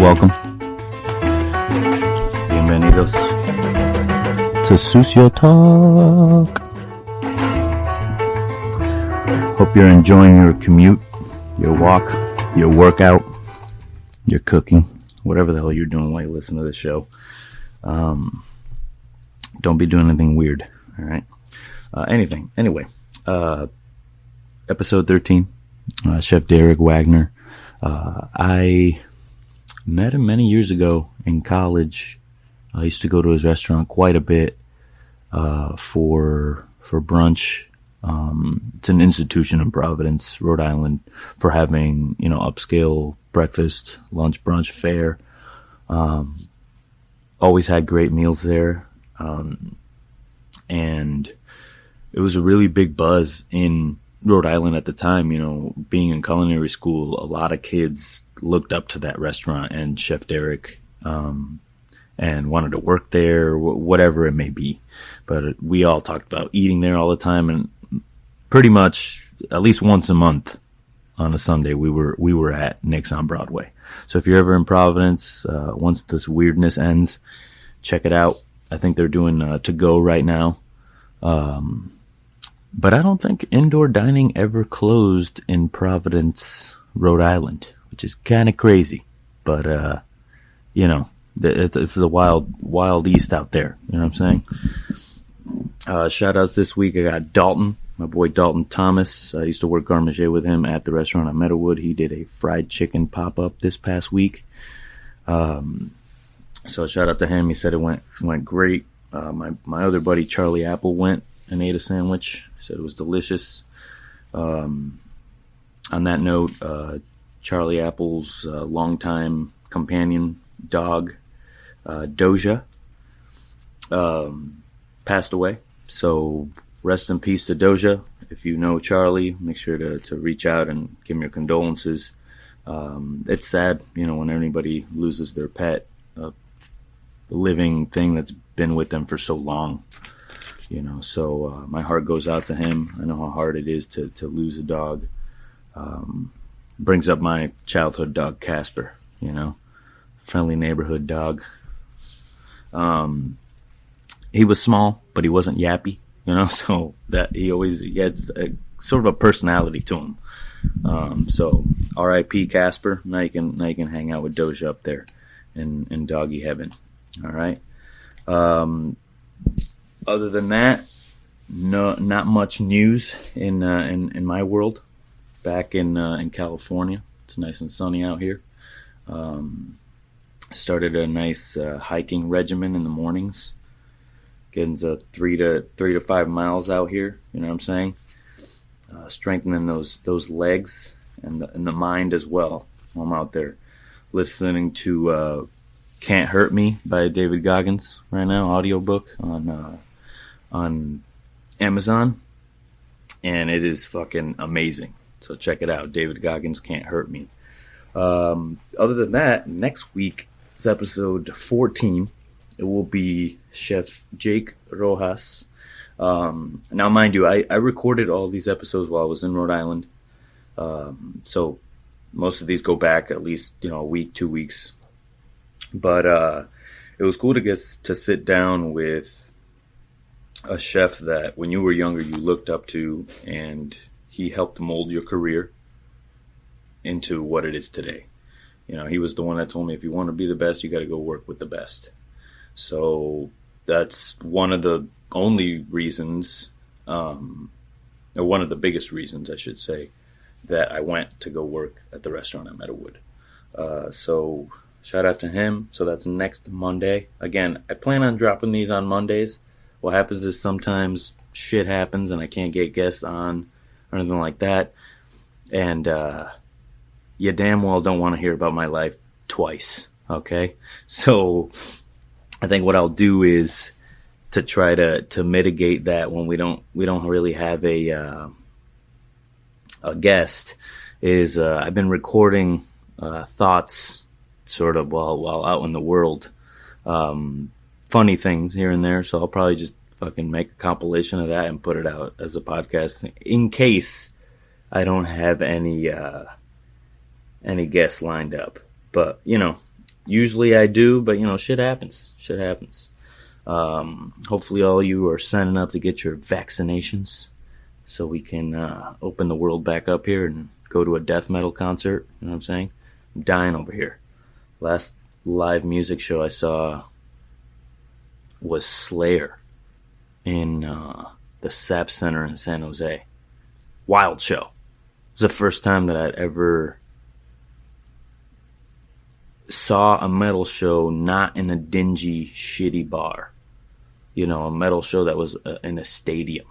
Welcome. Bienvenidos to Sucio Talk. Hope you're enjoying your commute, your walk, your workout, your cooking, whatever the hell you're doing while you listen to the show. Don't be doing anything weird, all right? Anyway, episode 13, Chef Derek Wagner. I met him many years ago in college. I used to go to his restaurant quite a bit for brunch. It's an institution in Providence, Rhode Island, for having, upscale breakfast, lunch, brunch, fare. Always had great meals there. And it was a really big buzz in Rhode Island at the time. Being in culinary school, a lot of kids looked up to that restaurant and Chef Derek, and wanted to work there, whatever it may be. But we all talked about eating there all the time, and pretty much at least once a month on a Sunday we were at Nick's on Broadway. So if you're ever in Providence, once this weirdness ends, check it out. I think they're doing to go right now. But I don't think indoor dining ever closed in Providence, Rhode Island, which is kind of crazy. But, it's the wild east out there. You know what I'm saying? Shout outs this week. I got Dalton, my boy Dalton Thomas. I used to work garde manger with him at the restaurant on Meadowood. He did a fried chicken pop-up this past week. So shout out to him. He said it went great. My other buddy Charlie Apple went and ate a sandwich. He said it was delicious. On that note, Charlie Apple's longtime companion dog, Doja, passed away. So rest in peace to Doja. If you know Charlie, make sure to reach out and give him your condolences. It's sad, when anybody loses their pet, the living thing that's been with them for so long. So my heart goes out to him. I know how hard it is to lose a dog. Brings up my childhood dog, Casper, friendly neighborhood dog. He was small, but he wasn't yappy, so that he had sort of a personality to him. So R.I.P. Casper. Now you can hang out with Doja up there in doggy heaven. All right. Other than that, not much news in my world. Back in California, it's nice and sunny out here. Started a nice hiking regimen in the mornings, getting 3 to 5 miles out here. You know what I'm saying? Strengthening those legs and the mind as well. While I'm out there listening to "Can't Hurt Me" by David Goggins right now, audiobook on Amazon, and it is fucking amazing. So check it out, David Goggins' "Can't Hurt Me." Other than that, next week's episode 14, it will be Chef Jake Rojas. Now, mind you, I recorded all these episodes while I was in Rhode Island, so most of these go back at least a week, 2 weeks. But it was cool to sit down with a chef that when you were younger you looked up to, and he helped mold your career into what it is today. He was the one that told me, if you want to be the best, you got to go work with the best. So that's one of the only reasons, or one of the biggest reasons, I should say, that I went to go work at the restaurant at Meadowood. So shout out to him. So that's next Monday. Again, I plan on dropping these on Mondays. What happens is sometimes shit happens and I can't get guests on or anything like that. And you damn well don't want to hear about my life twice, okay? So I think what I'll do is to try to mitigate that when we don't really have a guest, is I've been recording thoughts sort of while out in the world, funny things here and there. So I'll probably just fucking make a compilation of that and put it out as a podcast in case I don't have any guests lined up. But Usually I do, but shit happens. Shit happens. Hopefully all you are signing up to get your vaccinations so we can open the world back up here and go to a death metal concert. You know what I'm saying? I'm dying over here. Last live music show I saw was Slayer in the SAP Center in San Jose. Wild show. It was the first time that I'd ever saw a metal show not in a dingy, shitty bar. A metal show that was in a stadium.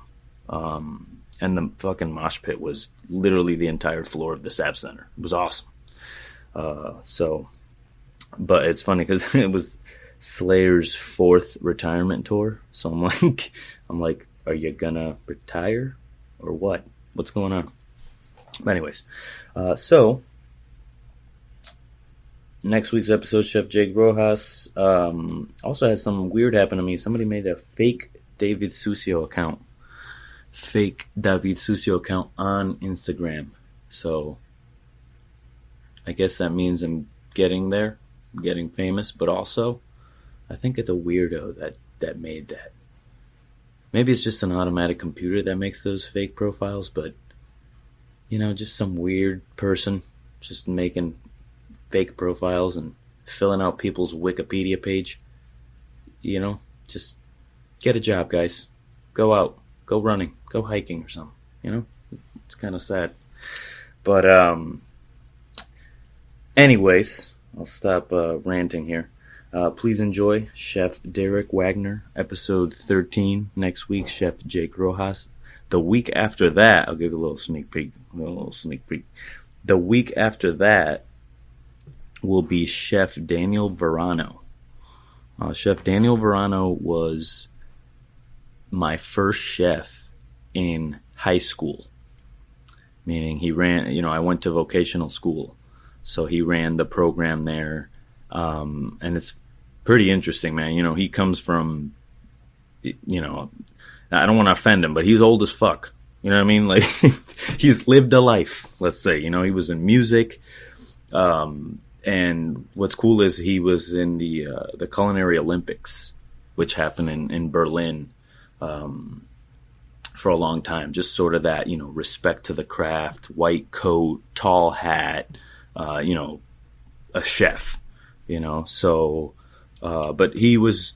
And the fucking mosh pit was literally the entire floor of the SAP Center. It was awesome. But it's funny because it was Slayer's 4th retirement tour. So I'm like, are you gonna retire or what? What's going on? But anyways, so next week's episode, Chef Jake Rojas also has something weird happen to me. Somebody made a fake David Sucio account. Fake David Sucio account on Instagram. So I guess that means I'm getting there. I'm getting famous. But also, I think it's a weirdo that made that. Maybe it's just an automatic computer that makes those fake profiles. But, just some weird person just making fake profiles and filling out people's Wikipedia page. Just get a job, guys. Go out. Go running. Go hiking or something. It's kind of sad. But anyways, I'll stop ranting here. Please enjoy Chef Derek Wagner, episode 13. Next week, Chef Jake Rojas. The week after that, I'll give you a little sneak peek. The week after that will be Chef Daniel Verano. Chef Daniel Verano was my first chef in high school. Meaning he ran, I went to vocational school. So he ran the program there. And it's pretty interesting, man. He comes from, I don't want to offend him, but he's old as fuck. You know what I mean? Like, he's lived a life, let's say. He was in music. And what's cool is he was in the Culinary Olympics, which happened in Berlin for a long time. Just sort of that, respect to the craft, white coat, tall hat, a chef, So, but he was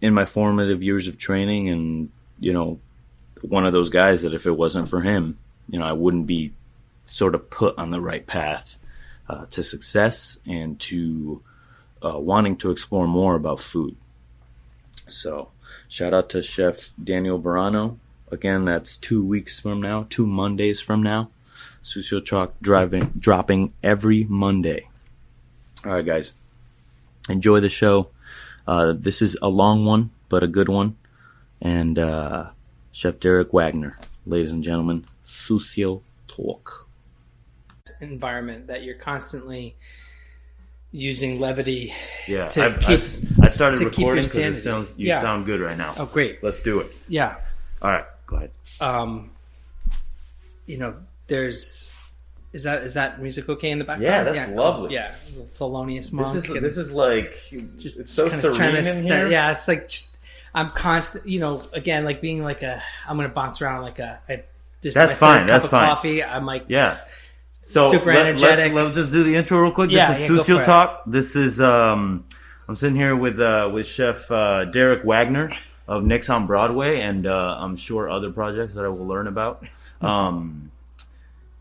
in my formative years of training and, one of those guys that if it wasn't for him, I wouldn't be sort of put on the right path to success and to wanting to explore more about food. So shout out to Chef Daniel Verano. Again, that's 2 weeks from now, 2 Mondays from now. Sucio Talk dropping every Monday. All right, guys. Enjoy the show. This is a long one, but a good one. And Chef Derek Wagner, ladies and gentlemen, Sucio Talk. Environment that you're constantly using levity I started recording because you sound good right now. Oh, great. Let's do it. Yeah. All right, go ahead. There's is that music okay in the background? Yeah, that's lovely. Yeah, Thelonious Monk. This is like just it's so serene in here. Yeah, it's like I'm constant. Again, like being like I'm gonna bounce around like that's fine. That's fine. Coffee. I'm like So super energetic. Let's just do the intro real quick. This is Sucio Talk. This is I'm sitting here with Chef Derek Wagner of Nick's on Broadway, and I'm sure other projects that I will learn about.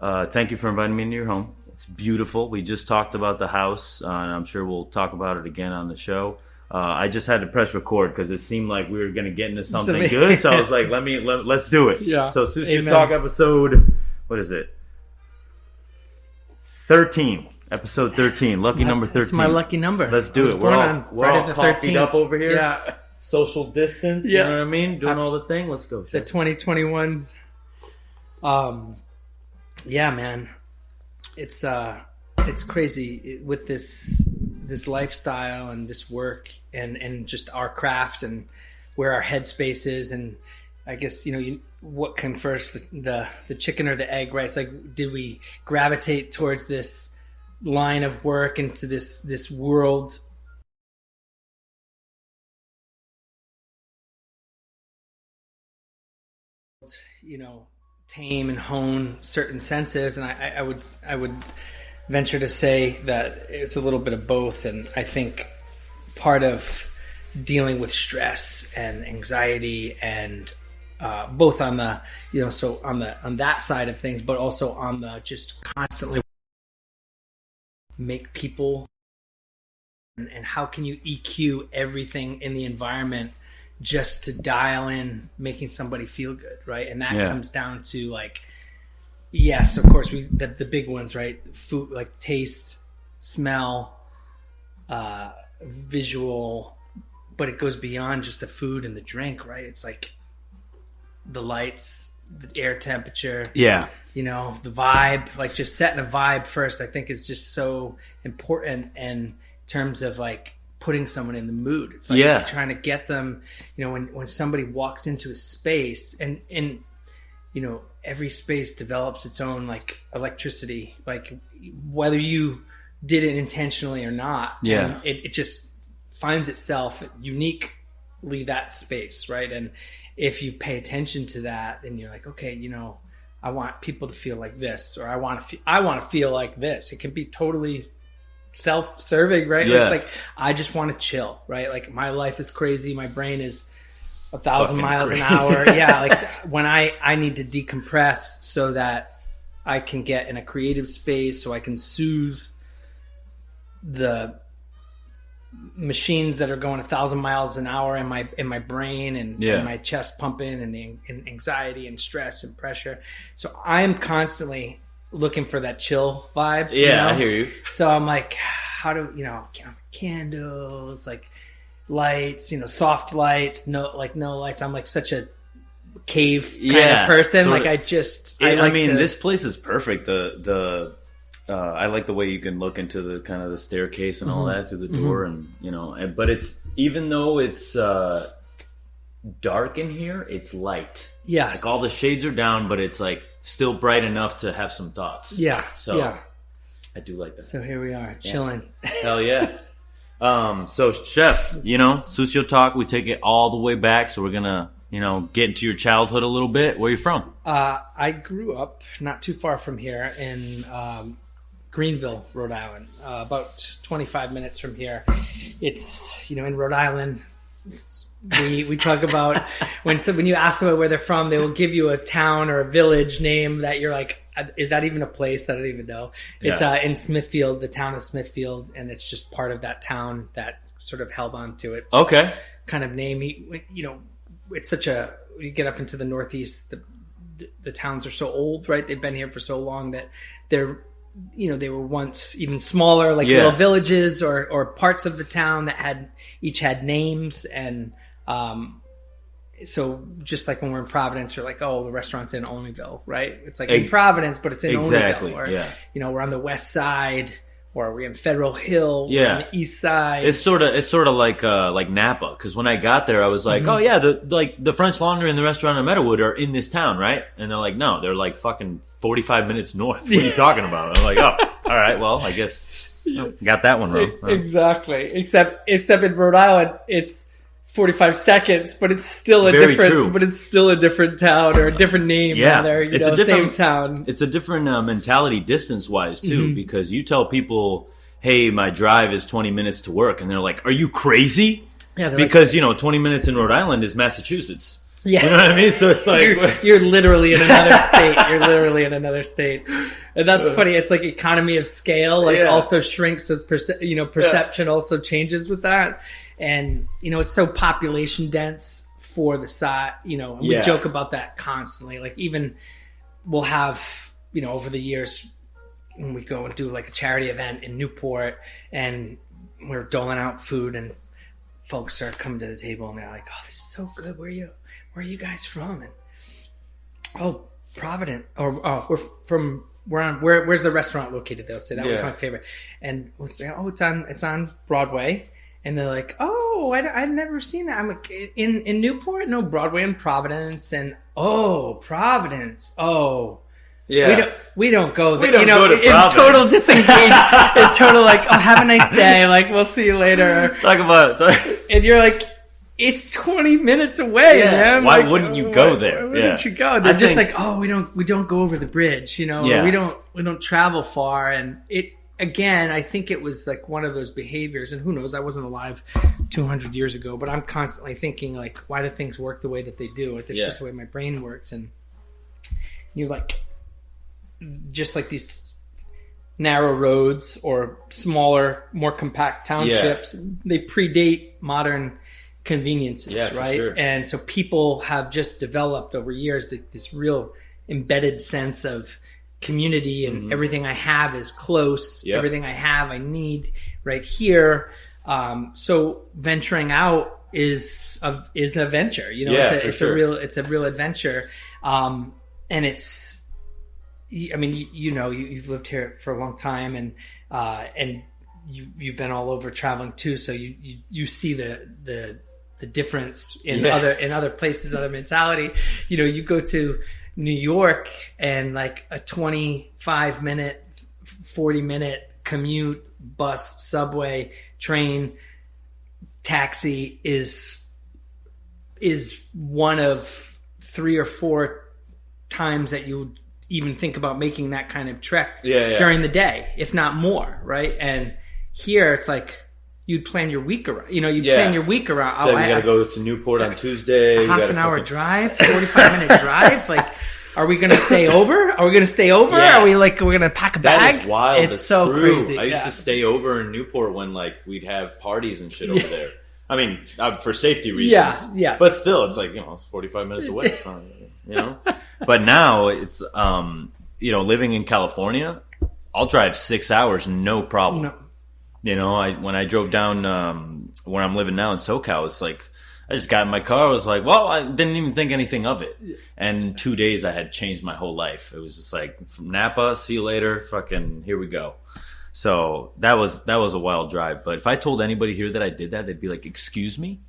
Thank you for inviting me into your home. It's beautiful. We just talked about the house, and I'm sure we'll talk about it again on the show. I just had to press record because it seemed like we were going to get into something good. So I was like, let's do it. Yeah. So Sucio Talk episode, what is it? 13. Episode 13. Lucky number 13. It's my lucky number. Let's do it. We're all coffeed up over here. Yeah. Social distance. You know what I mean? Doing all the thing. Let's go. The 2021. Yeah, man. It's crazy with this lifestyle and this work and just our craft and where our headspace is, and I guess what came first, the chicken or the egg, right? It's like, did we gravitate towards this line of work, into this world. Tame and hone certain senses, and I would venture to say that it's a little bit of both. And I think part of dealing with stress and anxiety, and both on the on that side of things, but also on the just constantly make people, and how can you EQ everything in the environment just to dial in making somebody feel good, right? And that comes down to, like, yes, of course, the big ones, right? Food, like taste, smell, visual, but it goes beyond just the food and the drink, right? It's like the lights, the air temperature, the vibe, like just setting a vibe first, I think is just so important. And in terms of like putting someone in the mood, it's like trying to get them, when somebody walks into a space, and every space develops its own like electricity, like whether you did it intentionally or not, it just finds itself uniquely that space, right? And if you pay attention to that, and you're like, okay, I want people to feel like this, or I want to feel like this. It can be totally self-serving, right? It's like, I just want to chill, right? Like, my life is crazy, my brain is 1,000 miles an hour. Like when I need to decompress so that I can get in a creative space, so I can soothe the machines that are going 1,000 miles an hour in my brain, and my chest pumping, and the anxiety and stress and pressure. So I'm constantly looking for that chill vibe. I hear you. So I'm like, how do candles, like lights, soft lights, no lights. I'm like such a cave kind of person. Like, this place is perfect. I like the way you can look into the kind of the staircase and all that through the door, and but it's, even though it's dark in here, it's light. Yes, like all the shades are down, but it's like still bright enough to have some thoughts. I do like that. So here we are, chilling. Hell yeah. So Chef, Sucio Talk, we take it all the way back. So we're gonna, get into your childhood a little bit. Where are you from? I grew up not too far from here in Greenville, Rhode Island, about 25 minutes from here. It's, in Rhode Island, we talk about when you ask them where they're from, they will give you a town or a village name that you're like, is that even a place? I don't even know. It's in Smithfield, the town of Smithfield, and it's just part of that town that sort of held on to its kind of name. It's such a, you get up into the Northeast, the towns are so old, right? They've been here for so long that they're, they were once even smaller, like little villages or parts of the town that each had names. And so just like when we're in Providence, you're like, oh, the restaurant's in Olneyville, right? It's like in Providence, but it's in Olneyville. Or, we're on the west side, or we're in Federal Hill, we're on the east side. It's sort of like Napa, because when I got there, I was like, oh yeah, the French Laundry and the restaurant in Meadowood are in this town, right? And they're like, no, they're like fucking 45 minutes north. What are you talking about? I'm like, oh, all right, well, I guess got that one wrong. Exactly. Except in Rhode Island, it's 45 seconds, but it's still a different town, or a different name. Rather, it's a different same town. It's a different mentality, distance wise too, because you tell people, "Hey, my drive is 20 minutes to work," and they're like, "Are you crazy?" Yeah, because 20 minutes in Rhode Island is Massachusetts. Yeah, you know what I mean. So it's like you're literally in another state. You're literally in another state, and that's funny. It's like economy of scale, also shrinks with perception also changes with that. And, it's so population dense for the side, and we joke about that constantly. Like, even we'll have, over the years, when we go and do like a charity event in Newport, and we're doling out food, and folks are coming to the table, and they're like, oh, this is so good. Where are you guys from? And, oh, Providence. Or, where's the restaurant located? They'll say that was my favorite. And we'll say, oh, it's on Broadway. And they're like, oh, I'd never seen that. I'm like, in Newport? No, Broadway and Providence. And, oh, Providence. Oh, Yeah. We don't go there. We don't go to in Providence. total disengaged. In total like, oh, have a nice day. Like, we'll see you later. Talk about it. And you're like, it's 20 minutes away, man. Why like, wouldn't you go there? Why wouldn't you go? They're just like, oh, we don't go over the bridge, Yeah. we don't travel far. And it, again, I think it was like one of those behaviors, and who knows, I wasn't alive 200 years ago, but I'm constantly thinking like, why do things work the way that they do? It's just the way my brain works. And you're like, just like these narrow roads or smaller, more compact townships, they predate modern conveniences, right? Sure. And so people have just developed over years this real embedded sense of community, and everything I have is close. Everything I have, I need right here. So venturing out is a venture. It's a real adventure, and it's. I mean, you've lived here for a long time, and you've been all over traveling too. So you see the difference in other places, other mentality. You go to New York, and like a 25-minute, 40-minute commute, bus, subway, train, taxi is one of 3 or 4 times that you would even think about making that kind of trek during the day, if not more, right? And here it's like, you'd plan your week around. Plan your week around. You got to go to Newport on Tuesday. Half an hour drive, 45-minute drive. Like, are we going to stay over? Are we like, we're going to pack a bag? That is wild. It's so true. crazy. I used to stay over in Newport when like we'd have parties and shit over there. I mean, for safety reasons. Yeah. But still, it's like, it's 45 minutes away. So, But now it's, living in California, I'll drive 6 hours, no problem. No. When I drove down where I'm living now in SoCal, it's like I just got in my car. I was like, well, I didn't even think anything of it. And in 2 days, I had changed my whole life. It was just like, from Napa, see you later, fucking here we go. So that was a wild drive. But if I told anybody here that I did that, they'd be like, excuse me?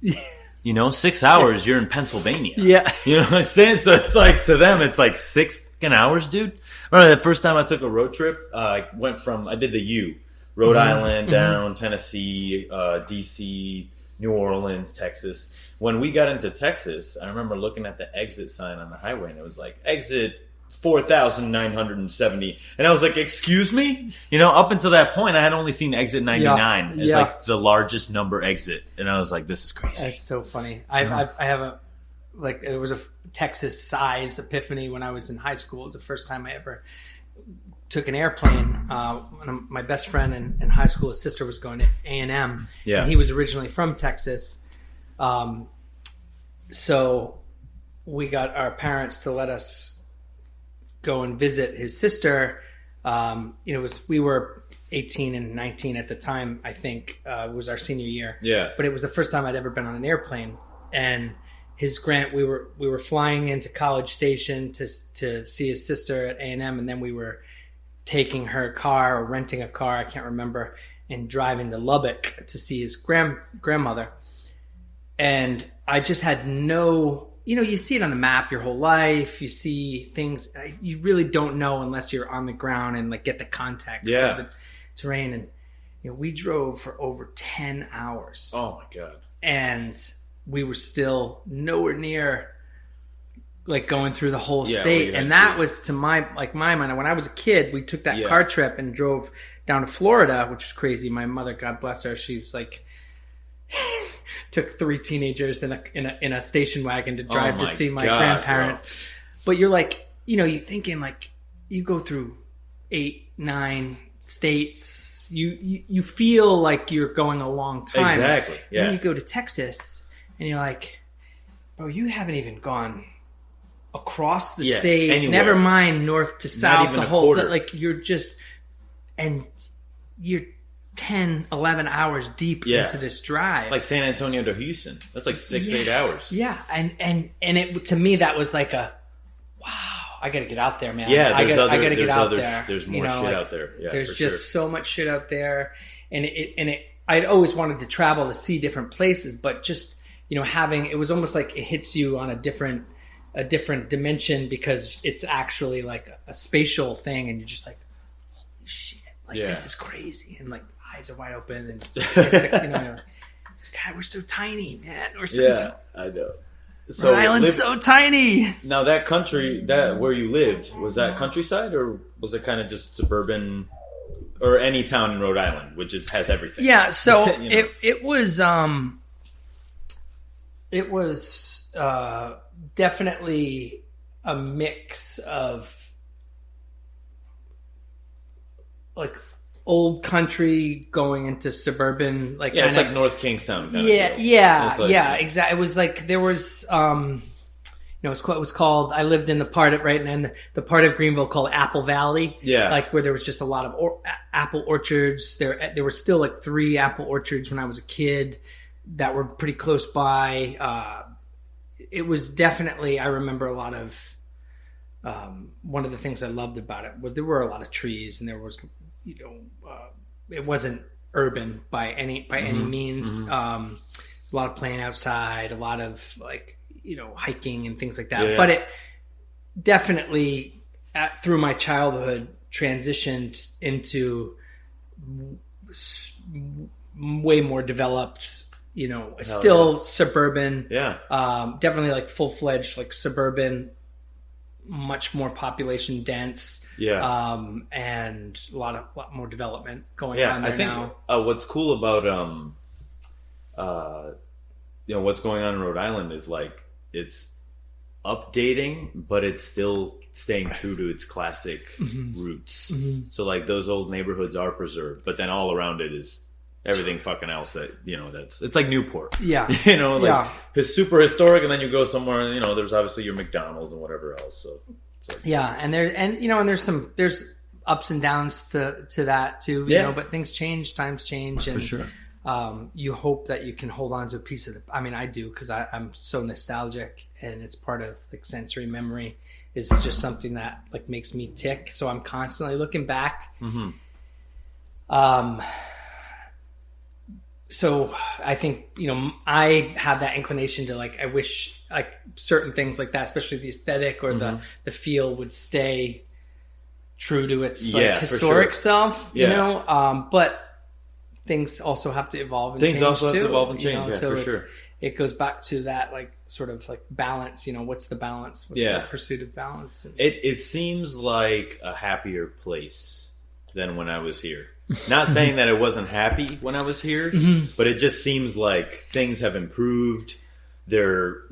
6 hours, you're in Pennsylvania. Yeah. You know what I'm saying? So it's like, to them, it's like 6 fucking hours, dude. Remember the first time I took a road trip? I did the U. Rhode Island, down Tennessee, DC, New Orleans, Texas. When we got into Texas, I remember looking at the exit sign on the highway, and it was like, exit 4,970. And I was like, excuse me? Up until that point, I had only seen exit 99 as like the largest number exit. And I was like, this is crazy. That's so funny. I have it was a Texas size epiphany when I was in high school. It was the first time I ever took an airplane. My best friend in high school, his sister was going to A&M. Yeah. And he was originally from Texas. So we got our parents to let us go and visit his sister. We were 18 and 19 at the time, I think. It was our senior year. Yeah. But it was the first time I'd ever been on an airplane. And we were flying into College Station to see his sister at A&M, and then we were taking her car or renting a car, I can't remember, and driving to Lubbock to see his grandmother. And I just had you see it on the map your whole life. You see things you really don't know unless you're on the ground and like get the context of the terrain. And we drove for over 10 hours. Oh my God. And we were still nowhere near like going through the whole state. And that was to my mind. When I was a kid, we took that car trip and drove down to Florida, which was crazy. My mother, God bless her, she was like, took 3 teenagers in a station wagon to drive to see my grandparents. Bro. But you're like, you thinking like you go through 8, 9 states, you feel like you're going a long time. Exactly. Yeah. Then you go to Texas and you're like, bro, you haven't even gone across the state, anywhere. Never mind north to south, the whole thing. Like you're 10, 11 hours deep into this drive. Like San Antonio to Houston. That's like 6-8 hours. Yeah. And it, to me, that was like wow, I got to get out there, man. Yeah, I got to get out there. There's more shit out there. Yeah, there's just so much shit out there. And I'd always wanted to travel to see different places, but just, it was almost like it hits you on a different a different dimension because it's actually like a spatial thing, and you're just like, holy shit, like this is crazy, and like eyes are wide open, and just like, you're like, God, we're so tiny, man. We're so tiny. I know. So Rhode Island's so tiny. Now that country, that where you lived, was that countryside or was it kind of just suburban, or any town in Rhode Island, which has everything? Yeah, so it was definitely a mix of like old country going into suburban, like it's like North Kingstown. Exactly. It was like there was, it was called. I lived in the part of the part of Greenville called Apple Valley. Yeah, like where there was just a lot of apple orchards. There were still like 3 apple orchards when I was a kid that were pretty close by. It was definitely, I remember a lot of. One of the things I loved about it was there were a lot of trees, and there was. It wasn't urban by any means. A lot of playing outside, a lot of like hiking and things like that. Yeah. But it definitely through my childhood transitioned into way more developed. Still suburban. Yeah. Definitely like full-fledged like suburban. Much more population dense, and a lot more development going on there. I think now. What's cool about what's going on in Rhode Island is like it's updating, but it's still staying true to its classic roots. So like those old neighborhoods are preserved, but then all around it is everything fucking else that it's like Newport. It's super historic, and then you go somewhere and there's obviously your McDonald's and whatever else. So and there's ups and downs to that too. But things change, times change, and for sure. You hope that you can hold on to a piece of I do, because I'm so nostalgic, and it's part of like sensory memory. Is just something that like makes me tick. So I'm constantly looking back. So I think, I have that inclination to like, I wish like certain things like that, especially the aesthetic or the feel would stay true to its like historic self, but things also have to evolve and change too. Things also have to evolve and change, so for sure. It goes back to that like sort of like balance, what's the balance? What's the pursuit of balance? It seems like a happier place than when I was here. Not saying that it wasn't happy when I was here, but it just seems like things have improved. They're,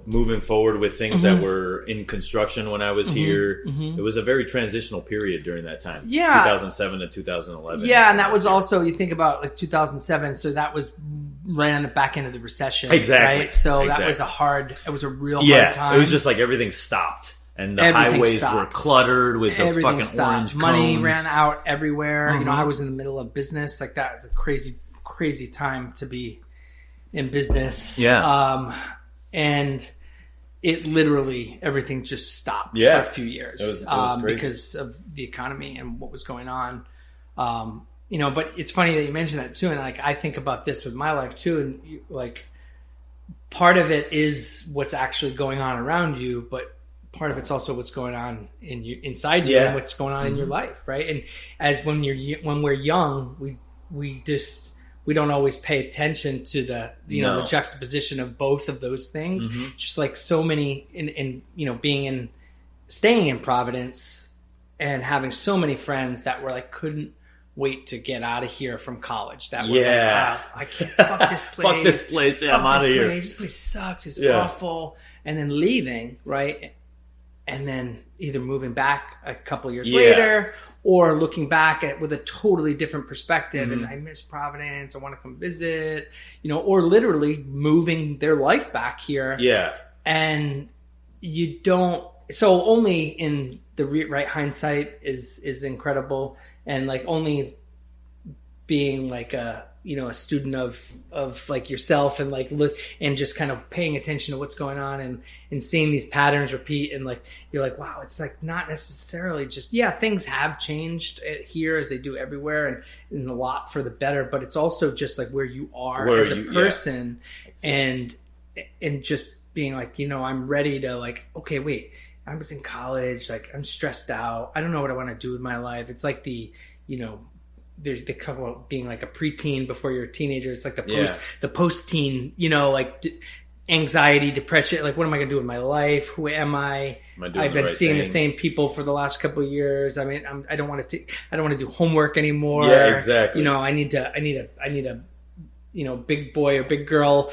moving forward with things that were in construction when I was here. It was a very transitional period during that time. 2007 to 2011. Yeah, and that was also, you think about like 2007, so that was right on the back end of the recession. Exactly. Right? So that was a real hard time. It was just like everything stopped. And the highways were cluttered with those fucking orange cones. Money ran out everywhere. I was in the middle of business. Like that was a crazy, crazy time to be in business. Yeah. And it literally, everything just stopped for a few years. It was because of the economy and what was going on. But it's funny that you mentioned that too. And like, I think about this with my life too. And like, part of it is what's actually going on around you, but part of it's also what's going on inside you and what's going on in your life, right? And as when we're young, we don't always pay attention to the the juxtaposition of both of those things. Just like so many staying in Providence and having so many friends that were like couldn't wait to get out of here from college. That were like, I can't fuck this place. Fuck this place. Yeah, I'm out of here. This place sucks. It's awful. And then leaving, right? And then either moving back a couple years later or looking back at with a totally different perspective. And I miss Providence. I want to come visit, or literally moving their life back here. Yeah. And you don't, so only in the right hindsight is incredible. And like only being like a student of like yourself and like look and just kind of paying attention to what's going on and seeing these patterns repeat, and like you're like, wow, it's like not necessarily just things have changed here as they do everywhere and a lot for the better, but it's also just like where you are as a person and just being like, I'm ready to like, okay, wait, I was in college, like I'm stressed out. I don't know what I want to do with my life. It's like there's the couple of being like a preteen before you're a teenager. It's like the post-teen, like anxiety, depression. Like, what am I going to do with my life? Who am I? I've been seeing the same people for the last couple of years. I mean, I don't want to do homework anymore. Yeah, exactly. I need a big boy or big girl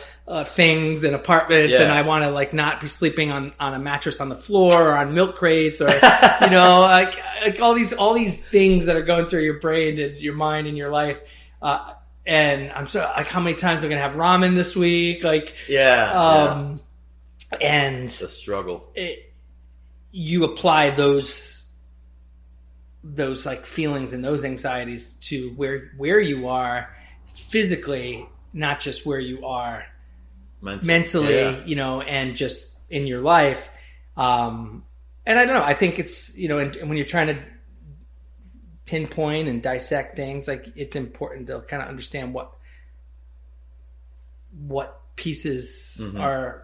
things and apartments, and I want to like not be sleeping on a mattress on the floor or on milk crates or like all these things that are going through your brain and your mind and your life. And I'm so like, how many times am I gonna have ramen this week? Like, and the struggle. You apply those like feelings and those anxieties to where you are physically, not just where you are mentally, and just in your life. And I don't know, I think it's, and when you're trying to pinpoint and dissect things, like it's important to kind of understand what pieces are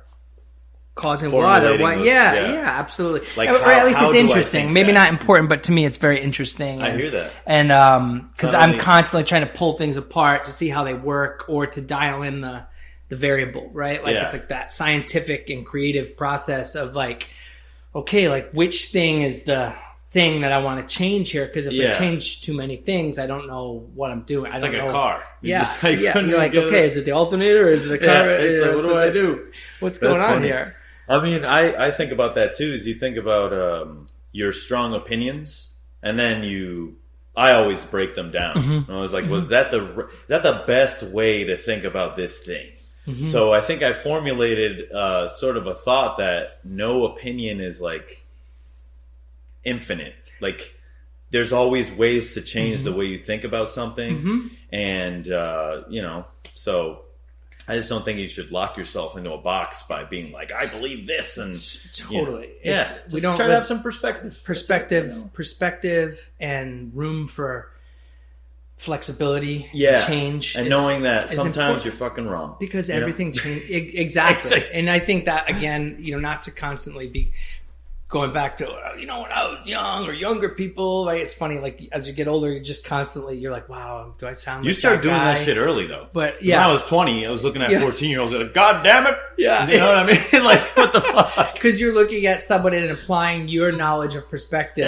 causing what or what. Yeah, absolutely. Like or at least it's interesting. Maybe not important, but to me it's very interesting. I hear that. And because I'm constantly trying to pull things apart to see how they work or to dial in the variable, right? Like it's like that scientific and creative process of like, okay, like which thing is the thing that I want to change here, because if I change too many things, I don't know what I'm doing. It's like a car. You're like, okay, is it the alternator or is it the car? It's like, what do I do? What's going on here? I mean, I think about that too. Is you think about your strong opinions, and then I always break them down. And I was like, was that the best way to think about this thing? So I think I formulated sort of a thought that no opinion is like infinite. Like there's always ways to change the way you think about something, and so I just don't think you should lock yourself into a box by being like, I believe this, and totally. We don't try to have some perspective, and room for flexibility, change, and knowing that sometimes you're fucking wrong because everything changes. Exactly, and I think that again, not to constantly be going back to, when I was young or younger people, right? It's funny, like as you get older, you're like, wow, do I sound like you start doing guy? That shit early though. But when I was 20, I was looking at 14-year-olds like, God damn it. Yeah. You know what I mean? Like, what the fuck? Because you're looking at somebody and applying your knowledge of perspective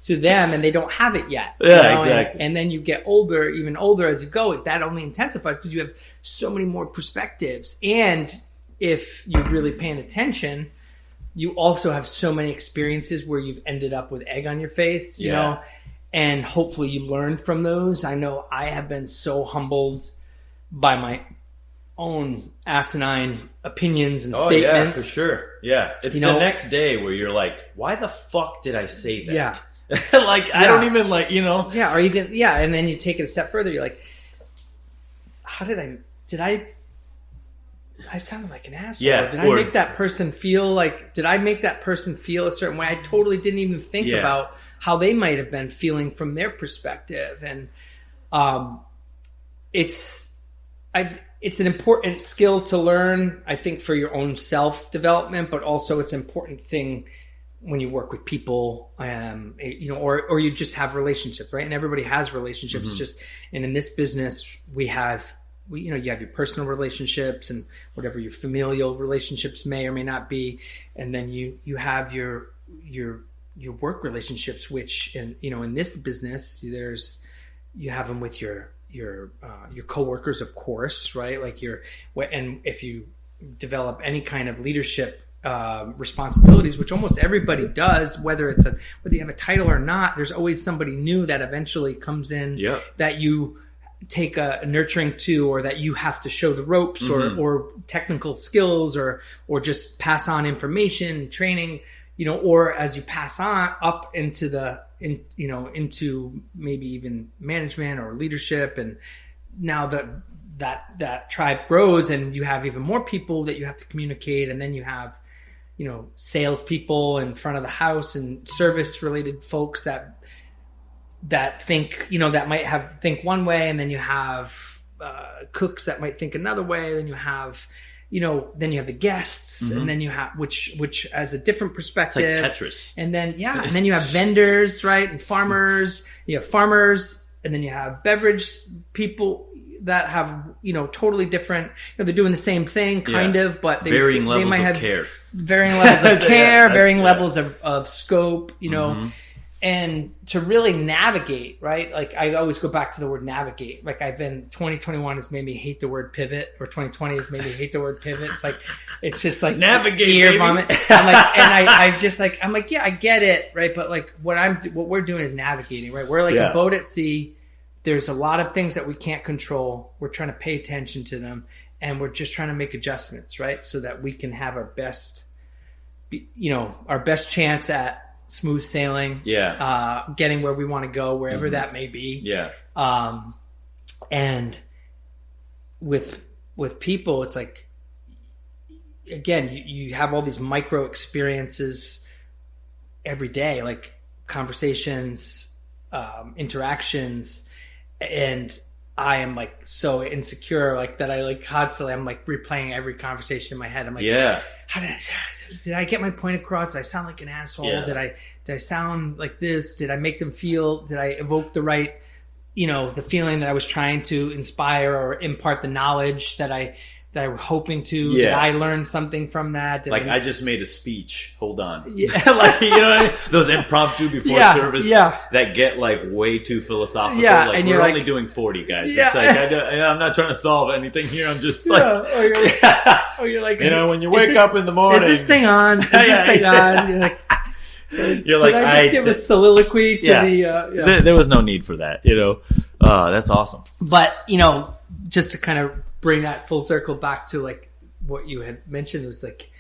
to them, and they don't have it yet. Exactly. And then you get older, even older as you go, that only intensifies because you have so many more perspectives. And if you're really paying attention, you also have so many experiences where you've ended up with egg on your face, you know, and hopefully you learned from those. I know I have been so humbled by my own asinine opinions and statements. Yeah, for sure. Yeah. It's the next day where you're like, why the fuck did I say that? Yeah. I don't even like, Yeah, or even, and then you take it a step further. You're like, how did I sounded like an asshole. Yeah, did I make that person feel a certain way? I totally didn't even think about how they might have been feeling from their perspective. And it's an important skill to learn, I think, for your own self-development, but also it's an important thing when you work with people, or you just have relationships, right? And everybody has relationships. And in this business, you have your personal relationships and whatever your familial relationships may or may not be, and then you have your work relationships, which in this business you have them with your coworkers, of course, right? Like and if you develop any kind of leadership responsibilities, which almost everybody does, whether you have a title or not, there's always somebody new that eventually comes in that you take a nurturing to, or that you have to show the ropes or technical skills or just pass on information, training, or as you pass on up into into maybe even management or leadership. And now that tribe grows and you have even more people that you have to communicate. And then you have, salespeople in front of the house and service related folks that think, that might think one way, and then you have cooks that might think another way, then you have then you have the guests, and then you have which as a different perspective. It's like Tetris. And then you have vendors, right? And farmers. You have farmers, and then you have beverage people that have totally different. They're doing the same thing, kind of, but varying levels might have of care. Varying levels of care, varying levels of scope. And to really navigate, right? Like I always go back to the word navigate. Like 2021 has made me hate the word pivot, or 2020 has made me hate the word pivot. It's just like navigate, ear vomit. I'm like, yeah, I get it, right? But like what we're doing is navigating, right? We're like a boat at sea. There's a lot of things that we can't control. We're trying to pay attention to them, and we're just trying to make adjustments, right? So that we can have our best chance at smooth sailing, getting where we want to go, wherever that may be. And with people, it's like, again, you have all these micro experiences every day, like conversations, interactions, and I am like so insecure, like that I like constantly, I'm like replaying every conversation in my head. I'm like, how did I get my point across? Did I sound like an asshole? Did I sound like this? Did I make them feel? Did I evoke the right, the feeling that I was trying to inspire or impart the knowledge that I was hoping to? Did I learn something from that? I just made a speech. Hold on. Like, what I mean? Those impromptu before service that get like way too philosophical. Like, and we're only doing 40, guys. It's like, I'm not trying to solve anything here. I'm just like, or you're like, when you wake up in the morning. Is this thing on? Is this thing on? You're like, I just give a soliloquy to the... There was no need for that, That's awesome. But, just to kind of bring that full circle back to like what you had mentioned, was like,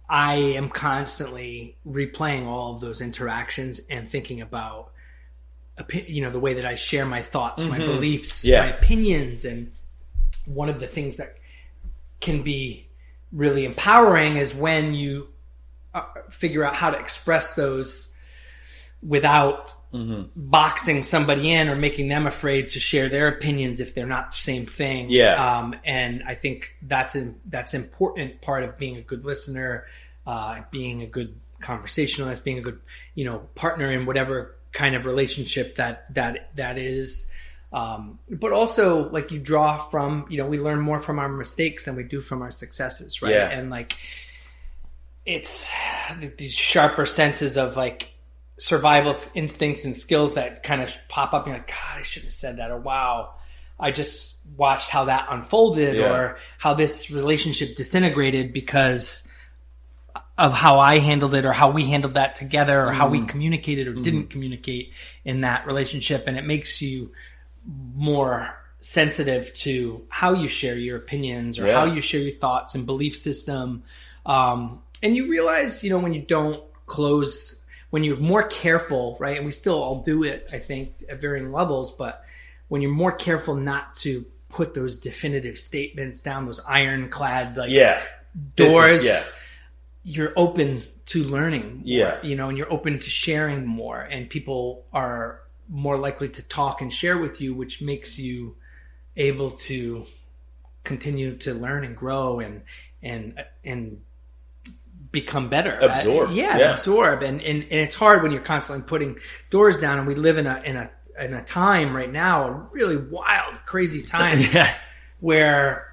I am constantly replaying all of those interactions and thinking about, the way that I share my thoughts, my beliefs, my opinions. And one of the things that can be really empowering is when you figure out how to express those without boxing somebody in or making them afraid to share their opinions if they're not the same thing. And I think that's important part of being a good listener, being a good conversationalist, being a good, partner in whatever kind of relationship that is. But also, like, you draw from, we learn more from our mistakes than we do from our successes, right? And like, it's these sharper senses of like survival instincts and skills that kind of pop up. And you're like, God, I shouldn't have said that. Or, wow, I just watched how that unfolded, or how this relationship disintegrated because of how I handled it, or how we handled that together, or how we communicated or didn't communicate in that relationship. And it makes you more sensitive to how you share your opinions, or how you share your thoughts and belief system. And you realize, when you don't close, when you're more careful, right? And we still all do it, I think, at varying levels, but when you're more careful not to put those definitive statements down, those ironclad doors, you're open to learning more, and you're open to sharing more, and people are more likely to talk and share with you, which makes you able to continue to learn and grow and become better. Absorb. Absorb. And it's hard when you're constantly putting doors down, and we live in a time right now, a really wild, crazy time where,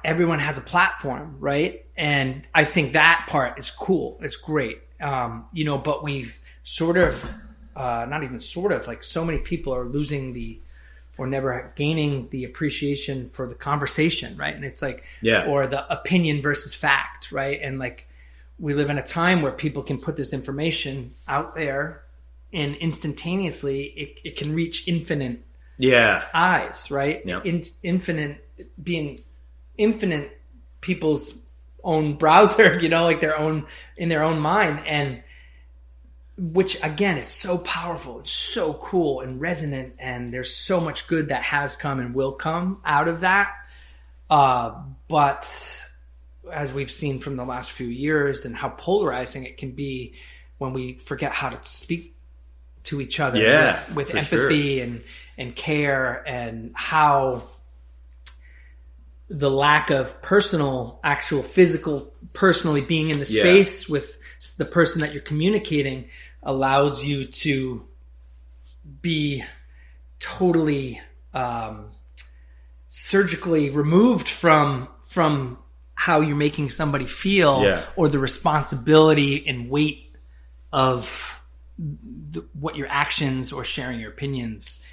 everyone has a platform, right? And I think that part is cool. It's great. But we've sort of, not even sort of, like, so many people are losing or never gaining the appreciation for the conversation, right? And it's like, or the opinion versus fact, right? And like, we live in a time where people can put this information out there, and instantaneously it can reach infinite eyes, right? Infinite people's own browser, like in their own mind. And which, again, is so powerful. It's so cool and resonant. And there's so much good that has come and will come out of that. But as we've seen from the last few years, and how polarizing it can be when we forget how to speak to each other with empathy and care, and how the lack of actual physical, personally being in the space with the person that you're communicating allows you to be totally surgically removed from how you're making somebody feel or the responsibility and weight of what your actions or sharing your opinions,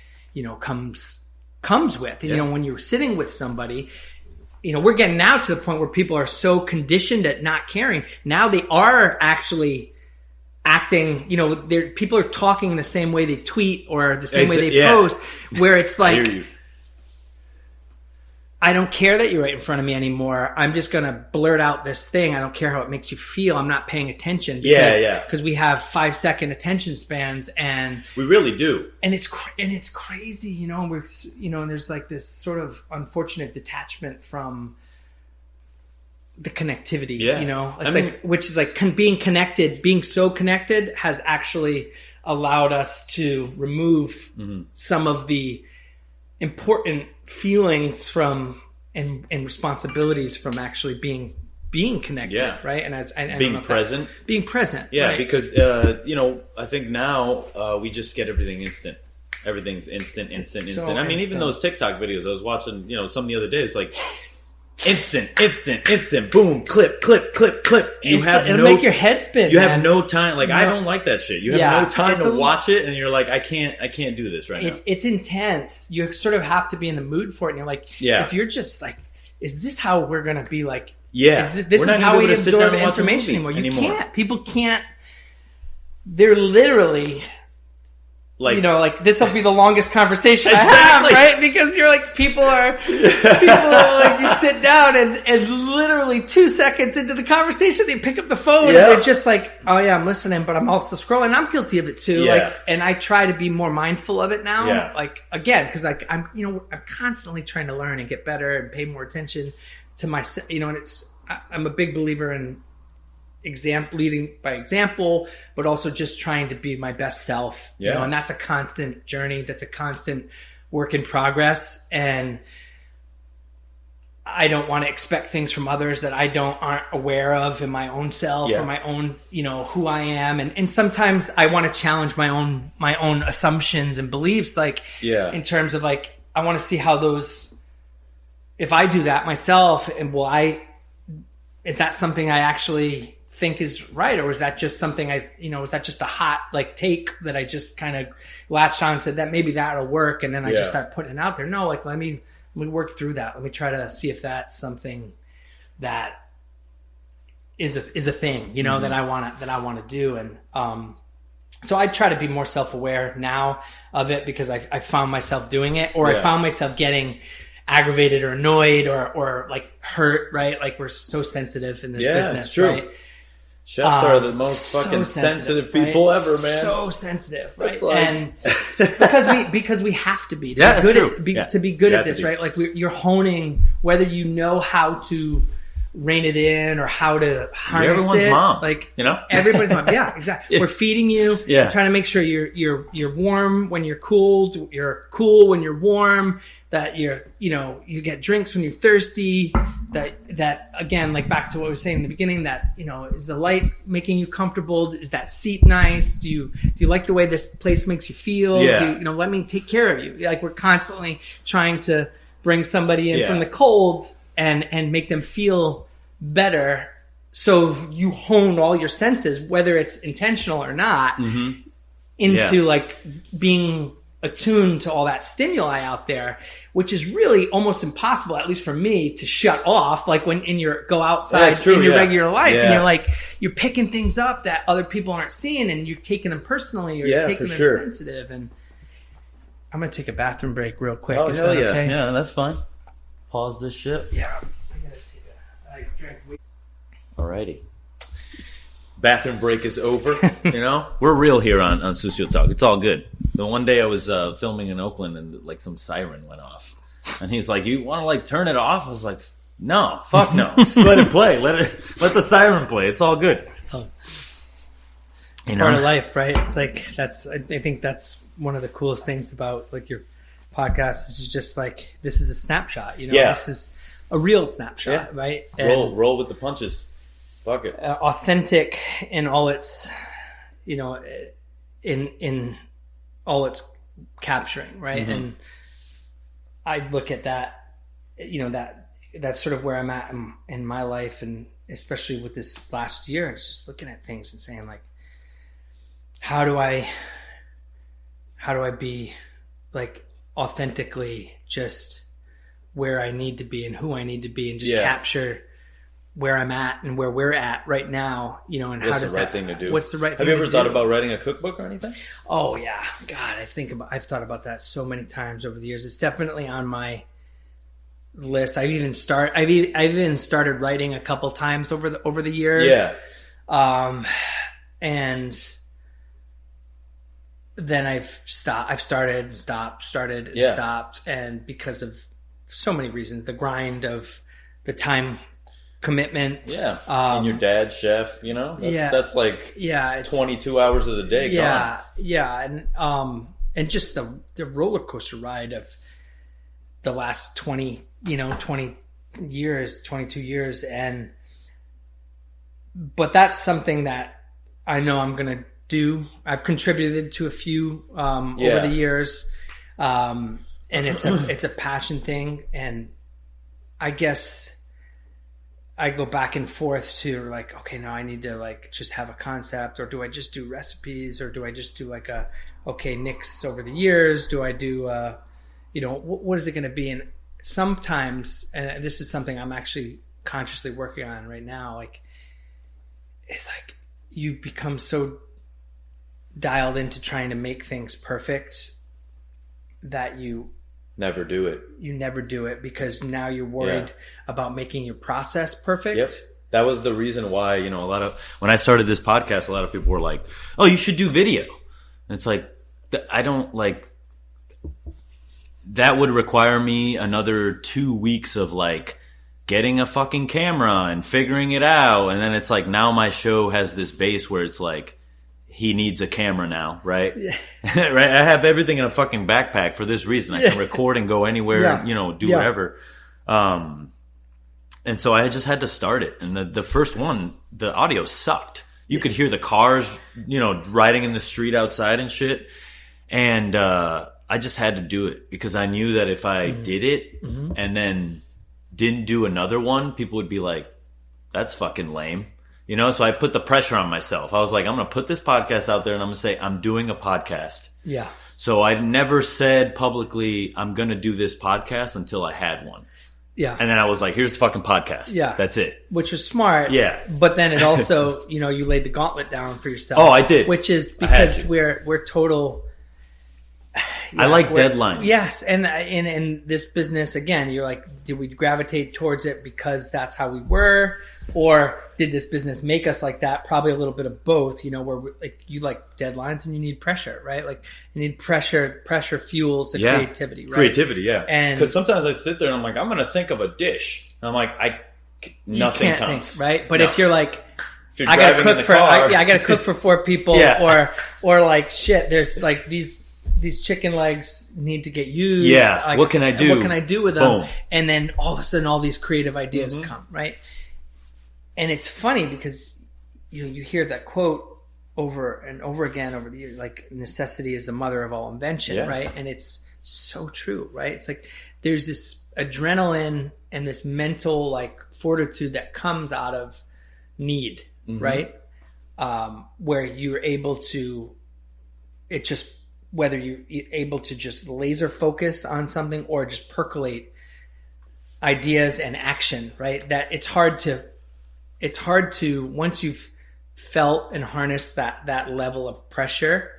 comes with. And, when you're sitting with somebody, we're getting now to the point where people are so conditioned at not caring. Now they are actually acting, people are talking the same way they tweet or the same way they post, where it's like, I don't care that you're right in front of me anymore. I'm just going to blurt out this thing. I don't care how it makes you feel. I'm not paying attention. Because we have 5-second attention spans, and we really do. And it's crazy, we're, and there's like this sort of unfortunate detachment from the connectivity, it's which is like being connected, being so connected has actually allowed us to remove some of the important feelings from and responsibilities from actually being connected, right? And I being present, right? Because I think now we just get everything instant. Everything's instant. I mean, even those TikTok videos I was watching, some the other day, it's like instant, boom, clip. It'll make your head spin. You have no time. Like, I don't like that shit. You have no time to watch it, and you're like, I can't do this right now. It's intense. You sort of have to be in the mood for it, and you're like, if you're just like, is this how we're gonna be like? Yeah, this is how we absorb information anymore. You can't. People can't. They're literally. Like this will be the longest conversation I have, right? Because you're like, people are like, you sit down and literally 2 seconds into the conversation, they pick up the phone and they're just like, oh yeah, I'm listening, but I'm also scrolling. I'm guilty of it too. Yeah. And I try to be more mindful of it now. Yeah. Like, again, because I'm constantly trying to learn and get better and pay more attention to myself, and I'm a big believer in leading by example, but also just trying to be my best self, and that's a constant journey. That's a constant work in progress. And I don't want to expect things from others that aren't aware of in my own self or my own, who I am. And sometimes I want to challenge my own assumptions and beliefs, in terms of like, I want to see how if I do that myself, and is that something I actually think is right, or is that just something is that just a hot take that I just kind of latched on and said that maybe that'll work, and then I just start putting it out there? No, let me work through that. Let me try to see if that's something that is a thing, that I want to do. And so I try to be more self-aware now of it, because I found myself doing it, or I found myself getting aggravated or annoyed or like hurt, right? Like, we're so sensitive in this business, it's true. Right? Chefs are the most fucking sensitive people, right? Ever, man. So sensitive, right? Like... And because we have to be to be good at this, right? Like, you're honing whether you know how to rein it in or how to harness everyone's it. Mom, everybody's mom. Yeah, exactly. Yeah. We're feeding you. Yeah. We're trying to make sure you're warm when you're cooled. You're cool when you're warm. That you get drinks when you're thirsty. That again, like back to what I was saying in the beginning. That is the light making you comfortable? Is that seat nice? Do you like the way this place makes you feel? Yeah. Let me take care of you. Like, we're constantly trying to bring somebody in from the cold and make them feel better. So you hone all your senses, whether it's intentional or not, into being attuned to all that stimuli out there, which is really almost impossible, at least for me, to shut off. Like, when go outside in your regular life, and you're picking things up that other people aren't seeing, and you're taking them personally, or you're taking them sensitive. And I'm gonna take a bathroom break real quick. Is that okay? Yeah, that's fine. Pause this shit. Yeah. I drank way. Alrighty. Bathroom break is over. We're real here on Sucio Talk. It's all good. The one day I was filming in Oakland, and some siren went off, and he's like, "You want to turn it off?" I was like, "No, fuck no. Just let it play. Let the siren play. It's all good." It's part of life, right? It's like I think that's one of the coolest things about your podcast is you just this is a snapshot. This a real snapshot, right? And roll with the punches. Fuck it. Authentic in all its, in all its capturing, right? Mm-hmm. And I look at that, that's sort of where I'm at in my life, and especially with this last year, it's just looking at things and saying like, how do I be like authentically just where I need to be and who I need to be, and just capture where I'm at and where we're at right now, and what's the right thing to do? What's the right thing to do? Have you ever thought do? about writing a cookbook or anything? Oh yeah. God, I've thought about that so many times over the years. It's definitely on my list. I've even started writing a couple times over the years. Yeah. And then I've started and stopped, and because of so many reasons, the grind of the time commitment. Yeah. And your dad's chef, that's like 22 hours of the day gone. Yeah. And just the roller coaster ride of the last 22 years. But that's something that I know I'm going to do. I've contributed to a few over the years. And it's a passion thing. And I guess I go back and forth to like, okay, now I need to like just have a concept, or do I just do recipes, or do I just do like Nick's over the years? Do I do, what is it going to be? And sometimes, and this is something I'm actually consciously working on right now, like, it's like you become so dialed into trying to make things perfect that you never do it. You never do it because now you're worried about making your process perfect. Yep. That was the reason why, when I started this podcast, a lot of people were like, oh, you should do video. And it's like, I don't like, that would require me another 2 weeks of like getting a fucking camera and figuring it out. And then it's like, now my show has this base where it's like, he needs a camera now, right? Yeah. Right. I have everything in a fucking backpack for this reason. I can record and go anywhere and, do whatever. And so I just had to start it. And the first one, the audio sucked. You could hear the cars, riding in the street outside and shit. And I just had to do it because I knew that if I did it and then didn't do another one, people would be like, that's fucking lame. So I put the pressure on myself. I was like, I'm going to put this podcast out there and I'm going to say, I'm doing a podcast. Yeah. So I never said publicly, I'm going to do this podcast until I had one. Yeah. And then I was like, here's the fucking podcast. Yeah. That's it. Which was smart. Yeah. But then it also, you laid the gauntlet down for yourself. Oh, I did. Which is because we're total. I like deadlines. Yes. And in this business, again, you're like, did we gravitate towards it because that's how we were? Or did this business make us like that? Probably a little bit of both, where you like deadlines and you need pressure, right? Like you need pressure fuels the creativity, right? Creativity, yeah. And because sometimes I sit there and I'm like, I'm going to think of a dish. And I'm like, nothing comes. Think, right? But if you're like, I got to cook for 4 people or like shit, there's like these chicken legs need to get used. Yeah. Like, what can I do? What can I do with them? Boom. And then all of a sudden all these creative ideas come, right? And it's funny because you hear that quote over and over again over the years, like necessity is the mother of all invention, right? And it's so true, right? It's like there's this adrenaline and this mental like fortitude that comes out of need, right? Where you're able to, whether you're able to just laser focus on something or just percolate ideas and action, right? That it's hard to once you've felt and harnessed that level of pressure,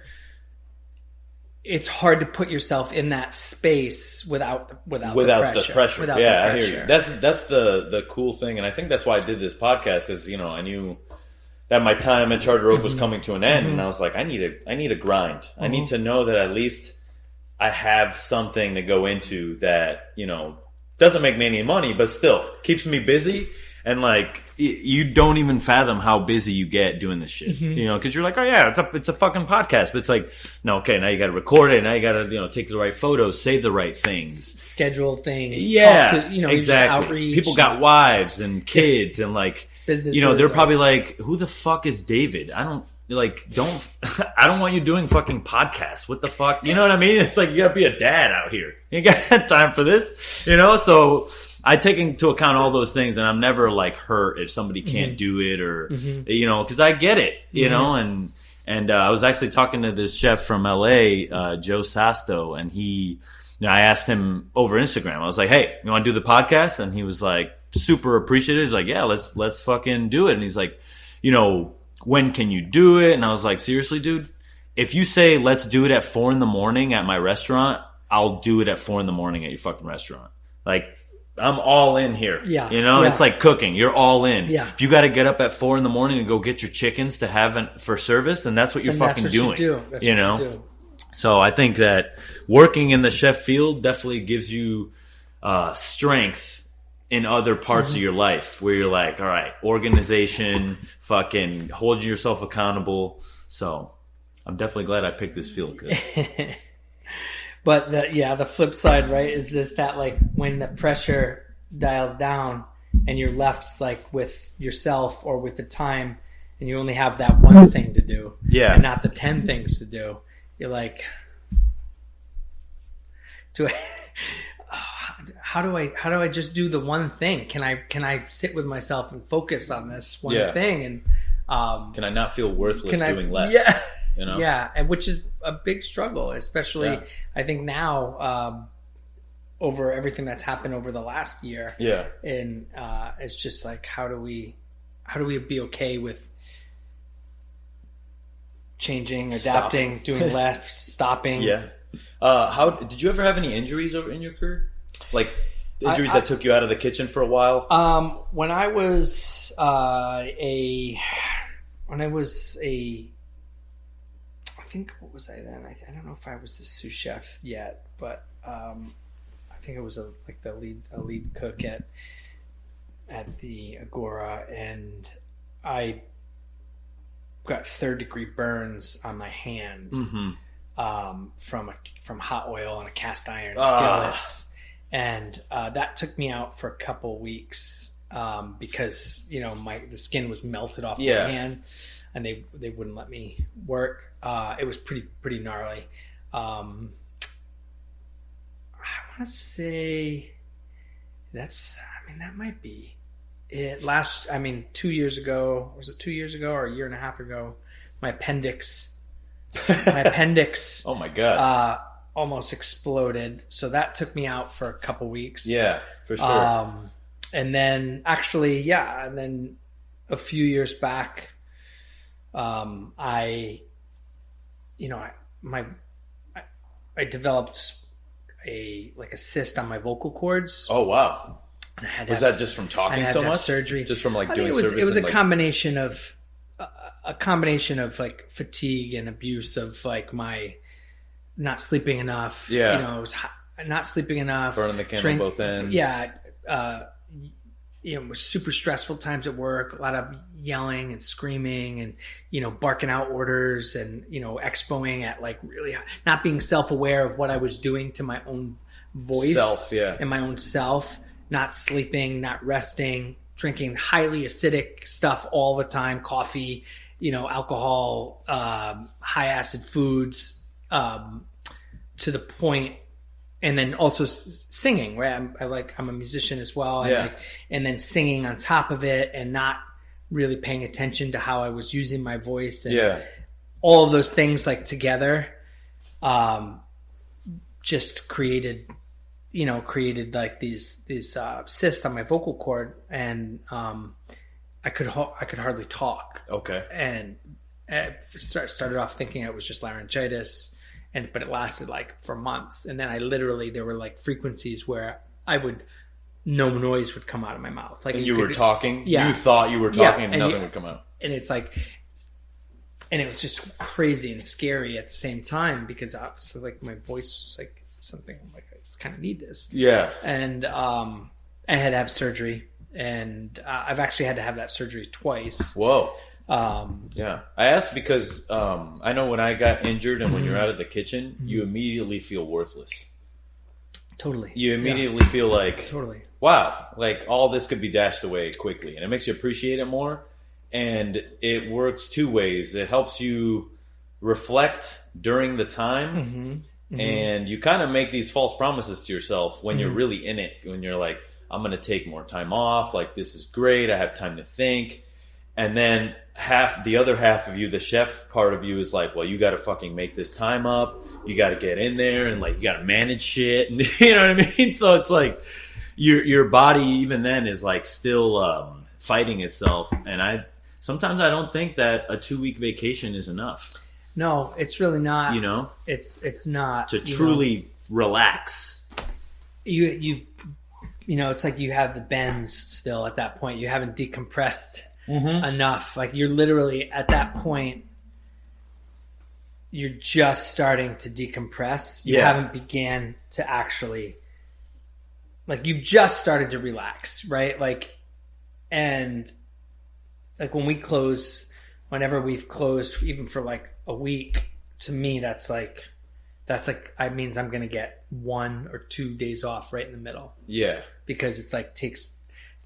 it's hard to put yourself in that space without the pressure. I hear you. That's the cool thing, and I think that's why I did this podcast because I knew that my time at Chartered Oak was coming to an end, and I was like, I need a grind. I need to know that at least I have something to go into that doesn't make me any money, but still keeps me busy. And like, you don't even fathom how busy you get doing this shit, you know, because you're like, oh yeah, it's a fucking podcast. But it's like, no, okay, now you got to record it. Now you got to, you know, take the right photos, say the right things, schedule things. Yeah, talk to, you know, exactly. Outreach. People got wives and kids and like, businesses. You know, they're probably like, who the fuck is David? I don't want you doing fucking podcasts. What the fuck? You know what I mean? It's like, you gotta be a dad out here. You got time for this, you know? So I take into account all those things, and I'm never like hurt if somebody can't do it or, you know, because I get it, you know? And I was actually talking to this chef from LA, Joe Sasto, and he, you know, I asked him over Instagram. I was like, hey, you want to do the podcast? And he was like super appreciative. He's like, yeah, let's fucking do it. And he's like, you know, when can you do it? And I was like, seriously, dude, if you say let's do it at 4 a.m. at my restaurant, I'll do it at 4 a.m. at your fucking restaurant. Like, I'm all in here. Yeah. You know, it's like cooking. You're all in. Yeah. If you got to get up at 4 a.m. and go get your chickens to have for service, then that's what you're fucking doing. That's you what know? you do. So I think that working in the chef field definitely gives you strength in other parts of your life where you're like, all right, organization, fucking holding yourself accountable. So I'm definitely glad I picked this field. But the flip side, right, is just that like when the pressure dials down and you're left like with yourself or with the time and you only have that one thing to do and not the 10 things to do. You're like, how do I just do the one thing? Can I sit with myself and focus on this one thing? And can I not feel worthless doing less? Yeah, you know? Yeah, and which is a big struggle, especially I think now over everything that's happened over the last year. Yeah, and it's just like how do we be okay with changing, adapting, doing less, stopping? Yeah. How did you ever have any injuries in your career? Like injuries that took you out of the kitchen for a while? When I was I think, what was I then? I don't know if I was the sous chef yet, but I think it was a lead cook at the Agora, and I got 3rd-degree burns on my hand from hot oil on a cast iron skillets, and that took me out for a couple weeks because you know the skin was melted off my hand, and they wouldn't let me work. It was pretty gnarly. I want to say that might be it. 2 years ago. Was it 2 years ago or a year and a half ago? My appendix. Oh my God. Almost exploded. So that took me out for a couple weeks. Yeah, for sure. And then and then a few years back, I developed a cyst on my vocal cords. Oh wow! And I had was that just from talking so much? Surgery, just from like doing it was, service. It was a combination of like fatigue and abuse of like my not sleeping enough. Yeah, you know, I was not sleeping enough, burning the candle both ends. Yeah, it was super stressful times at work. A lot of yelling and screaming and barking out orders and expoing at like really not being self-aware of what I was doing to my own voice and my own self. Not sleeping, not resting, drinking highly acidic stuff all the time, coffee, alcohol, high acid foods, to the point, and then also singing, right? I'm a musician as well. And then singing on top of it and not really paying attention to how I was using my voice and all of those things like together, just created like these cysts on my vocal cord, and I could hardly talk. Okay. And started off thinking it was just laryngitis, but it lasted like for months. And then there were like frequencies where no noise would come out of my mouth. Like, and you were talking? Yeah. You thought you were talking and nothing would come out. And it's like, and it was just crazy and scary at the same time because obviously like my voice was like something like I kind of need this. Yeah. And I had to have surgery and I've actually had to have that surgery twice. Whoa. Yeah. I asked because I know when I got injured and when you're out of the kitchen, you immediately feel worthless. Totally. You immediately feel like, totally. Wow, like all this could be dashed away quickly. And it makes you appreciate it more. And it works two ways. It helps you reflect during the time. And you kind of make these false promises to yourself when you're really in it. When you're like, I'm going to take more time off. Like, this is great. I have time to think. And then the other half of you, the chef part of you, is like, well, you got to fucking make this time up. You got to get in there and like you got to manage shit. And, you know what I mean? So it's like your body even then is like still fighting itself. And sometimes I don't think that a 2-week vacation is enough. No, it's really not. You know, it's not to truly relax. You know, it's like you have the bends still at that point. You haven't decompressed enough. Like you're literally at that point, you're just starting to decompress. You haven't began to actually, like, you've just started to relax, right? Like, and like when we close, whenever we've closed, even for like a week, to me, that's like, I means I'm going to get 1 or 2 days off right in the middle. Yeah. Because it's like takes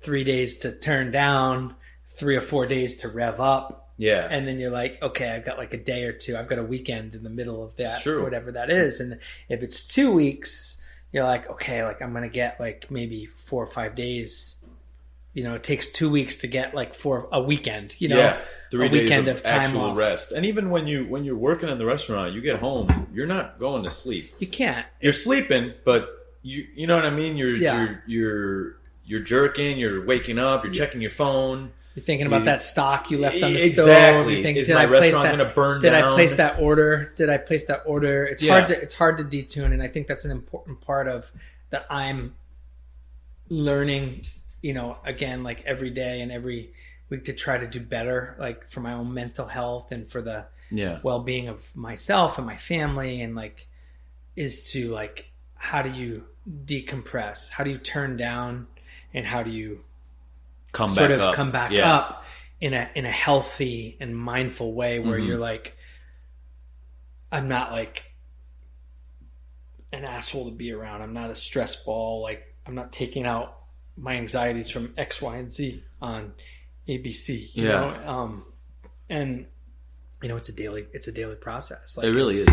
3 days to turn down, 3 or 4 days to rev up. Yeah. And then you're like, okay, I've got like a day or two. I've got a weekend in the middle of that, whatever that is. And if it's 2 weeks, you're like, okay, like I'm going to get like maybe 4 or 5 days. You know, it takes 2 weeks to get like a weekend, you know, 3 days of time actual off. Rest. And even when you're working in the restaurant, you get home, you're not going to sleep. You can't. You're sleeping, but you know what I mean? You're jerking, you're waking up, you're checking your phone. You're thinking about that stock you left on the stove. Exactly. Is my restaurant going to burn down? Did I place that order? It's hard to detune, and I think that's an important part of that I'm learning, you know, again, like every day and every week to try to do better, like for my own mental health and for the well-being of myself and my family, and like is to like, how do you decompress? How do you turn down, and how do you come back up in a healthy and mindful way where you're like, I'm not like an asshole to be around. I'm not a stress ball. Like I'm not taking out my anxieties from X, Y, and Z on ABC. You know? And you know, it's a daily process. Like, it really is.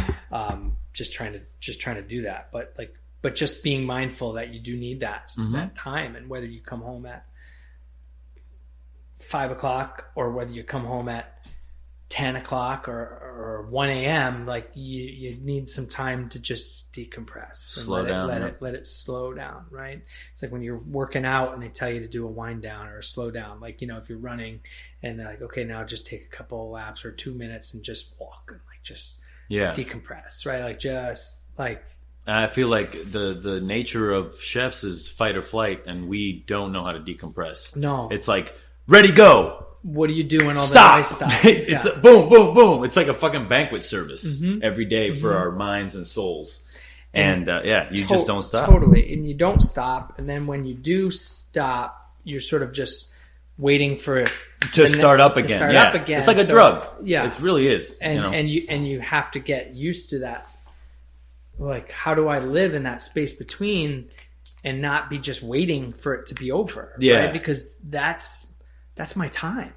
Just trying to do that, but just being mindful that you do need that time, and whether you come home at 5 o'clock or whether you come home at 10 o'clock or 1 a.m., like you need some time to just decompress and let it slow down, right? It's like when you're working out and they tell you to do a wind down or a slow down, like, you know, if you're running and they're like, okay, now just take a couple of laps or 2 minutes and just walk and like just decompress, right? Like just like, I feel like the nature of chefs is fight or flight, and we don't know how to decompress. No. It's like, ready, go. What do you do when all Stop. the noise stops? It's a boom, boom, boom. It's like a fucking banquet service every day for our minds and souls. And you just don't stop. Totally. And you don't stop. And then when you do stop, you're sort of just waiting for it to start up again. It's like a drug. Yeah. It really is. And you have to get used to that. Like, how do I live in that space between and not be just waiting for it to be over? Yeah. Right? Because that's my time,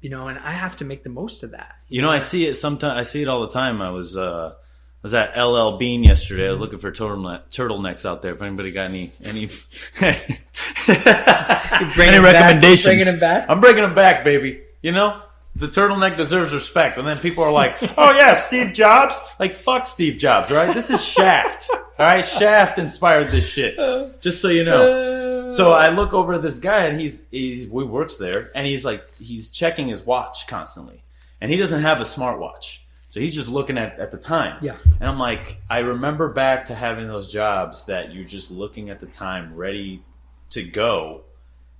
you know, and I have to make the most of that. You know, I see it sometimes. I see it all the time. I was at LL Bean yesterday. I was looking for turtlenecks out there. If anybody got any recommendations, bringing them back. I'm bringing them back, baby. You know, the turtleneck deserves respect. And then people are like, "Oh yeah, Steve Jobs." Like, fuck Steve Jobs, all right? This is Shaft. All right, Shaft inspired this shit. Just so you know. So I look over at this guy, and he works there, and he's checking his watch constantly, and he doesn't have a smartwatch, so he's just looking at the time. Yeah. And I'm like, I remember back to having those jobs that you're just looking at the time, ready to go,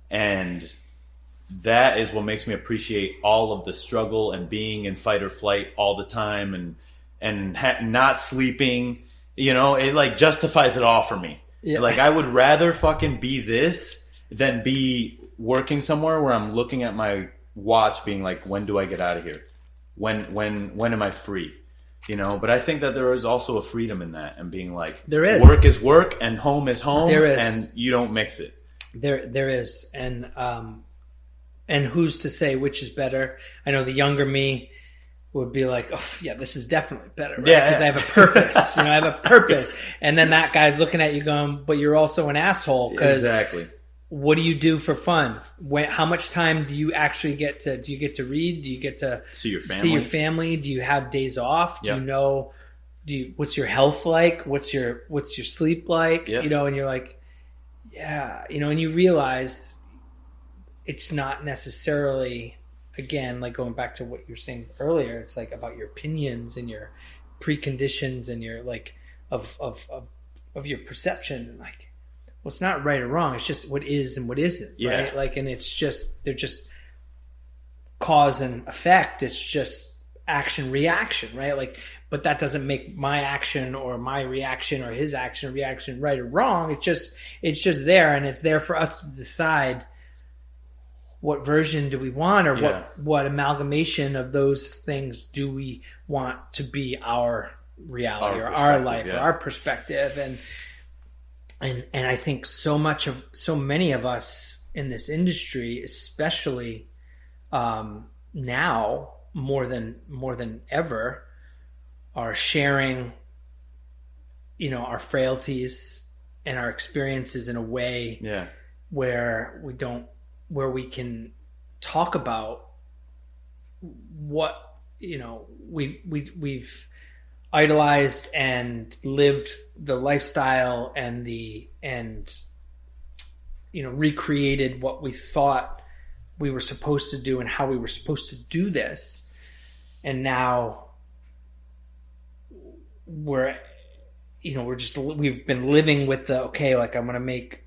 and that is what makes me appreciate all of the struggle and being in fight or flight all the time, and not sleeping. You know, it like justifies it all for me. Yeah. Like, I would rather fucking be this than be working somewhere where I'm looking at my watch being like, when do I get out of here? When am I free? You know, but I think that there is also a freedom in that, and being like, there is. Work is work and home is home, there is. And you don't mix it. There is. And who's to say which is better? I know the younger me would be like, oh yeah, this is definitely better, right? Yeah. Because I have a purpose. I have a purpose. And then that guy's looking at you going, but you're also an asshole. Exactly. What do you do for fun? How much time do you actually get to? Do you get to read? Do you get to see your family? Do you have days off? Do yep. you know? What's your health like? What's your sleep like? Yep. And you're like, yeah, and you realize it's not necessarily, again, like going back to what you were saying earlier. It's like about your opinions and your preconditions and your like of your perception, like. Well, it's not right or wrong. It's just what is and what isn't, yeah. right? Like, and it's just, they're just cause and effect. It's just action, reaction, right? Like, but that doesn't make my action or my reaction or his action or reaction right or wrong. It's just there, and it's there for us to decide what version do we want, or yeah. what amalgamation of those things do we want to be our reality or our life or our perspective. And I think so many of us in this industry, especially now more than ever, are sharing, our frailties and our experiences in a way where we can talk about what we've idolized and lived the lifestyle and recreated what we thought we were supposed to do and how we were supposed to do this. And now we've been living with the, okay, like I'm going to make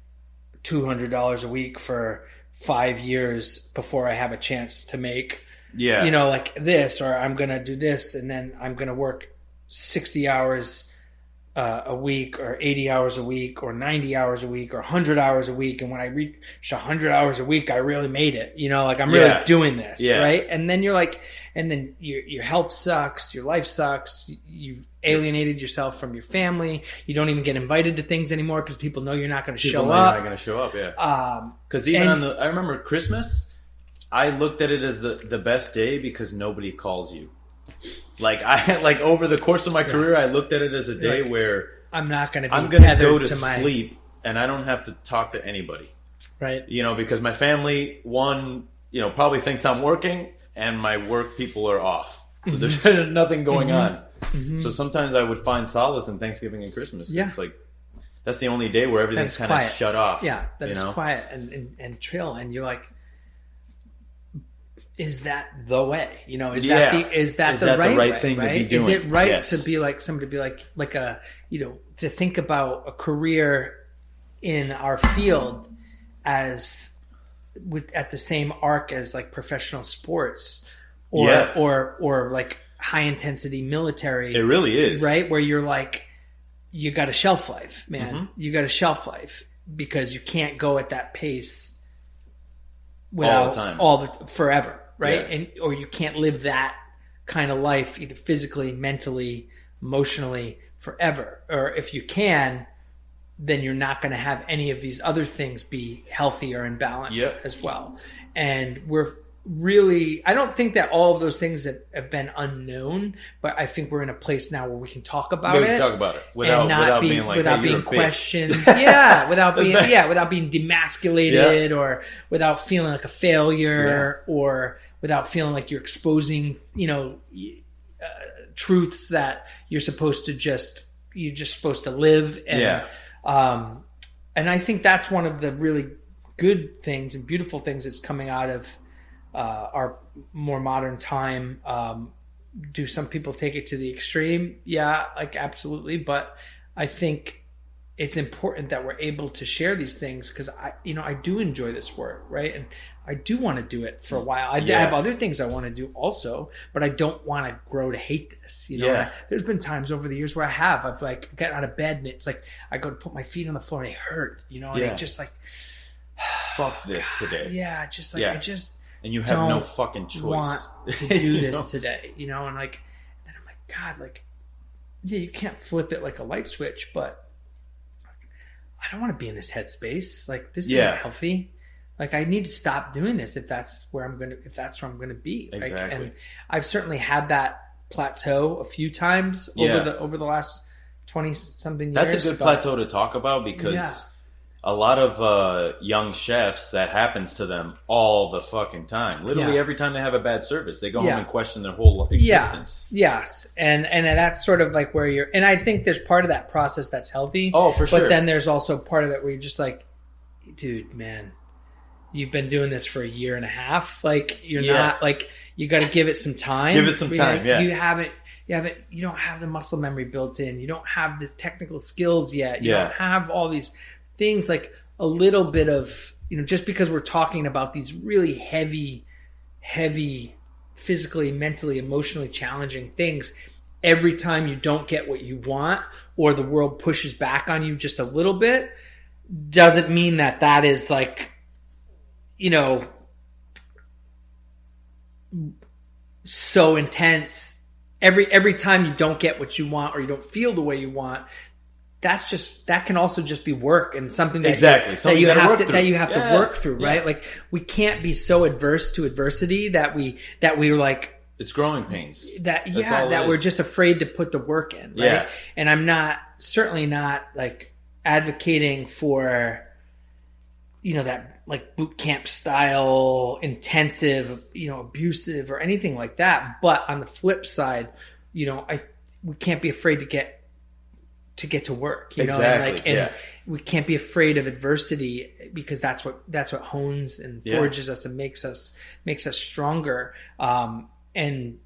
$200 a week for 5 years before I have a chance to make, like this, or I'm going to do this. And then I'm going to work 60 hours a week, or 80 hours a week, or 90 hours a week, or 100 hours a week. And when I reach 100 hours a week, I really made it. Like I'm really doing this, right? And then you're like, and then your health sucks, your life sucks. You've alienated yourself from your family. You don't even get invited to things anymore because people know you're not going to show up. You're not going to show up, yeah. Because I remember Christmas, I looked at it as the best day because nobody calls you. Like over the course of my career, I looked at it as a day where I'm not going to be I'm going to go to my sleep and I don't have to talk to anybody. Right. Because my family, probably thinks I'm working and my work people are off. So there's nothing going on. Mm-hmm. So sometimes I would find solace in Thanksgiving and Christmas. Yeah. It's like, that's the only day where everything's kind of shut off. Yeah, that is quiet and chill. And you're like, is that the way? Is that the right thing to be doing? Is it right to be like somebody to be like a to think about a career in our field as at the same arc as like professional sports or like high intensity military? It really is, right? Where you're like, you got a shelf life, man. Mm-hmm. You got a shelf life because you can't go at that pace without all the time, forever. Right. Yeah. Or you can't live that kind of life either physically, mentally, emotionally forever. Or if you can, then you're not going to have any of these other things be healthy or in balance as well. And we're really, I don't think that all of those things have been unknown, but I think we're in a place now where we can talk about it. Talk about it without being like, without being questioned. Without being demasculated or without feeling like a failure or without feeling like you're exposing, truths that you're supposed to live. And, and I think that's one of the really good things and beautiful things that's coming out of our more modern time. Do some people take it to the extreme? Yeah, like absolutely. But I think it's important that we're able to share these things because I do enjoy this work, right? And I do want to do it for a while. I have other things I want to do also, but I don't want to grow to hate this. There's been times over the years where I've gotten out of bed and it's like I go to put my feet on the floor and they hurt, and it just like fuck this today. Yeah, just like I just and you have no fucking choice. Want to do this today, and I'm like, God, like, yeah, you can't flip it like a light switch, but I don't want to be in this headspace. Like, this isn't healthy. Like, I need to stop doing this if that's where I'm gonna be. Exactly. Like, and I've certainly had that plateau a few times over the last 20-something years. That's a good plateau to talk about because a lot of young chefs, that happens to them all the fucking time. Literally every time they have a bad service, they go home and question their whole existence. Yes. And that's sort of like where you're... And I think there's part of that process that's healthy. Oh, for sure. But then there's also part of that where you're just like, dude, man, you've been doing this for a year and a half. Like, you're not... Like, you got to give it some time. Give it some time, You don't have the muscle memory built in. You don't have the technical skills yet. You don't have all these... things, like a little bit of, just because we're talking about these really heavy, physically, mentally, emotionally challenging things, every time you don't get what you want or the world pushes back on you just a little bit, doesn't mean that is like, so intense. Every time you don't get what you want or you don't feel the way you want, that can also just be work and something that you have to work through, right? Like, we can't be so adverse to adversity that we're like, it's growing pains. That we're just afraid to put the work in, right? Yeah. And I'm certainly not like advocating for that like boot camp style, intensive, abusive or anything like that. But on the flip side, we can't be afraid to get to work, and we can't be afraid of adversity because that's what hones and forges us and makes us stronger. And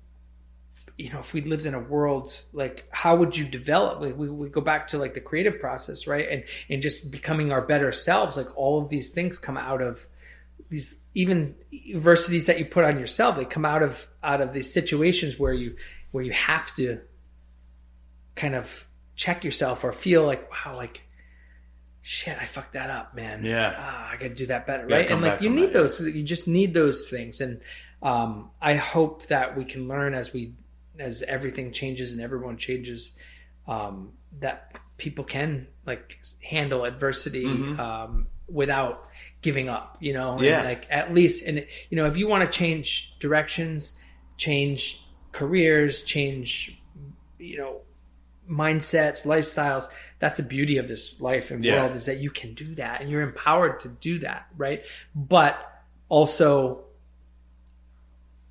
if we lived in a world, like, how would you develop? Like, we go back to like the creative process, right? And just becoming our better selves. Like, all of these things come out of these, even adversities that you put on yourself. They come out of these situations where you have to kind of check yourself or feel like, wow, like, shit, I fucked that up, man. Yeah. I got to do that better, right? And like, you need those, you just need those things. And I hope that we can learn as everything changes and everyone changes, that people can like handle adversity without giving up, and like, at least, and if you want to change directions, change careers, change, mindsets, lifestyles, that's the beauty of this life and world, is that you can do that and you're empowered to do that, right? But also,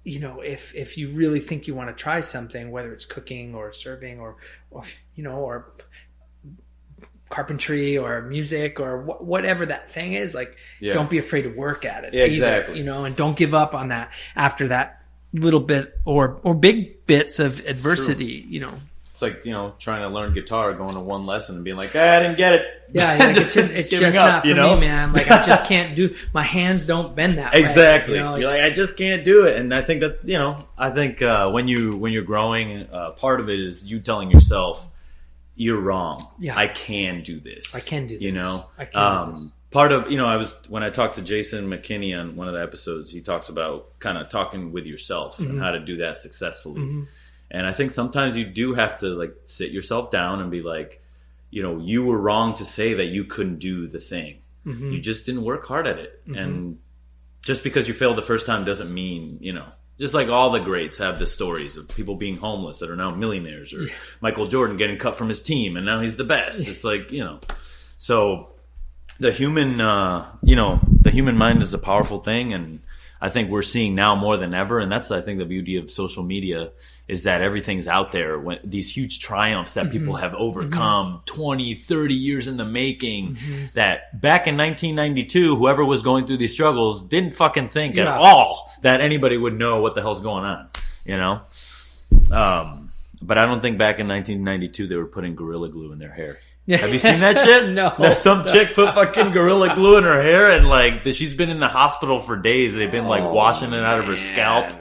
if you really think you want to try something, whether it's cooking or serving or carpentry or music or whatever that thing is, like, don't be afraid to work at it. Exactly. Either, and don't give up on that after that little bit or big bits of adversity, It's like, trying to learn guitar, going to one lesson and being like, I didn't get it. Yeah, like, it's just not for me, man. Like, I just can't do, my hands don't bend that way. Exactly. You're like, I just can't do it. And I think that, when you're growing, part of it is you telling yourself, you're wrong. Yeah. I can do this. I can do this. I can do this. Part of, when I talked to Jason McKinney on one of the episodes, he talks about kind of talking with yourself and how to do that successfully. Mm-hmm. And I think sometimes you do have to like sit yourself down and be like, you were wrong to say that you couldn't do the thing. Mm-hmm. You just didn't work hard at it. Mm-hmm. And just because you failed the first time doesn't mean, just like all the greats have the stories of people being homeless that are now millionaires, or Michael Jordan getting cut from his team and now he's the best. It's like, so the human mind is a powerful thing. And I think we're seeing now more than ever. And that's, I think, the beauty of social media, is that everything's out there. When these huge triumphs that people have overcome 20, 30 years in the making, that back in 1992, whoever was going through these struggles didn't fucking think at all that anybody would know what the hell's going on, But I don't think back in 1992 they were putting Gorilla Glue in their hair. Have you seen that shit? No. That some chick put fucking Gorilla Glue in her hair, and like she's been in the hospital for days. They've been like washing it out of her scalp.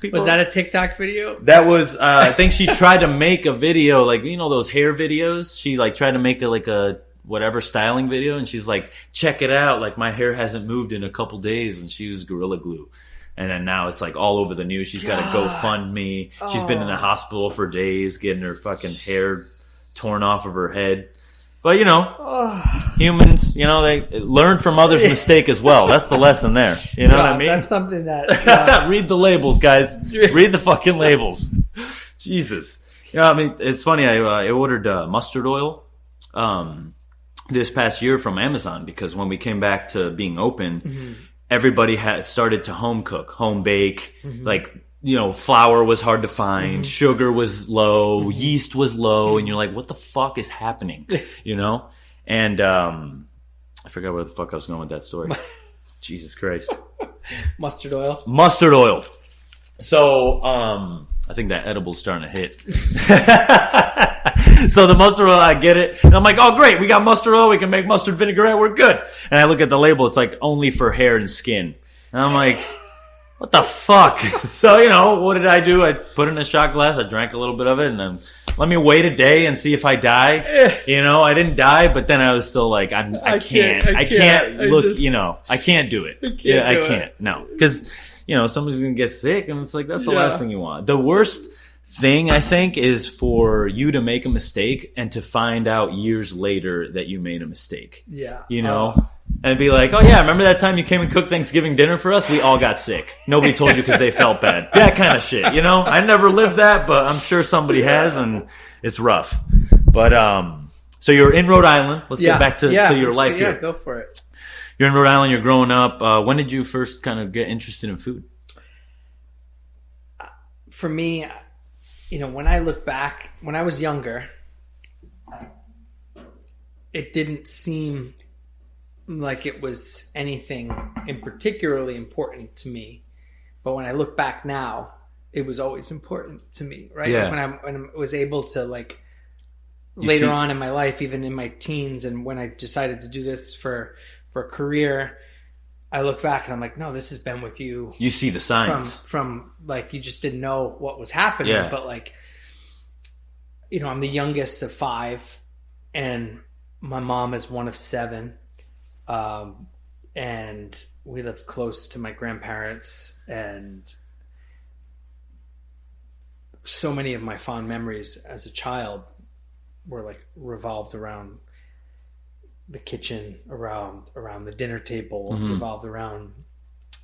People, was that a TikTok video? That was, I think she tried to make a video, like, those hair videos. She like tried to make a whatever styling video, and she's like, check it out, like my hair hasn't moved in a couple days, and she used Gorilla Glue. And then now it's like all over the news. She's got a GoFundMe. She's been in the hospital for days getting her fucking hair torn off of her head. But, humans, they learn from others' mistake as well. That's the lesson there. You know what I mean? That's something that... Read the labels, guys. Read the fucking labels. Jesus. It's funny. I ordered mustard oil this past year from Amazon because when we came back to being open, everybody had started to home cook, home bake. Like, flour was hard to find, sugar was low, yeast was low, and you're like, what the fuck is happening? And I forgot where the fuck I was going with that story. Jesus Christ. Mustard oil. So, I think that edible's starting to hit. So the mustard oil, I get it. And I'm like, oh great, we got mustard oil, we can make mustard vinaigrette, we're good. And I look at the label, it's like only for hair and skin. And I'm like, what the fuck? So, what did I do? I put it in a shot glass, I drank a little bit of it, and then let me wait a day and see if I die. I didn't die, but then I was still like, I can't do it. I can't. No. Because, somebody's going to get sick, and it's like, that's the last thing you want. The worst thing, I think, is for you to make a mistake and to find out years later that you made a mistake. Yeah. And be like, oh yeah, remember that time you came and cooked Thanksgiving dinner for us? We all got sick. Nobody told you because they felt bad. That kind of shit, I never lived that, but I'm sure somebody has, and it's rough. But, so you're in Rhode Island. Let's get back to your life here. Yeah, go for it. You're in Rhode Island, you're growing up. When did you first kind of get interested in food? For me, when I look back, when I was younger, it didn't seem like it was anything in particularly important to me. But when I look back now, it was always important to me, right? Yeah. When I was able to, like, later on in my life, even in my teens, and when I decided to do this for a career, I look back and I'm like, no, this has been with you. You see the signs. From like, you just didn't know what was happening. Yeah. But like, I'm the youngest of 5, and my mom is one of 7. And we lived close to my grandparents, and so many of my fond memories as a child were like revolved around the kitchen, around the dinner table, revolved around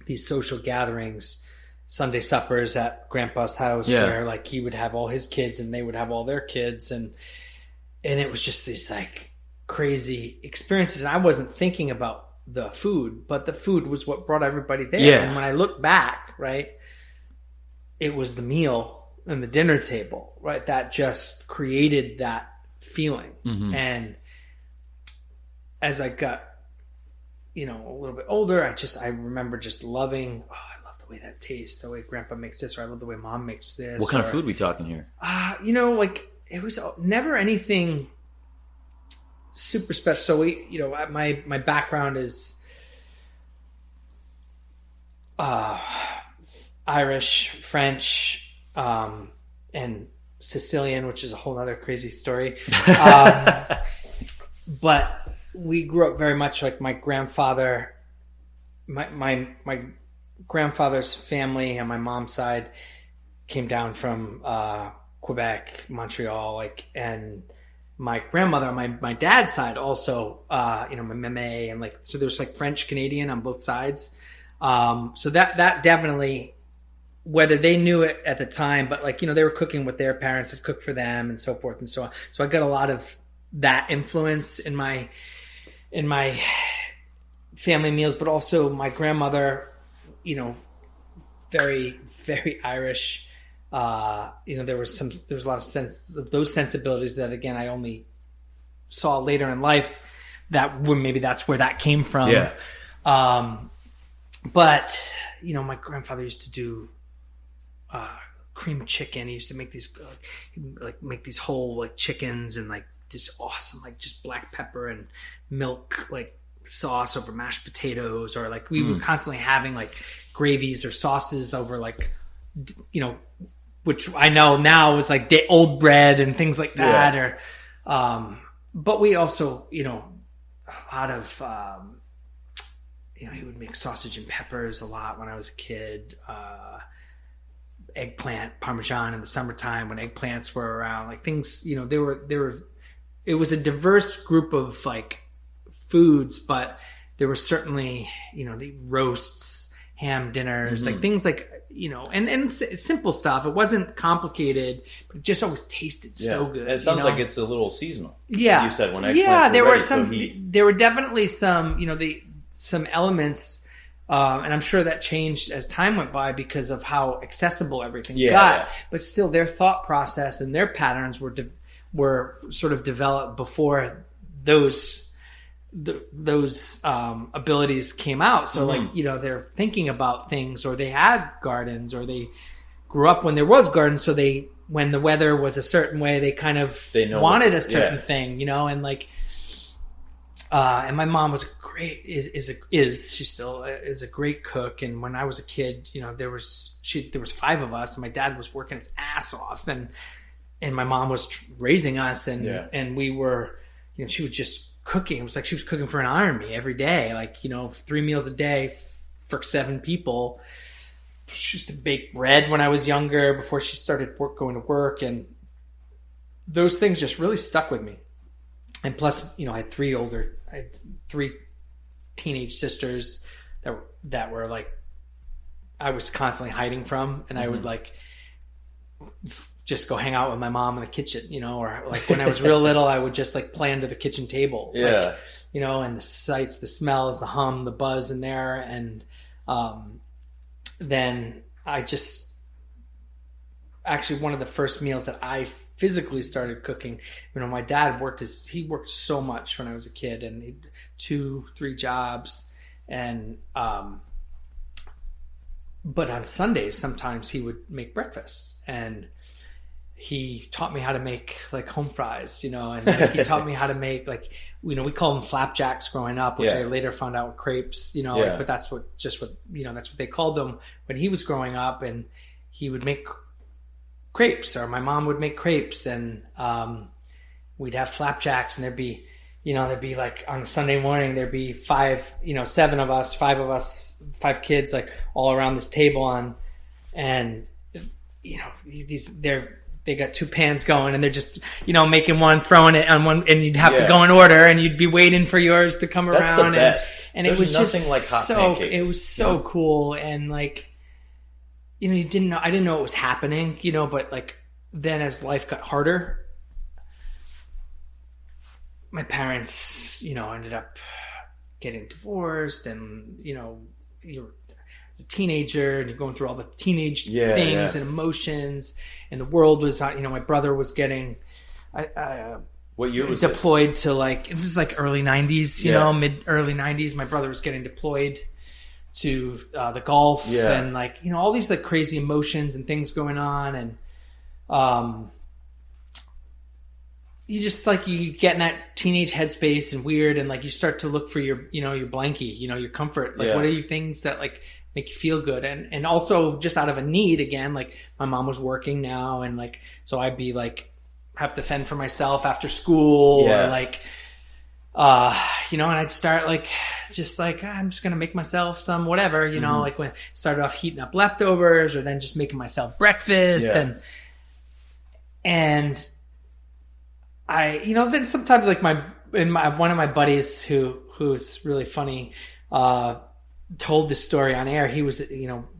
these social gatherings, Sunday suppers at Grandpa's house, where like he would have all his kids and they would have all their kids, and it was just these like crazy experiences. And I wasn't thinking about the food, but the food was what brought everybody there. Yeah. And when I look back, right, it was the meal and the dinner table, right, that just created that feeling. And as I got, a little bit older, I remember just loving, I love the way that tastes, the way Grandpa makes this, or I love the way Mom makes this. What kind of food are we talking here? Like, it was never anything super special. So my background is Irish, French, and Sicilian, which is a whole other crazy story. But we grew up very much like my grandfather. My grandfather's family on my mom's side came down from Quebec, Montreal, and my grandmother on my dad's side also, my meme, and like, so there's like French Canadian on both sides. So that definitely, whether they knew it at the time, but like, they were cooking with their parents had cooked for them and so forth and so on. So I got a lot of that influence in my family meals, but also my grandmother, very, very Irish. There was a lot of sense of those sensibilities that, again, I only saw later in life, that maybe that's where that came from. Yeah. But my grandfather used to do cream chicken. He used to make these make these whole like chickens, and like this awesome like just black pepper and milk like sauce over mashed potatoes, or like we were constantly having like gravies or sauces over like which I know now was like old bread and things like that. Yeah. Or but we also a lot of, he would make sausage and peppers a lot when I was a kid. Eggplant Parmesan in the summertime when eggplants were around, like things, it was a diverse group of like foods, but there were certainly, the roasts, ham dinners, like things like, and simple stuff. It wasn't complicated, but it just always tasted so good. It sounds like it's a little seasonal. Yeah. You said when eggplants there were were ready, there were definitely some, some elements, and I'm sure that changed as time went by because of how accessible everything got. Yeah. But still, their thought process and their patterns were sort of developed before those abilities came out. So they're thinking about things, or they had gardens, or they grew up when there was gardens. So when the weather was a certain way, they kind of wanted a certain thing, and like, and my mom was she still is a great cook. And when I was a kid, there was 5 of us, and my dad was working his ass off, and my mom was raising us, and we were, she would just cooking. It was like she was cooking for an army every day, like 3 meals a day for 7 people. She used to bake bread when I was younger before she started going to work, and those things just really stuck with me. And plus, I had 3 teenage sisters that were like I was constantly hiding from, and I would like just go hang out with my mom in the kitchen, or like when I was real little, I would just like play under the kitchen table, and the sights, the smells, the hum, the buzz in there. And then I just actually, one of the first meals that I physically started cooking, my dad worked so much when I was a kid, and he 2-3 jobs. And, but on Sundays, sometimes he would make breakfast, and he taught me how to make like home fries, and like, he taught me how to make like, we call them flapjacks growing up, which I later found out were crepes, like, but that's what that's what they called them when he was growing up. And he would make crepes, or my mom would make crepes, and we'd have flapjacks, and there'd be like on a Sunday morning, there'd be 7 of us, 5 of us, 5 kids, like all around this table and they got 2 pans going, and they're just, making one, throwing it on one, and you'd have to go in order, and you'd be waiting for yours to come around. That's the best. And There's it was nothing just like hot pancakes. It was so cool. And like, I didn't know what was happening, but like then as life got harder, my parents, ended up getting divorced, and, you're as a teenager, and you're going through all the teenage things and emotions, and the world was, my brother was getting, what year was deployed to like, this was like early 90s, mid early 90s. My brother was getting deployed to the Gulf, and like, all these like crazy emotions and things going on. And, you just like, you get in that teenage headspace and weird, and like you start to look for your, your blankie, your comfort. Like, what are you things that like make you feel good? And also just out of a need, again, like my mom was working now, and like, so I'd be like, have to fend for myself after school, or like, and I'd start like, just like, I'm just going to make myself some whatever, like when I started off heating up leftovers, or then just making myself breakfast. And I, then sometimes like one of my buddies who's really funny, told this story on air. He was,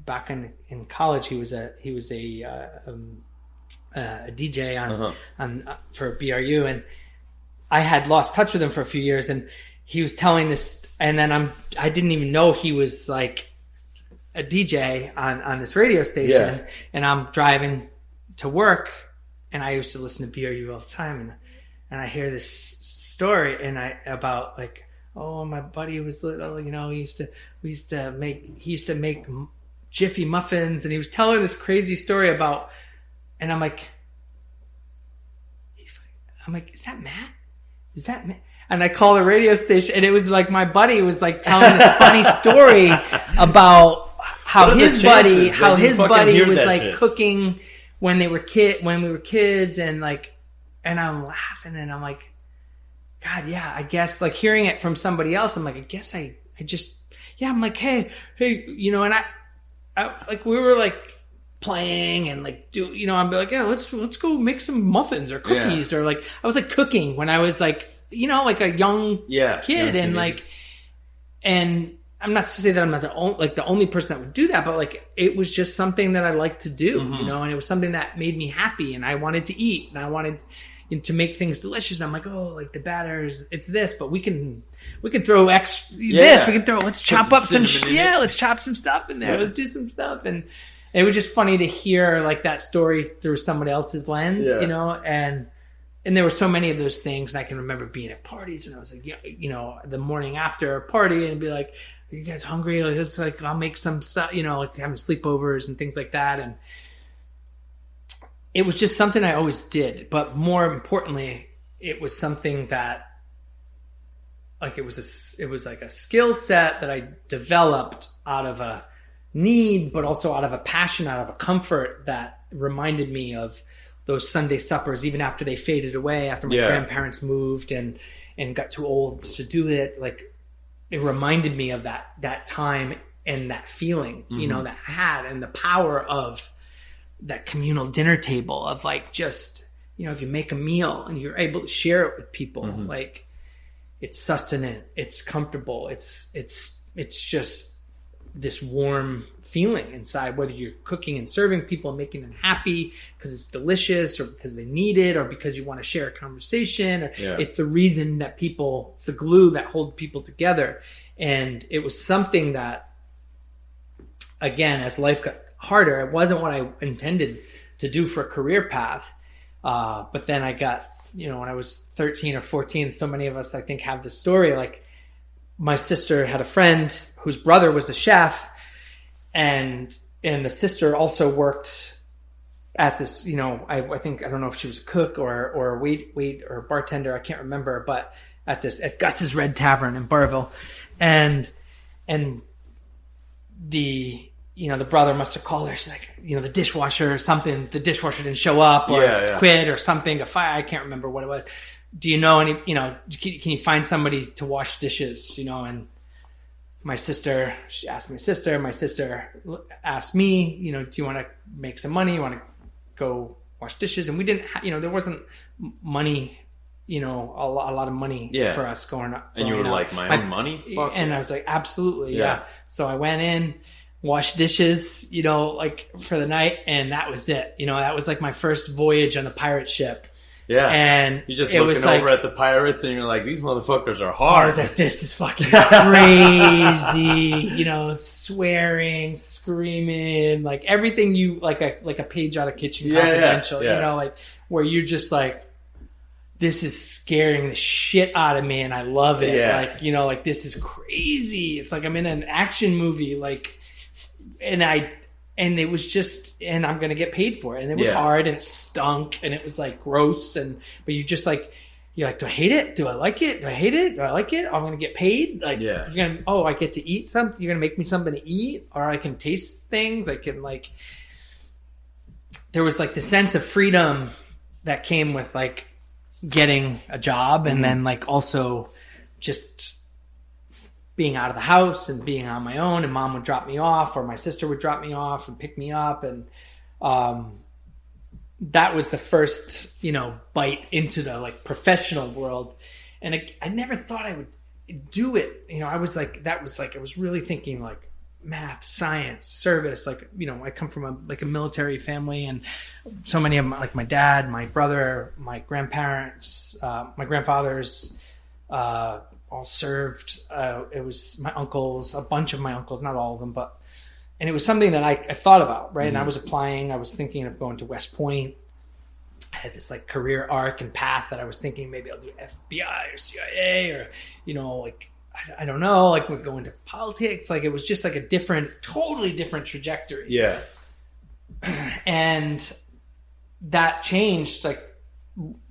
back in college, he was a DJ on for BRU, and I had lost touch with him for a few years, and he was telling this, and then I didn't even know he was like a DJ on this radio station, and I'm driving to work, and I used to listen to BRU all the time, and I hear this story, about like, oh, my buddy was little, he used to make Jiffy muffins, and he was telling this crazy story about, and I'm like, is that Matt? Is that Matt? And I call the radio station, and it was like my buddy was like telling this funny story about how his buddy was like shit. Cooking when we were kids, and like, and I'm laughing, and I'm like, God, yeah, I guess like hearing it from somebody else, I'm like, I guess I just, yeah, I'm like, hey, you know, and I like, we were like playing and like you know, I'm like, yeah, let's go make some muffins or cookies or like, I was like cooking when I was like, you know, like a young kid and like, and I'm not to say that I'm not the only person that would do that, but like, it was just something that I liked to do, you know, and it was something that made me happy and I wanted to eat and I wanted to make things delicious. And I'm like, oh, like the batters, it's this, but we can throw this, we can throw, let's chop up some let's chop some stuff in there. Let's do some stuff. And it was just funny to hear like that story through somebody else's lens, you know, and there were so many of those things. And I can remember being at parties when I was like, you know, the morning after a party and be like, are you guys hungry? Like, it's like, I'll make some stuff, you know, like having sleepovers and things like that. And it was just something I always did. But more importantly, it was something that like, it was like a skill set that I developed out of a need, but also out of a passion, out of a comfort that reminded me of those Sunday suppers, even after they faded away, after my grandparents moved and got too old to do it. Like, it reminded me of that time and that feeling, you know, that I had, and the power of that communal dinner table of like, just, you know, if you make a meal and you're able to share it with people, like it's sustenance, it's comfortable. It's just this warm feeling inside, whether you're cooking and serving people and making them happy because it's delicious or because they need it or because you want to share a conversation, or it's the reason that it's the glue that holds people together. And it was something that, again, as life got harder, it wasn't what I intended to do for a career path. But then I got, you know, when I was 13 or 14, so many of us, I think, have this story. Like, my sister had a friend whose brother was a chef, and the sister also worked at this, you know, I don't know if she was a cook or a wait or a bartender, I can't remember, but at Gus's Red Tavern in Barville. And the, you know, the brother must have called her. She's like, you know, the dishwasher or something, the dishwasher didn't show up or quit or something, a fire. I can't remember what it was. Do you know any, you know, can you find somebody to wash dishes, you know? And she asked my sister asked me, you know, do you want to make some money? You want to go wash dishes? And we didn't, you know, there wasn't money, you know, a lot of money for us growing up. And you were like, my own money? Fuck and I was like, absolutely. Yeah. So I went in, washed dishes, you know, like for the night. And that was it. You know, that was like my first voyage on a pirate ship. Yeah. And you're just looking over at the pirates and you're like, these motherfuckers are hard. I was like, this is fucking crazy. You know, swearing, screaming, like everything you, like a page out of Kitchen Confidential, you know, like where you're just like, this is scaring the shit out of me and I love it. Yeah. Like, you know, like this is crazy. It's like I'm in an action movie, like, and it was just, and I'm going to get paid for it. And it was hard and it stunk and it was like gross. But you just like, you're like, do I hate it? Do I like it? Do I hate it? Do I like it? I'm going to get paid. Like, you're going to, I get to eat something. You're going to make me something to eat, or I can taste things. I can like, there was like the sense of freedom that came with like getting a job. And then like also just being out of the house and being on my own, and mom would drop me off or my sister would drop me off and pick me up. And that was the first, you know, bite into the like professional world. And I never thought I would do it. You know, I was like, I was really thinking like math, science, service. Like, you know, I come from a military family, and so many of my, like my dad, my brother, my grandparents, my grandfathers, all served. It was my uncles, a bunch of my uncles, not all of them, and it was something that I thought about, right? And I was applying, I was thinking of going to West Point. I had this like career arc and path that I was thinking maybe I'll do FBI or CIA, or, you know, like, I don't know, like we're going to politics. Like it was just like a totally different trajectory. Yeah. And that changed like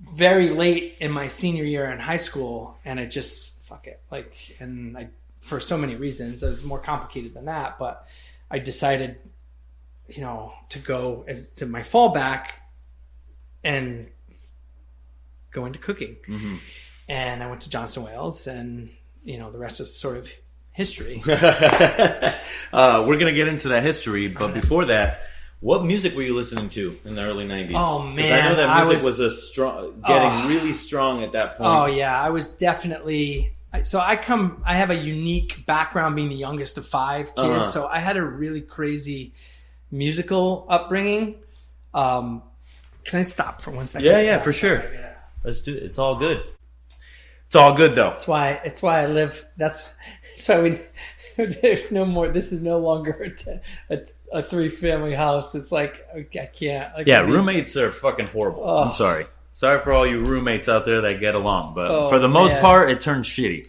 very late in my senior year in high school. And I just, fuck it. Like, and for so many reasons, it was more complicated than that, but I decided, you know, to go to my fallback and go into cooking. and I went to Johnson Wales, and the rest is sort of history. We're gonna get into that history, but before that, what music were you listening to in the early 90s? Oh man, I know that music was getting really strong at that point. Oh yeah, I was definitely. So I have a unique background being the youngest of 5 kids, so I had a really crazy musical upbringing. Can I stop for 1 second? Yeah, for sure. Let's do it. It's all good. It's all good though. It's why I live. That's why there's no more. This is no longer a 3-family house. It's like I can't. Roommates are fucking horrible. Oh. I'm sorry. Sorry for all you roommates out there that get along, but for the most part, it turns shitty.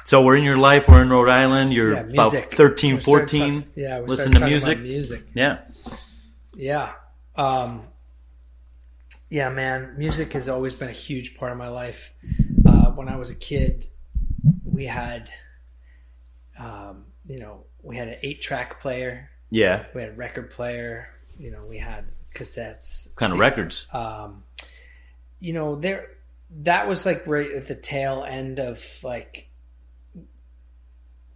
So we're in your life. We're in Rhode Island. You're about 13, 14. Listen to music. Yeah. Yeah, man. Music has always been a huge part of my life. When I was a kid, we had, we had an 8-track player. Yeah. We had a record player. We had cassettes. What kind of records? That was like right at the tail end of like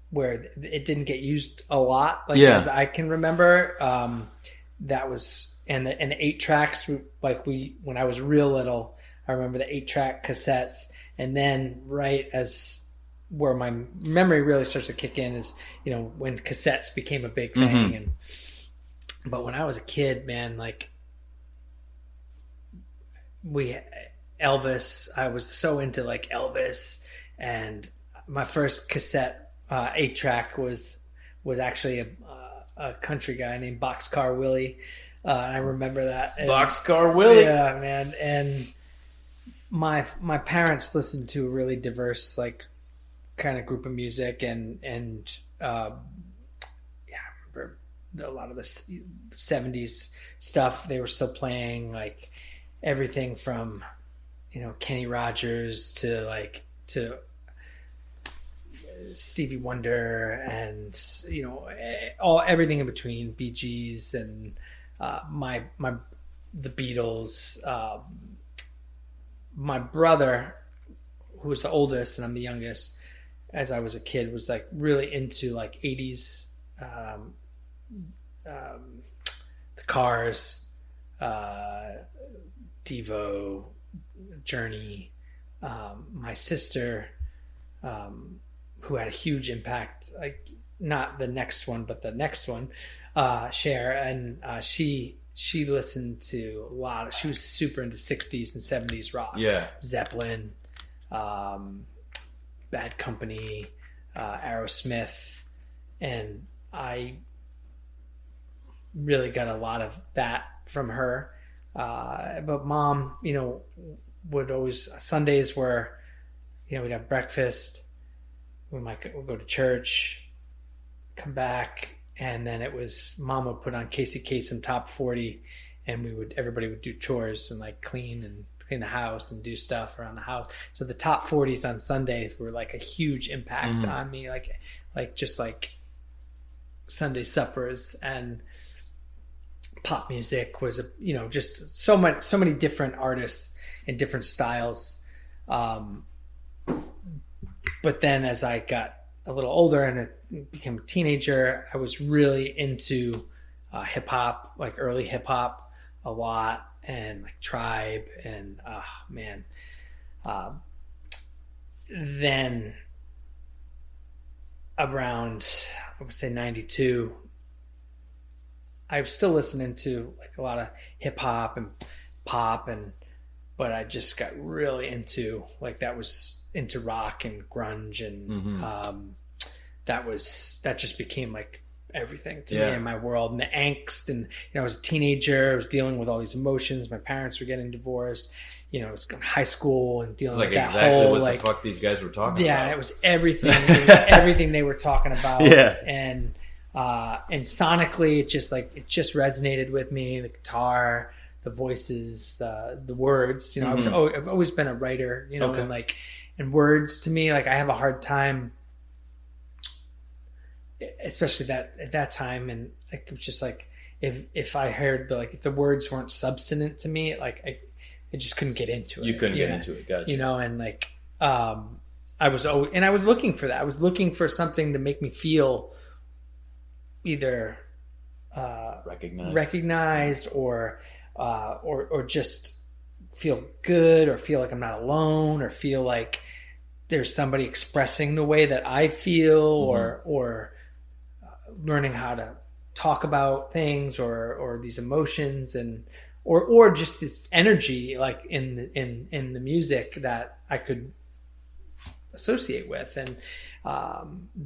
where it didn't get used a lot. As I can remember, that was. And the 8-tracks, when I was real little, I remember the 8-track cassettes. And then right as where my memory really starts to kick in is, when cassettes became a big thing. But when I was a kid, man, Elvis, I was so into like Elvis, and my first cassette 8-track was actually a country guy named Boxcar Willie. I remember that. Boxcar Willie. Yeah, man. And my parents listened to a really diverse, kind of group of music, and I remember a lot of the 70s stuff. They were still playing everything from, Kenny Rogers to Stevie Wonder, and everything in between, Bee Gees and the Beatles. My brother, who was the oldest and I'm the youngest, as I was a kid, was really into 80s, the Cars, Devo, Journey. My sister, who had a huge impact, not the next one, but the next one, Cher, and she listened to a lot of, she was super into 60s and 70s rock. Yeah. Zeppelin, Bad Company, Aerosmith, and I really got a lot of that from her. But mom, would always, Sundays were, we'd have breakfast, we'd go to church, come back, and then it was mom would put on Casey Kasem Top 40, and everybody would do chores and clean the house and do stuff around the house. So the top 40s on Sundays were a huge impact on me, just Sunday suppers. And pop music was just so many different artists and different styles. But then as I got a little older and became a teenager, I was really into hip hop, early hip hop a lot, and Tribe, and then around, I would say 92, I was still listening to a lot of hip hop and pop, but I just got really into that was into rock and grunge, and that just became everything to me in my world, and the angst, and I was a teenager, I was dealing with all these emotions, my parents were getting divorced, I was going to high school and dealing with that exactly whole what the fuck these guys were talking about. Yeah, it was everything. It was everything they were talking about. Yeah. And sonically it just resonated with me, the guitar, the voices, the words. I've always been a writer, and words to me, I have a hard time, especially at that time, and it was just if I heard if the words weren't substantive to me, it I just couldn't get into it. You couldn't get into it. Gotcha. You know, and like, I was looking for that. I was looking for something to make me feel either recognized or just feel good, or feel like I'm not alone, or feel like there's somebody expressing the way that I feel, or learning how to talk about things or these emotions, and or just this energy like in the music that I could associate with. And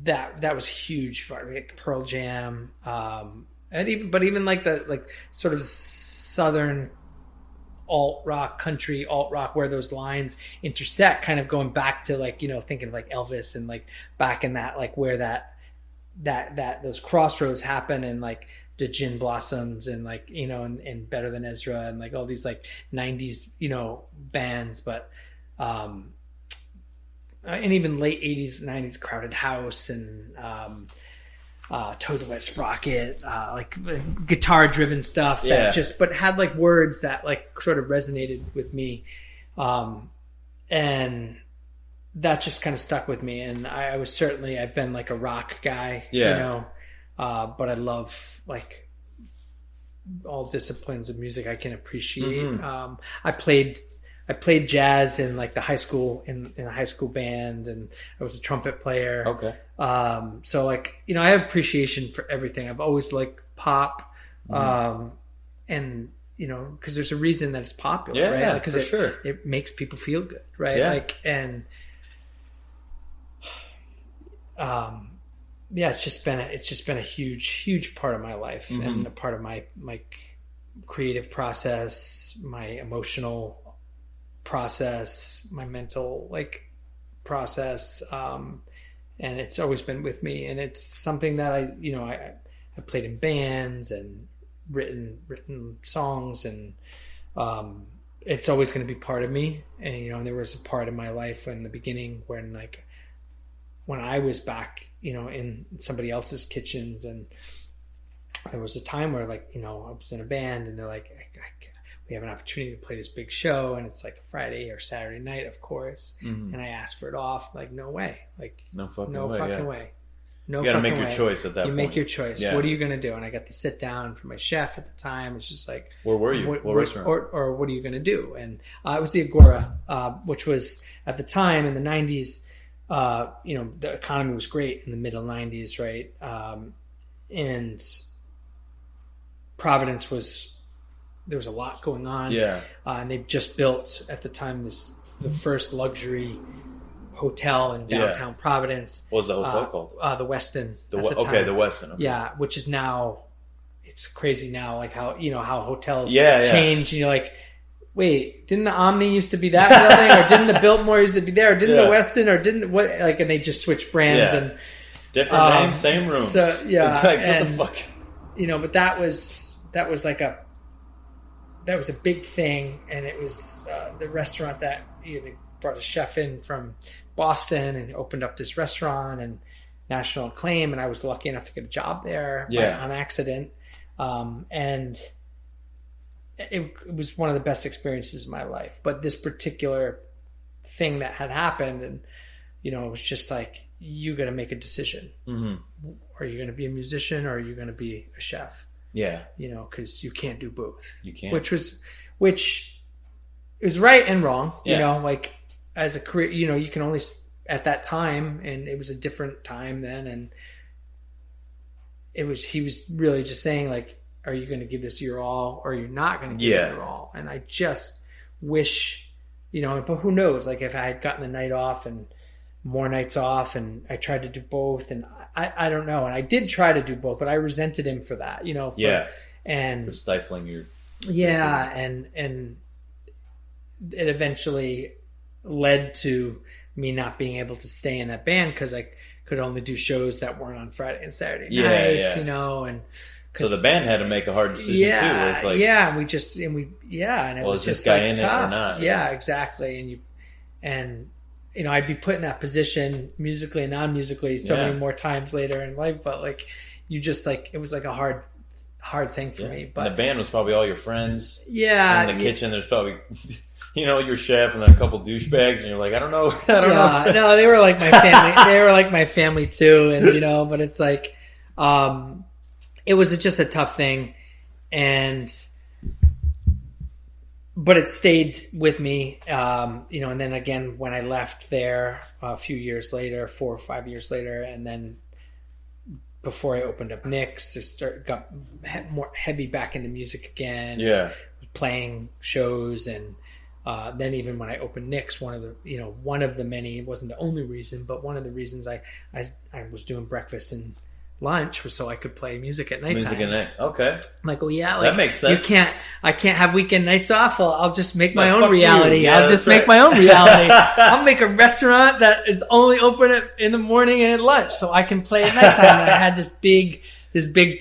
that was huge for like Pearl Jam, and even like the like sort of southern alt rock, country alt rock, where those lines intersect, kind of going back to like, you know, thinking of like Elvis and like back in that, like where that those crossroads happen, and like the Gin Blossoms and like, you know, and Better Than Ezra and like all these like 90s, you know, bands, but and even late 80s, 90s, Crowded House and Toad the Wet Sprocket, like guitar driven stuff that but had like words that like sort of resonated with me. And that just kind of stuck with me. And I've been like a rock guy, you know, but I love like all disciplines of music I can appreciate. I played jazz in like the high school in a high school band, and I was a trumpet player. Okay. So like, you know, I have appreciation for everything. I've always liked pop, and you know, because there's a reason that it's popular, right? Because it makes people feel good, right? Yeah. Like, and it's just been a huge part of my life, and a part of my creative process, my emotional process, my mental like process, and it's always been with me. And it's something that I played in bands and written songs, and it's always going to be part of me. And you know, there was a part of my life in the beginning when I was back, you know, in somebody else's kitchens, and there was a time where like, you know, I was in a band and they're like, we have an opportunity to play this big show, and it's like a Friday or Saturday night, of course. And I asked for it off. Like, no way. Like, no fucking way. No, you gotta make your choice at that point. You make your choice. Yeah. What are you going to do? And I got to sit down for my chef at the time. It's just like, where were you? What restaurant? Or what are you going to do? And it was the Agora, which was at the time in the 90s, you know, the economy was great in the middle 90s, right? And Providence there was a lot going on. Yeah. And they just built at the time the first luxury hotel in downtown Providence. What was the hotel called? The Westin. The Westin. Okay. Yeah, which is now, it's crazy now, like how, you know, how hotels change, and you're like, wait, didn't the Omni used to be that building, or didn't the Biltmore used to be there, or didn't the Westin, or didn't what? Like, and they just switched brands and different names, same rooms. So, it's like, what the fuck? You know, but that was like that was a big thing, and it was the restaurant that they brought a chef in from Boston and opened up this restaurant and national acclaim, and I was lucky enough to get a job there on accident, and it was one of the best experiences of my life. But this particular thing that had happened, and you know, it was just like, you got to make a decision. Are you going to be a musician, or are you going to be a chef? Yeah. You know, because you can't do both. You can't. Which is right and wrong. You know, like as a career, you know, you can only at that time, and it was a different time then, and he was really just saying like, are you going to give this your all, or are you not going to give it your all? And I just wish, you know, but who knows? Like if I had gotten the night off and more nights off, and I tried to do both, and I don't know. And I did try to do both, but I resented him for that, you know, and for stifling your, and it eventually led to me not being able to stay in that band, because I could only do shows that weren't on Friday and Saturday nights, you know, and so the band had to make a hard decision too. Where it's like, and it was just this guy like in tough. It or not? Yeah, exactly. And you know, I'd be put in that position musically and non-musically so many more times later in life, but like, you just like, it was like a hard thing for me. But and the band was probably all your friends. Yeah. In the kitchen, there's probably your chef and then a couple douchebags, and you're like, I don't know. No, they were like my family. They were like my family too, and but it's like, it was just a tough thing, but it stayed with me, and then again when I left there a few years later, 4 or 5 years later, and then before I opened up Nick's, got more heavy back into music again. Yeah, playing shows, and then even when I opened Nick's, one of the many, it wasn't the only reason, but one of the reasons I was doing breakfast and lunch was so I could play music at nighttime. Music at night, okay. I'm like, oh yeah, that makes sense. I can't have weekend nights off. I'll just make my own reality. Yeah, I'll just make my own reality. I'll make a restaurant that is only open in the morning and at lunch, so I can play at nighttime. And I had this big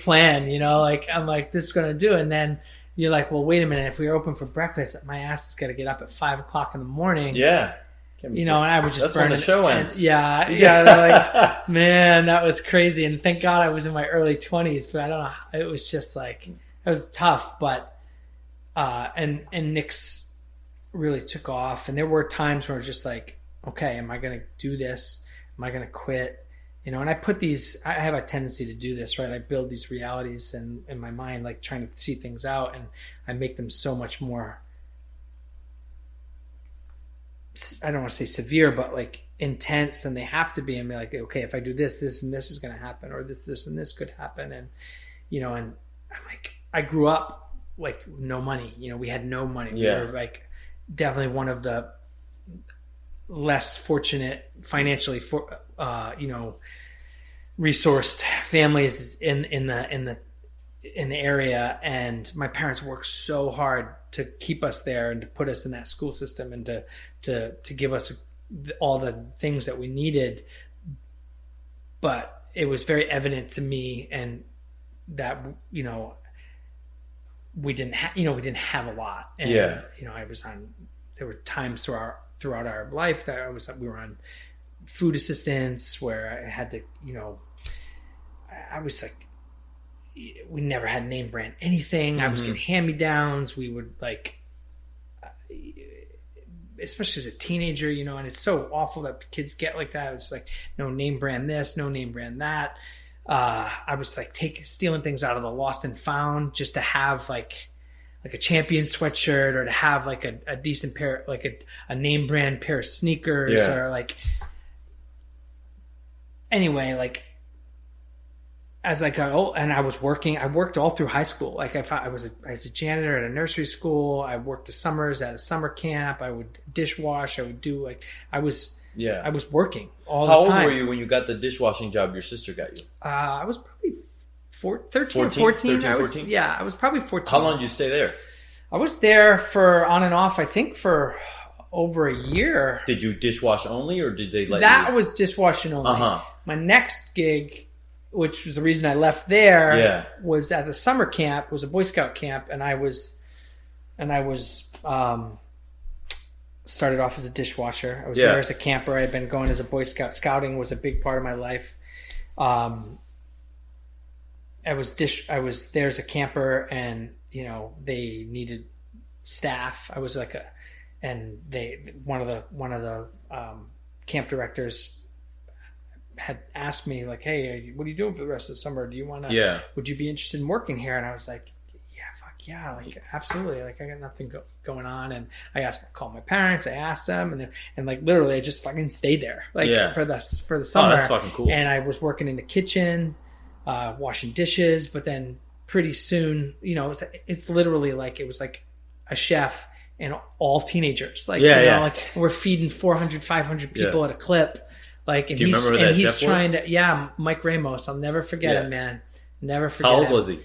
plan, I'm like, this is gonna do, and then you're like, well, wait a minute. If we were open for breakfast, my ass is gonna get up at 5 o'clock in the morning. Yeah. And I was just that's burning. When the show ends. Yeah. Like, man, that was crazy. And thank God I was in my early 20s. But I don't know. It was just like, it was tough. But and Nick's really took off. And there were times where I was just like, okay, am I going to do this? Am I going to quit? And I put I have a tendency to do this, right? I build these realities in my mind, like trying to see things out, and I make them so much more, I don't want to say severe, but like intense than they have to be, and be like, okay, if I do this, this and this is going to happen, or this and this could happen. And, and I'm like, I grew up like no money, we had no money. Yeah. We were like definitely one of the less fortunate financially resourced families in the area, and my parents worked so hard to keep us there and to put us in that school system and to give us all the things that we needed. But it was very evident to me, and that we didn't have a lot. And, yeah. There were times throughout our life that we were on food assistance where I had to, I was like, we never had name brand anything. Mm-hmm. I was getting hand-me-downs. We would like, especially as a teenager, and it's so awful that kids get like that. It's like, no name brand this, no name brand that. I was like stealing things out of the lost and found just to have like a Champion sweatshirt, or to have like a decent pair, like a name brand pair of sneakers. Yeah. Or like, anyway, like as I got old and I worked all through high school. Like I was a janitor at a nursery school. I worked the summers at a summer camp. I would dishwash. I would do I was working all the time. How old were you when you got the dishwashing job your sister got you? I was probably 13 or 14. I was probably 14. How long did you stay there? I was there for on and off, I think for over a year. Did you dishwash only, or did they let you? That was dishwashing only. Uh-huh. My next gig, which was the reason I left there, was at the summer camp. It was a Boy Scout camp, and I was started off as a dishwasher. I was there as a camper. I had been going as a Boy Scout. Scouting was a big part of my life. I was there as a camper, and they needed staff. I was like one of the camp directors had asked me like, hey, what are you doing for the rest of the summer? Do you want to, would you be interested in working here? And I was like, yeah, like absolutely. Like I got nothing going on. And I called my parents, I asked them, and like literally I just fucking stayed there for the summer. Oh, that's fucking cool. And I was working in the kitchen, washing dishes, but then pretty soon, it's literally like, it was like a chef and all teenagers. Like, like we're feeding 400, 500 people at a clip. Like, and do you remember who that chef was? Mike Ramos. I'll never forget him, man. Never forget him. How old was he?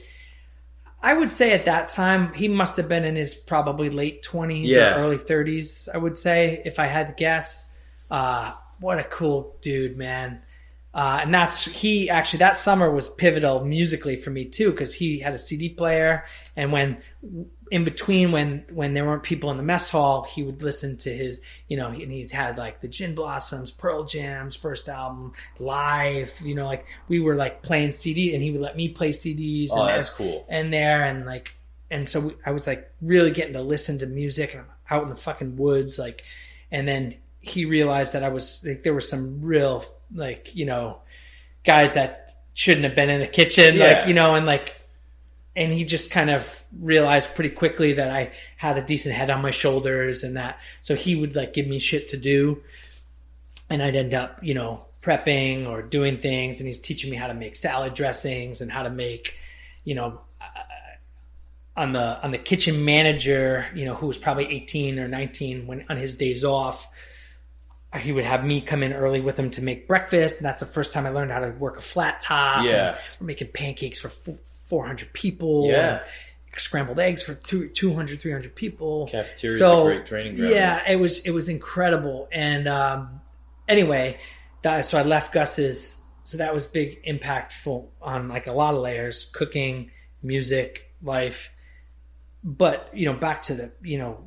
I would say at that time, he must have been in his probably late 20s or early 30s, I would say, if I had to guess. What a cool dude, man. And that summer was pivotal musically for me too, because he had a CD player, and when there weren't people in the mess hall, he would listen to his, and he's had like the Gin Blossoms, Pearl Jam's first album, Live, like we were like playing CD, and he would let me play CDs. Oh, that's cool. And so I was like really getting to listen to music, and out in the fucking woods, like, and then he realized that I was like, there were some real, like, you know, guys that shouldn't have been in the kitchen, like, you know, and like, and he just kind of realized pretty quickly that I had a decent head on my shoulders and that, so he would like give me shit to do, and I'd end up, you know, prepping or doing things, and he's teaching me how to make salad dressings and how to make, you know, on the kitchen manager, you know, who was probably 18 or 19 when on his days off, he would have me come in early with him to make breakfast. And that's the first time I learned how to work a flat top. Yeah. We're making pancakes for 400 people. Yeah. Scrambled eggs for 200, 300 people. Cafeteria's a great training ground. Yeah, it was incredible. And anyway, so I left Gus's. So that was big, impactful on like a lot of layers: cooking, music, life. But you know, back to the, you know,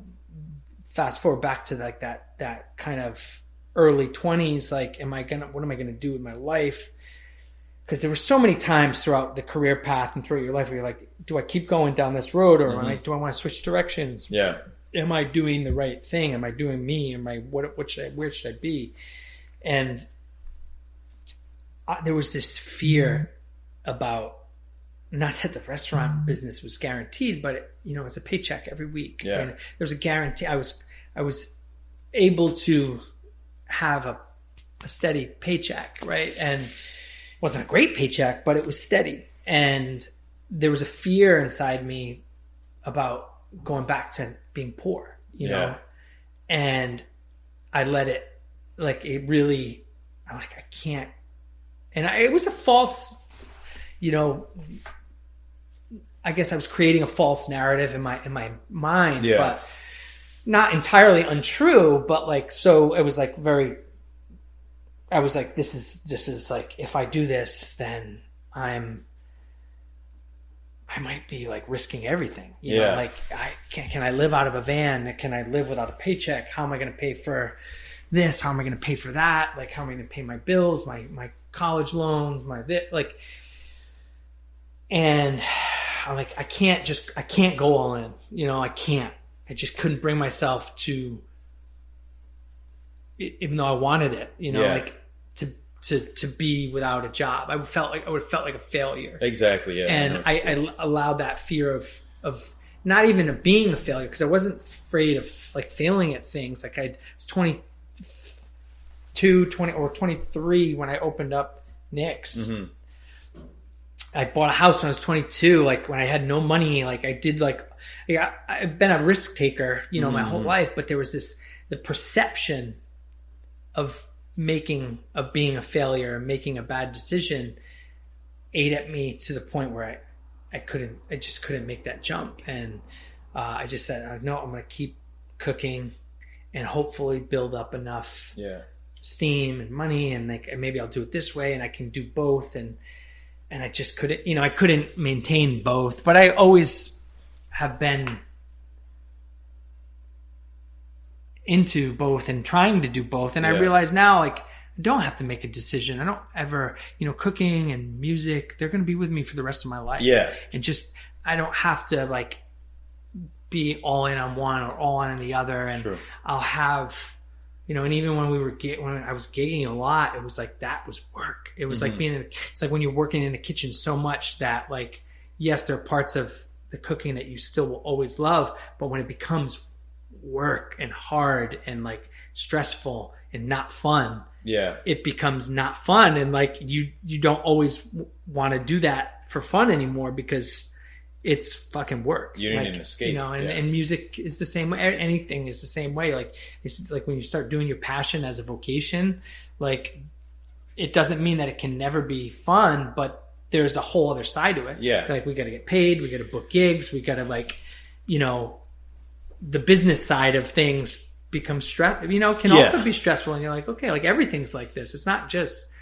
fast forward back to like that kind of early 20s. Like, what am I gonna do with my life? Because there were so many times throughout the career path and throughout your life where you're like, do I keep going down this road, or do I want to switch directions? Yeah. Am I doing the right thing? Am I doing me? Where should I be? And there was this fear about, not that the restaurant business was guaranteed, but you know, it's a paycheck every week. Yeah. I mean, there's a guarantee. I was able to have a steady paycheck, right? And it wasn't a great paycheck, but it was steady. And there was a fear inside me about going back to being poor, you know? And I let it, like, it really, I'm like, I can't. And it was a false, you know, I guess I was creating a false narrative in my mind, but not entirely untrue, but like, so it was like I was like, this is like, if I do this, then I might be like risking everything, you know, like can I live out of a van? Can I live without a paycheck? How am I going to pay for this? How am I going to pay for that? Like, how am I going to pay my bills, my college loans, like, and I'm like, I can't go all in, you know, I just couldn't bring myself to, even though I wanted it, you know, like to be without a job. I would have felt like a failure. Exactly. Yeah. And I allowed that fear of not even of being a failure, because I wasn't afraid of like failing at things. Like I was 22, 20 or 23 when I opened up Nick's. Mm-hmm. I bought a house when I was 22, like when I had no money. Like I did, like, I've been a risk taker, you know, my whole life, but there was the perception of being a failure and making a bad decision ate at me to the point where I just couldn't make that jump. And I just said, no, I'm going to keep cooking and hopefully build up enough steam and money, and like, and maybe I'll do it this way and I can do both. And I just couldn't, you know, I couldn't maintain both, but I always have been into both and trying to do both. And I realize now, like, I don't have to make a decision. I don't ever, you know, cooking and music, they're going to be with me for the rest of my life. Yeah. And just, I don't have to like be all in on one or all in on the other. And I'll have, you know, and even when when I was gigging a lot, it was like, that was work. It was like it's like when you're working in the kitchen so much that, like, yes, there are parts of the cooking that you still will always love, but when it becomes work and hard and like stressful and not fun, it becomes not fun. And like, you don't always want to do that for fun anymore because it's fucking work. You need an escape, you know, and music is the same way. Anything is the same way. Like, it's like when you start doing your passion as a vocation, like, it doesn't mean that it can never be fun, but there's a whole other side to it. Yeah. Like, we got to get paid. We got to book gigs. We got to, like, you know, the business side of things becomes stress, you know, can also be stressful. And you're like, okay, like, everything's like this. It's not just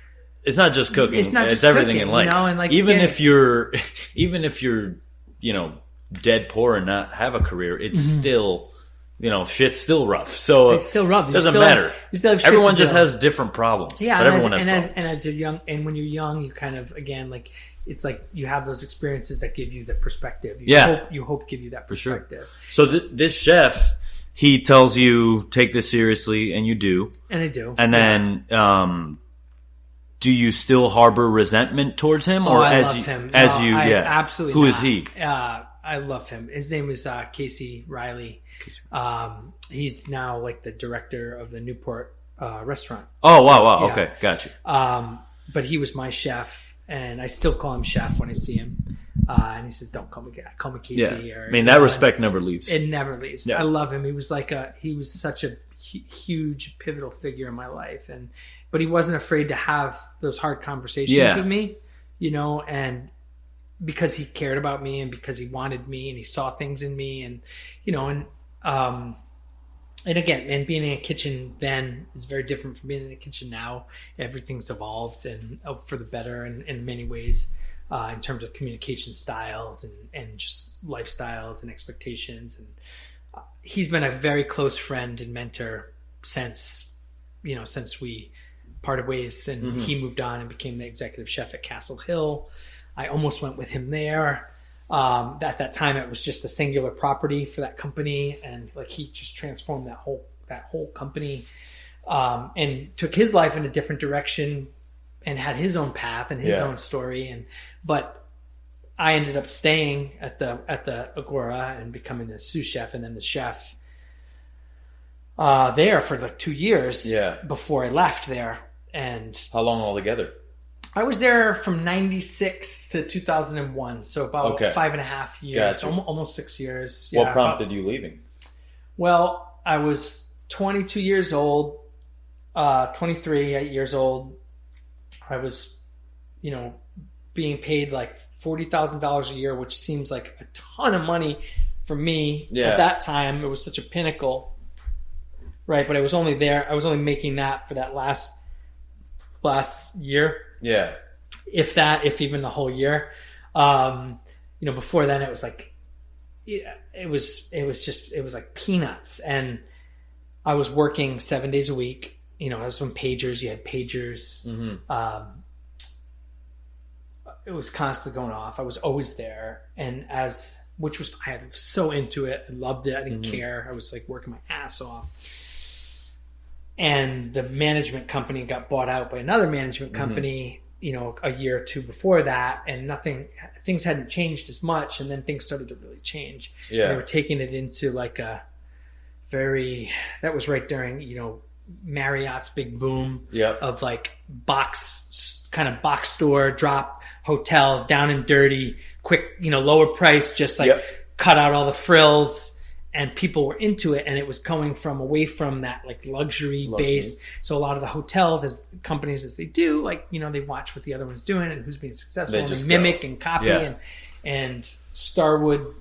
cooking. It's just everything cooking, in life. You know? And like, even if you're, you know, dead poor and not have a career, it's still, you know, shit's still rough. So it's still rough. It doesn't matter. Everyone just has different problems. Yeah, but everyone has problems. And as you're young, and when you're young, you kind of, again, like, it's like you have those experiences that give you the perspective. You hope give you that perspective. For sure. So this chef, he tells you take this seriously, and you do. And I do. And then, do you still harbor resentment towards him, or I as love you, him. as No, you, I yeah, absolutely. Who not. is he? I love him. His name is Casey Riley. He's now like the director of the Newport restaurant. Oh wow! Yeah. Okay, got you. But he was my chef, and I still call him chef when I see him. And he says, "Don't call me Casey." Yeah, Or, I mean that respect never leaves. It never leaves. Yeah. I love him. He was such a huge pivotal figure in my life, but he wasn't afraid to have those hard conversations with me, and because he cared about me and because he wanted me and he saw things in me, and and again, and being in a kitchen then is very different from being in a kitchen now. Everything's evolved and for the better in many ways, in terms of communication styles and just lifestyles and expectations. And he's been a very close friend and mentor since we parted ways, and he moved on and became the executive chef at Castle Hill. I almost went with him there. At that time, it was just a singular property for that company, and like he just transformed that whole company, and took his life in a different direction, and had his own path and his own story. But I ended up staying at the Agora and becoming the sous chef, and then the chef there for like 2 years. Before I left there. And how long altogether? I was there from 96 to 2001, so about 5.5 years, Gotcha. Almost 6 years. What prompted you leaving? Well, I was 22 years old, 23 years old. I was, being paid like $40,000 a year, which seems like a ton of money for me at that time. It was such a pinnacle, right? But I was only making that for that last year. Yeah. If even the whole year. Before then it was like, it was like peanuts. And I was working 7 days a week. I was on pagers. You had pagers. Mm-hmm. It was constantly going off. I was always there. And I was so into it. I loved it. I didn't care. I was like working my ass off. And the management company got bought out by another management company, a year or two before that, and things hadn't changed as much, and then things started to really change. Yeah. And they were taking it into like that was right during, Marriott's big boom of like box store drop hotels, down and dirty, quick, lower price, just like cut out all the frills. And people were into it, and it was coming from away from that like luxury base. So a lot of the hotels, as companies as they do, like they watch what the other one's doing and who's being successful, and they mimic and copy. And Starwood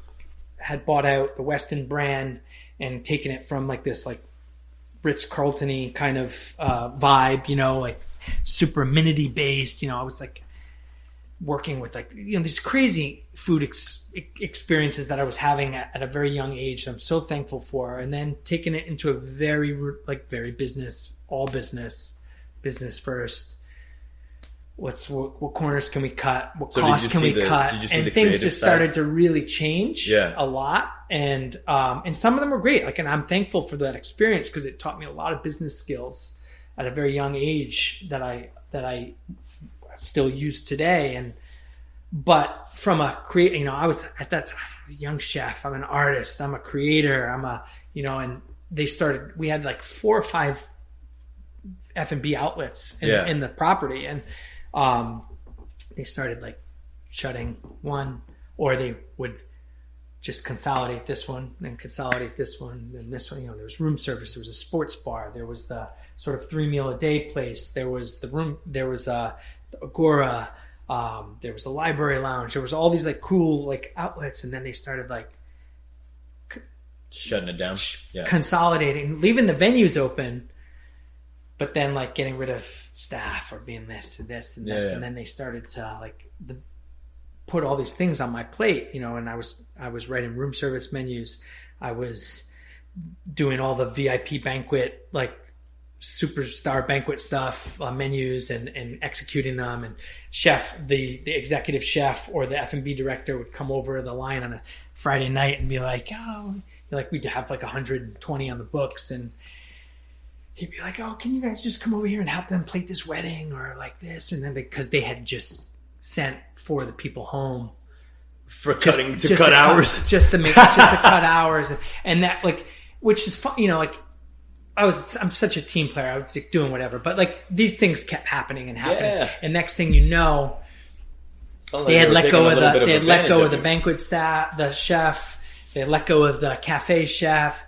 had bought out the Westin brand and taken it from like this like Ritz-Carlton-y kind of vibe, like super amenity based. I was like working with like these crazy food experiences that I was having at a very young age that I'm so thankful for, and then taking it into a very business, all business first. What corners can we cut? What costs can we cut? And things just started to really change a lot, and some of them were great. Like, and I'm thankful for that experience because it taught me a lot of business skills at a very young age that I still use today. But from a I was at that time a young chef. I'm an artist. I'm a creator. and we had like 4 or 5 F&B outlets in the property, and they started like shutting one, or they would just consolidate this one, then consolidate this one, then this one. There was room service, there was a sports bar, there was the sort of 3 meal a day place, there was the room, there was the Agora, there was a library lounge, there was all these like cool like outlets, and then they started like shutting it down, consolidating, leaving the venues open, but then like getting rid of staff or being this and this and this, and then they started to like put all these things on my plate, and I was writing room service menus, I was doing all the VIP banquet, like superstar banquet stuff, menus, and executing them. And the executive chef or the F&B director would come over the line on a Friday night and be like, "Oh, like we'd have like 120 on the books, and he'd be like, "Oh, can you guys just come over here and help them plate this wedding or like this?" And then because they had just sent 4 of the people home for cut hours, just to cut hours, and that like, which is fun, like I'm such a team player. I was like doing whatever, but like these things kept happening, and next thing you know, they had let go of the banquet staff, the chef. They had let go of the cafe chef.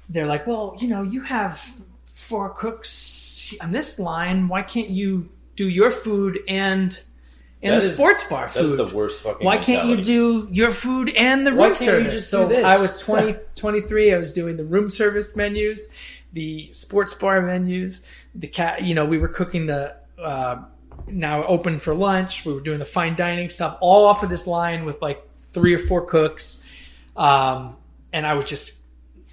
They're like, well, you have 4 cooks on this line. Why can't you do your food and the sports bar food? That's the worst fucking Why can't you do your food and the room service? So I was 23. I was doing the room service menus, the sports bar menus, we were cooking the now open for lunch. We were doing the fine dining stuff all off of this line with like 3 or 4 cooks. And I was just,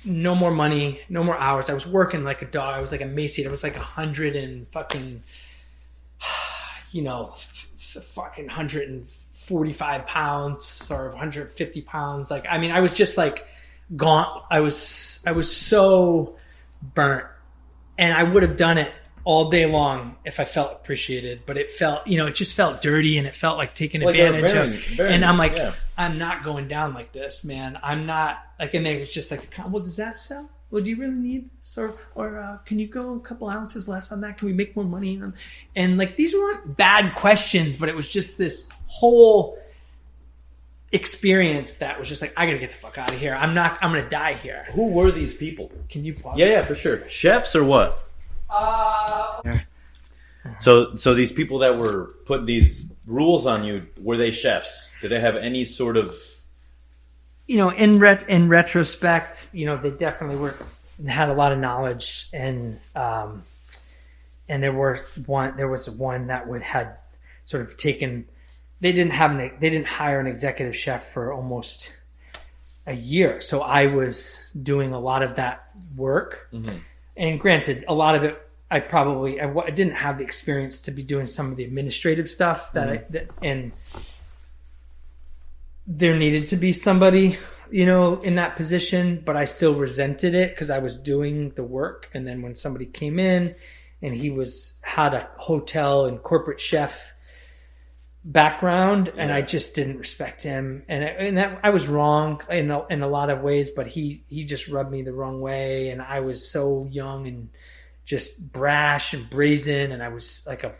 no more money, no more hours. I was working like a dog. I was like emaciated. I was like 100 and fucking, fucking 145 pounds or 150 pounds. Like, I mean, I was just like gaunt. I was so burnt, and I would have done it all day long if I felt appreciated, but it felt, it just felt dirty, and it felt like taking advantage of. And I'm like, I'm not going down like this, man. I'm not like, and they was just like, well, does that sell? Well, do you really need this? Or can you go a couple ounces less on that? Can we make more money? And like, these weren't bad questions, but it was just this whole experience that was just like, I gotta get the fuck out of here. I'm gonna die here. Who were these people? Can you pause? Yeah, for sure. Chefs or what? So these people that were putting these rules on you, were they chefs? Did they have any sort of... in retrospect, they definitely had a lot of knowledge, and there was one that had sort of taken. They didn't hire an executive chef for almost a year, so I was doing a lot of that work. Mm-hmm. And granted, a lot of it, I didn't have the experience to be doing some of the administrative stuff and there needed to be somebody, in that position, but I still resented it because I was doing the work. And then when somebody came in and he had a hotel and corporate chef background, and I just didn't respect him. And I was wrong in a lot of ways, but he just rubbed me the wrong way. And I was so young and just brash and brazen. And I was like a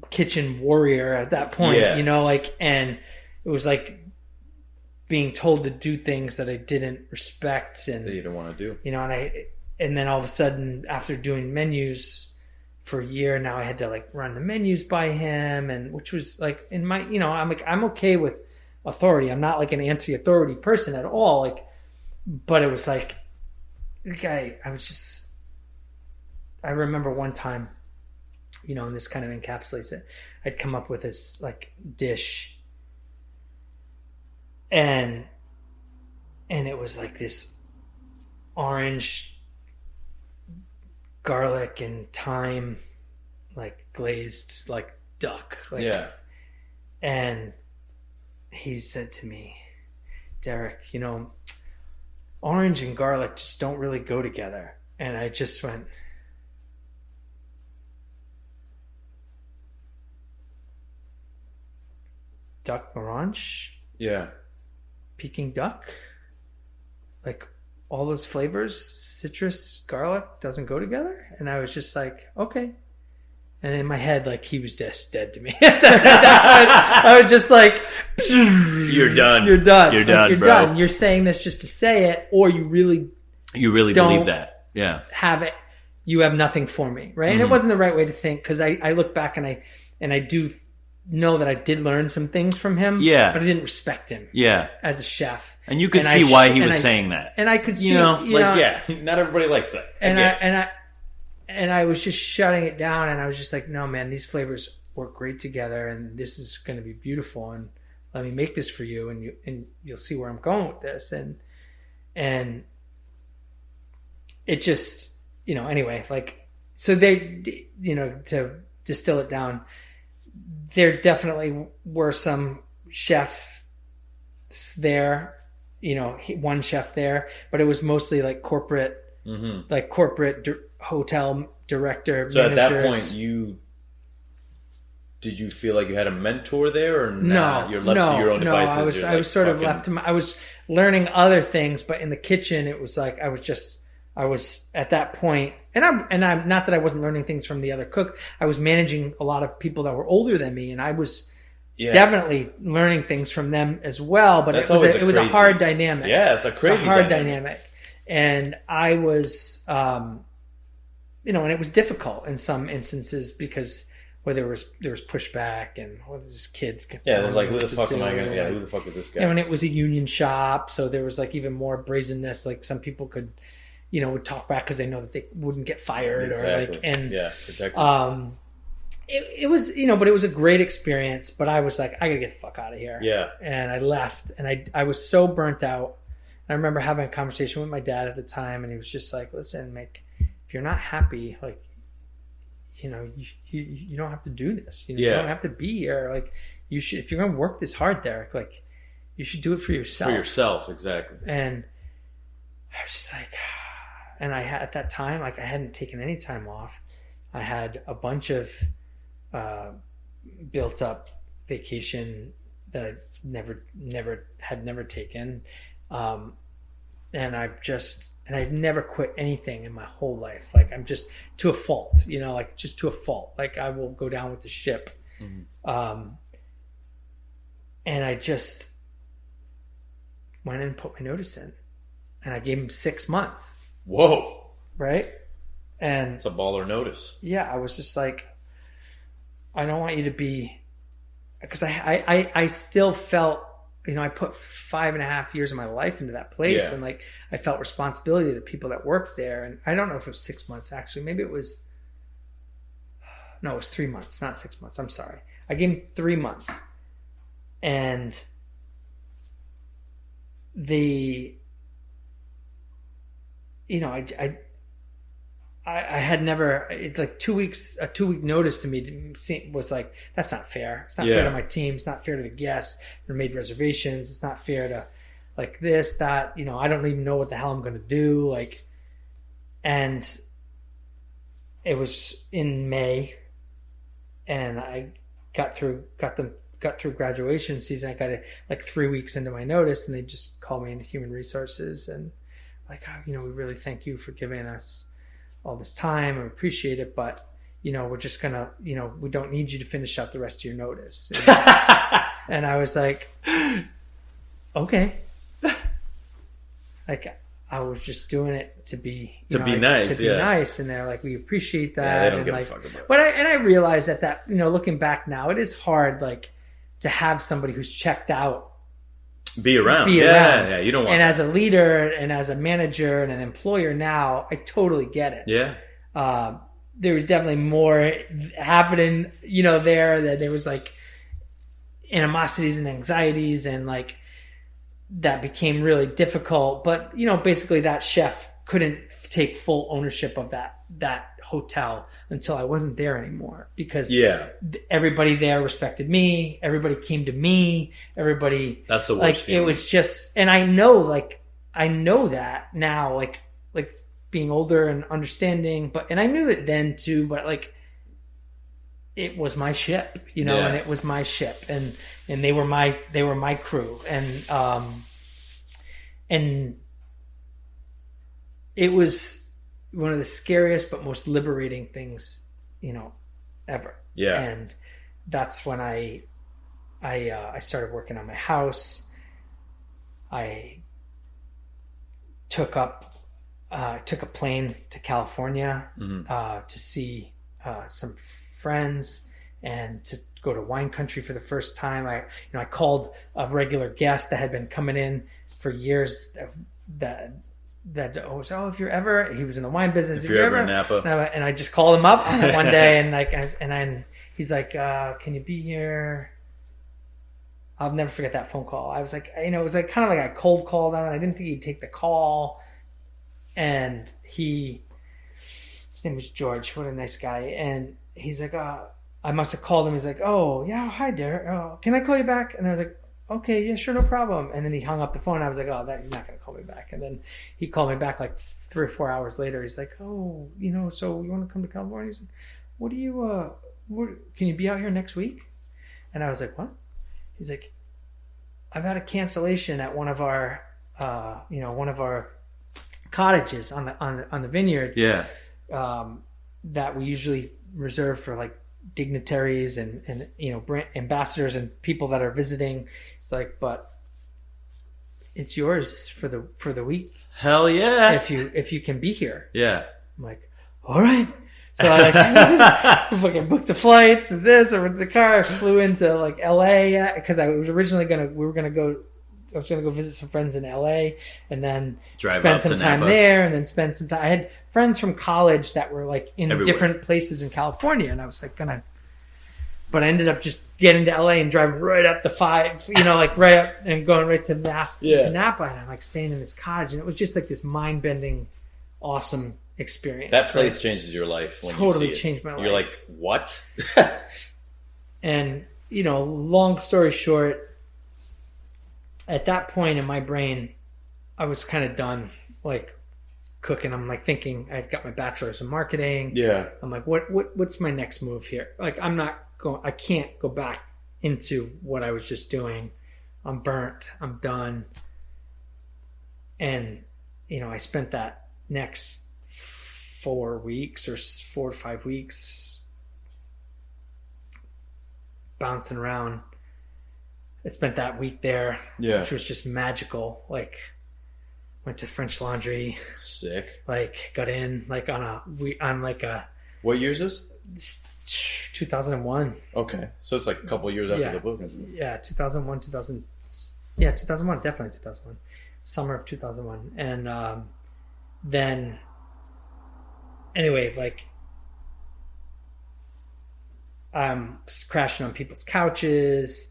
kitchen warrior at that point, and it was like being told to do things that I didn't respect and that you didn't want to do, and then all of a sudden, after doing menus for a year, now I had to like run the menus by him, and which was like in my, I'm okay with authority. I'm not like an anti-authority person at all. Like, but it was like, I remember one time, and this kind of encapsulates it. I'd come up with this like dish, and it was like this orange, garlic and thyme, like glazed like duck. And he said to me, Derek, orange and garlic just don't really go together. And I just went, duck orange? Yeah. Peking duck? Like all those flavors, citrus, garlic, doesn't go together? And I was just like, okay. And in my head, like, he was just dead to me. I was just like, You're done. You're done. You're done, you're bro. done. You're saying this just to say it, or you really believe that. Yeah. Have it. You have nothing for me, right? Mm-hmm. And it wasn't the right way to think, because I look back and I do know that I did learn some things from him. Yeah. But I didn't respect him. Yeah. As a chef. And you could see why he was saying that. And I could see, not everybody likes that. And I was just shutting it down, and I was just like, no, man, these flavors work great together, and this is going to be beautiful, and let me make this for you, and you'll see where I'm going with this. And it just, anyway, like, so they, to distill it down, there definitely were some chef there, one chef there, but it was mostly like corporate, hotel director. So managers. At that point, did you feel like you had a mentor there, or you're left to your own devices? I was sort of left to I was learning other things, but in the kitchen, it was like I was at that point, and I'm not that I wasn't learning things from the other cook. I was managing a lot of people that were older than me, and I was definitely learning things from them as well. But it was a hard dynamic. Yeah, it's a crazy dynamic. And I was, and it was difficult in some instances because where there was pushback and what is this kid? Yeah, they're like, who the fuck am I going to? Yeah, who the fuck is this guy? And it was a union shop, so there was like even more brazenness. Like some people could, would talk back because they know that they wouldn't get fired protected. It was, but it was a great experience. But I was like, I gotta get the fuck out of here. Yeah. And I left, and I was so burnt out. I remember having a conversation with my dad at the time, and he was just like, "Listen, Mick, if you're not happy, like, you don't have to do this. You don't have to be here. Like, you should, if you're going to work this hard, Derek, like, you should do it for yourself. For yourself, exactly." And I was just like, and I had at that time, like, I hadn't taken any time off. I had a bunch of built up vacation that I never taken. And I've never quit anything in my whole life. Like, I'm just to a fault, just to a fault. Like, I will go down with the ship. Mm-hmm. And I just went and put my notice in, and I gave him 6 months. Whoa. Right. And it's a baller notice. Yeah. I was just like, I don't want you to be, because I still felt, I put 5.5 years of my life into that place. And like, I felt responsibility to the people that worked there. And I don't know if it was 6 months, actually. Maybe it was 3 months, not 6 months. I'm sorry. I gave him 3 months. And I had never, like 2 weeks, a 2 week notice to me was like, that's not fair. It's not fair to my team. It's not fair to the guests that made reservations. It's not fair to like this, that, I don't even know what the hell I'm going to do. Like, and it was in May, and I got through graduation season. I got it like 3 weeks into my notice, and they just called me into human resources and like, we really thank you for giving us all this time. I appreciate it, but we're just gonna, we don't need you to finish out the rest of your notice. And I was like, okay. Like, I was just doing it to be nice, nice, and they're like, we appreciate that. Yeah, they don't and give like, a fuck about it. But I realized that looking back now, it is hard, like, to have somebody who's checked out be around. Yeah, you don't want. And as a leader and as a manager and an employer now, I totally get it. Yeah. There was definitely more happening, there, that there was like animosities and anxieties, and like that became really difficult. But, basically that chef couldn't take full ownership of that hotel until I wasn't there anymore, because everybody there respected me. Everybody came to me. Everybody. That's the worst like feeling. It was just, and I know that now, like being older and understanding, and I knew it then too, but like, it was my ship, and it was my ship, and they were my crew. And it was one of the scariest but most liberating things, ever. Yeah. And that's when I started working on my house. I took a plane to California to see some friends and to go to wine country for the first time. I called a regular guest that had been coming in for years that if you're ever, he was in the wine business. If you're ever in Napa. And I just called him up one day, and he's like, can you be here? I'll never forget that phone call. I was like, it was like kind of like I cold called him, and I didn't think he'd take the call. And his name was George. What a nice guy. And he's like, I must have called him. He's like, oh yeah, hi Derek. Oh, can I call you back? And I was like, okay, yeah, sure, no problem. And then he hung up the phone. I was like, oh, he's not going to call me back. And then he called me back like 3 or 4 hours later. He's like, oh, so you want to come to California? He's like, can you be out here next week? And I was like, what? He's like, I've had a cancellation at one of our cottages on the vineyard. Yeah. That we usually reserve for like dignitaries and brand ambassadors and people that are visiting. It's like, but it's yours for the week. Hell yeah! If you can be here. Yeah. I'm like, all right. So I fucking booked the flights and this, or with the car. I flew into like LA because I was originally I was gonna go visit some friends in LA and then spend some time there and then spend some time. I had friends from college that were like in different places in California, and I was like but I ended up just getting to LA and driving right up the 5, like right up and going right to Napa. And I'm like staying in this cottage, and it was just like this mind bending, awesome experience. That place changes your life. When totally you see changed my life. You're like, what? And long story short, at that point in my brain, I was kind of done like cooking. I'm like thinking I'd got my bachelor's in marketing. Yeah. I'm like, what's my next move here? Like, I can't go back into what I was just doing. I'm burnt. I'm done. And, I spent that next 4 weeks or 4 to 5 weeks bouncing around. I spent that week there, which was just magical. Like, went to French Laundry. Sick. Like, got in like on like a. What year is this? 2001. Okay, so it's like a couple of years after the book. Yeah, 2001, 2000. Yeah, 2001, definitely 2001. Summer of 2001, and then. Anyway, like, I'm crashing on people's couches.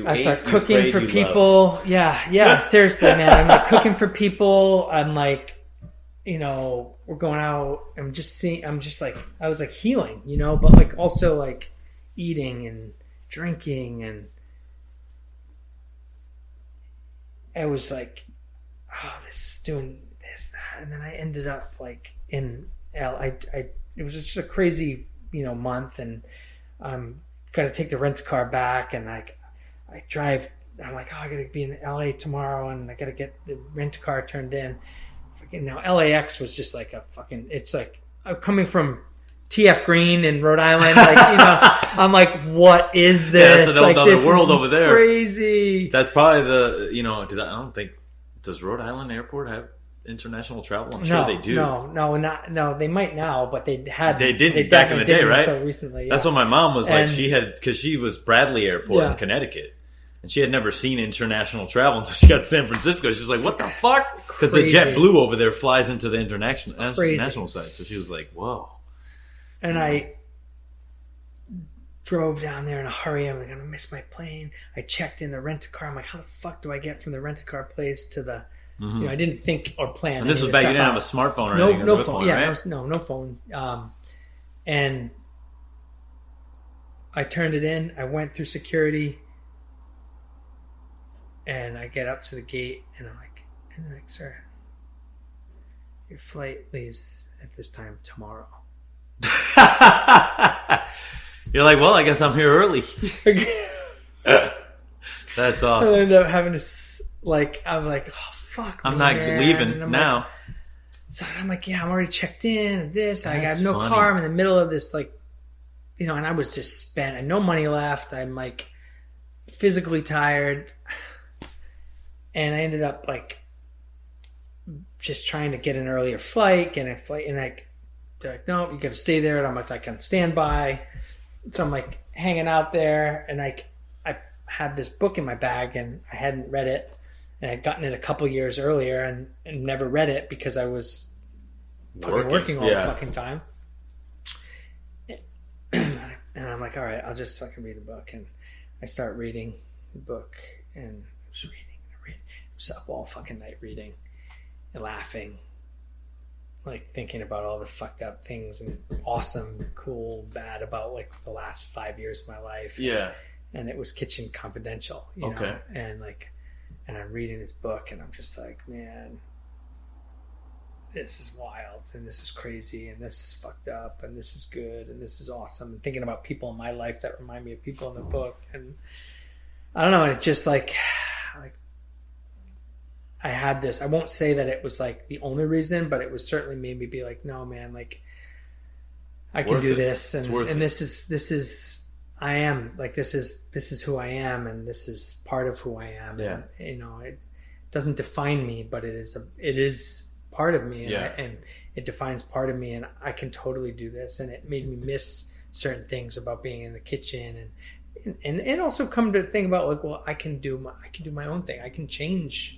I start cooking for people. Yeah, seriously, man. I'm like cooking for people. I'm like, we're going out. I was like healing, but like also like eating and drinking, and I was like, doing this, that, and then I ended up like in it was just a crazy, month, and I'm gonna take the rent car back, and I drive. I'm like, I gotta be in LA tomorrow, and I gotta get the rent car turned in. Now LAX was just like it's like I'm coming from TF Green in Rhode Island, like, I'm like, what is this? Yeah, that's like, another world over there. Crazy. That's probably because I don't think, does Rhode Island Airport have international travel? I'm sure they do. No, they might now, but they did back in the day, right? Until recently, yeah. That's what my mom was like. Because she was Bradley Airport in Connecticut. And she had never seen international travel until she got to San Francisco. She was like, what the fuck? Because the JetBlue over there flies into the international side. So she was like, whoa. And I drove down there in a hurry. I'm like, I'm going to miss my plane. I checked in the rent-a-car. I'm like, how the fuck do I get from the rent-a-car place to the... I didn't think or plan. And this was back, you didn't have a smartphone or anything. No phone. Phone, yeah, right? no phone. And I turned it in. I went through security. And I get up to the gate, and I'm like, sir, your flight leaves at this time tomorrow. You're like, well, I guess I'm here early. That's awesome. I ended up having to, I'm like, oh, fuck, I'm not leaving now. Like, so I'm like, yeah, I'm already checked in, and this. I got no car. I'm in the middle of this, and I was just spent. I had no money left. I'm like physically tired. And I ended up just trying to get an earlier flight, and they're like, no, you got to stay there. And I'm like, on standby. So I'm like hanging out there, and I had this book in my bag, and I hadn't read it, and I'd gotten it a couple years earlier, and never read it because I was working all the fucking time. And I'm like, all right, I'll just fucking read the book, and I start reading the book, and I was reading. Was up all fucking night reading and laughing, like thinking about all the fucked up things and awesome, cool, bad about like the last 5 years of my life. Yeah. and it was Kitchen Confidential, you know, and I'm reading this book, and I'm just like, man, this is wild, and this is crazy, and this is fucked up, and this is good, and this is awesome. And thinking about people in my life that remind me of people in the book, and I don't know, it just like I had this. I won't say that it was like the only reason, but it was certainly made me be like, no, man, like I can do this, and this is I am like this is who I am, and this is part of who I am. Yeah, and, you know, it doesn't define me, but it is part of me, and it defines part of me, and I can totally do this. And it made me miss certain things about being in the kitchen, and also come to think about like, well, I can do my own thing. I can change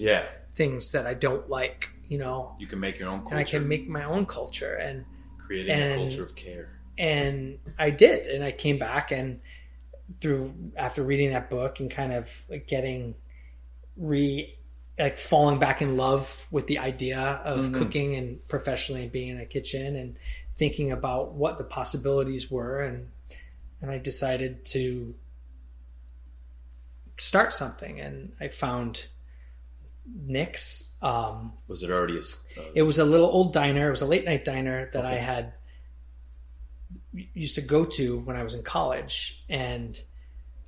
things that I don't like, you know. You can make your own culture. And I can make my own culture, and creating a culture of care. And I did, and I came back, and after reading that book and kind of like getting falling back in love with the idea of cooking and professionally being in a kitchen, and thinking about what the possibilities were, and I decided to start something, and I found Nick's. Was it already? It was a little old diner. It was a late night diner that I had used to go to when I was in college, and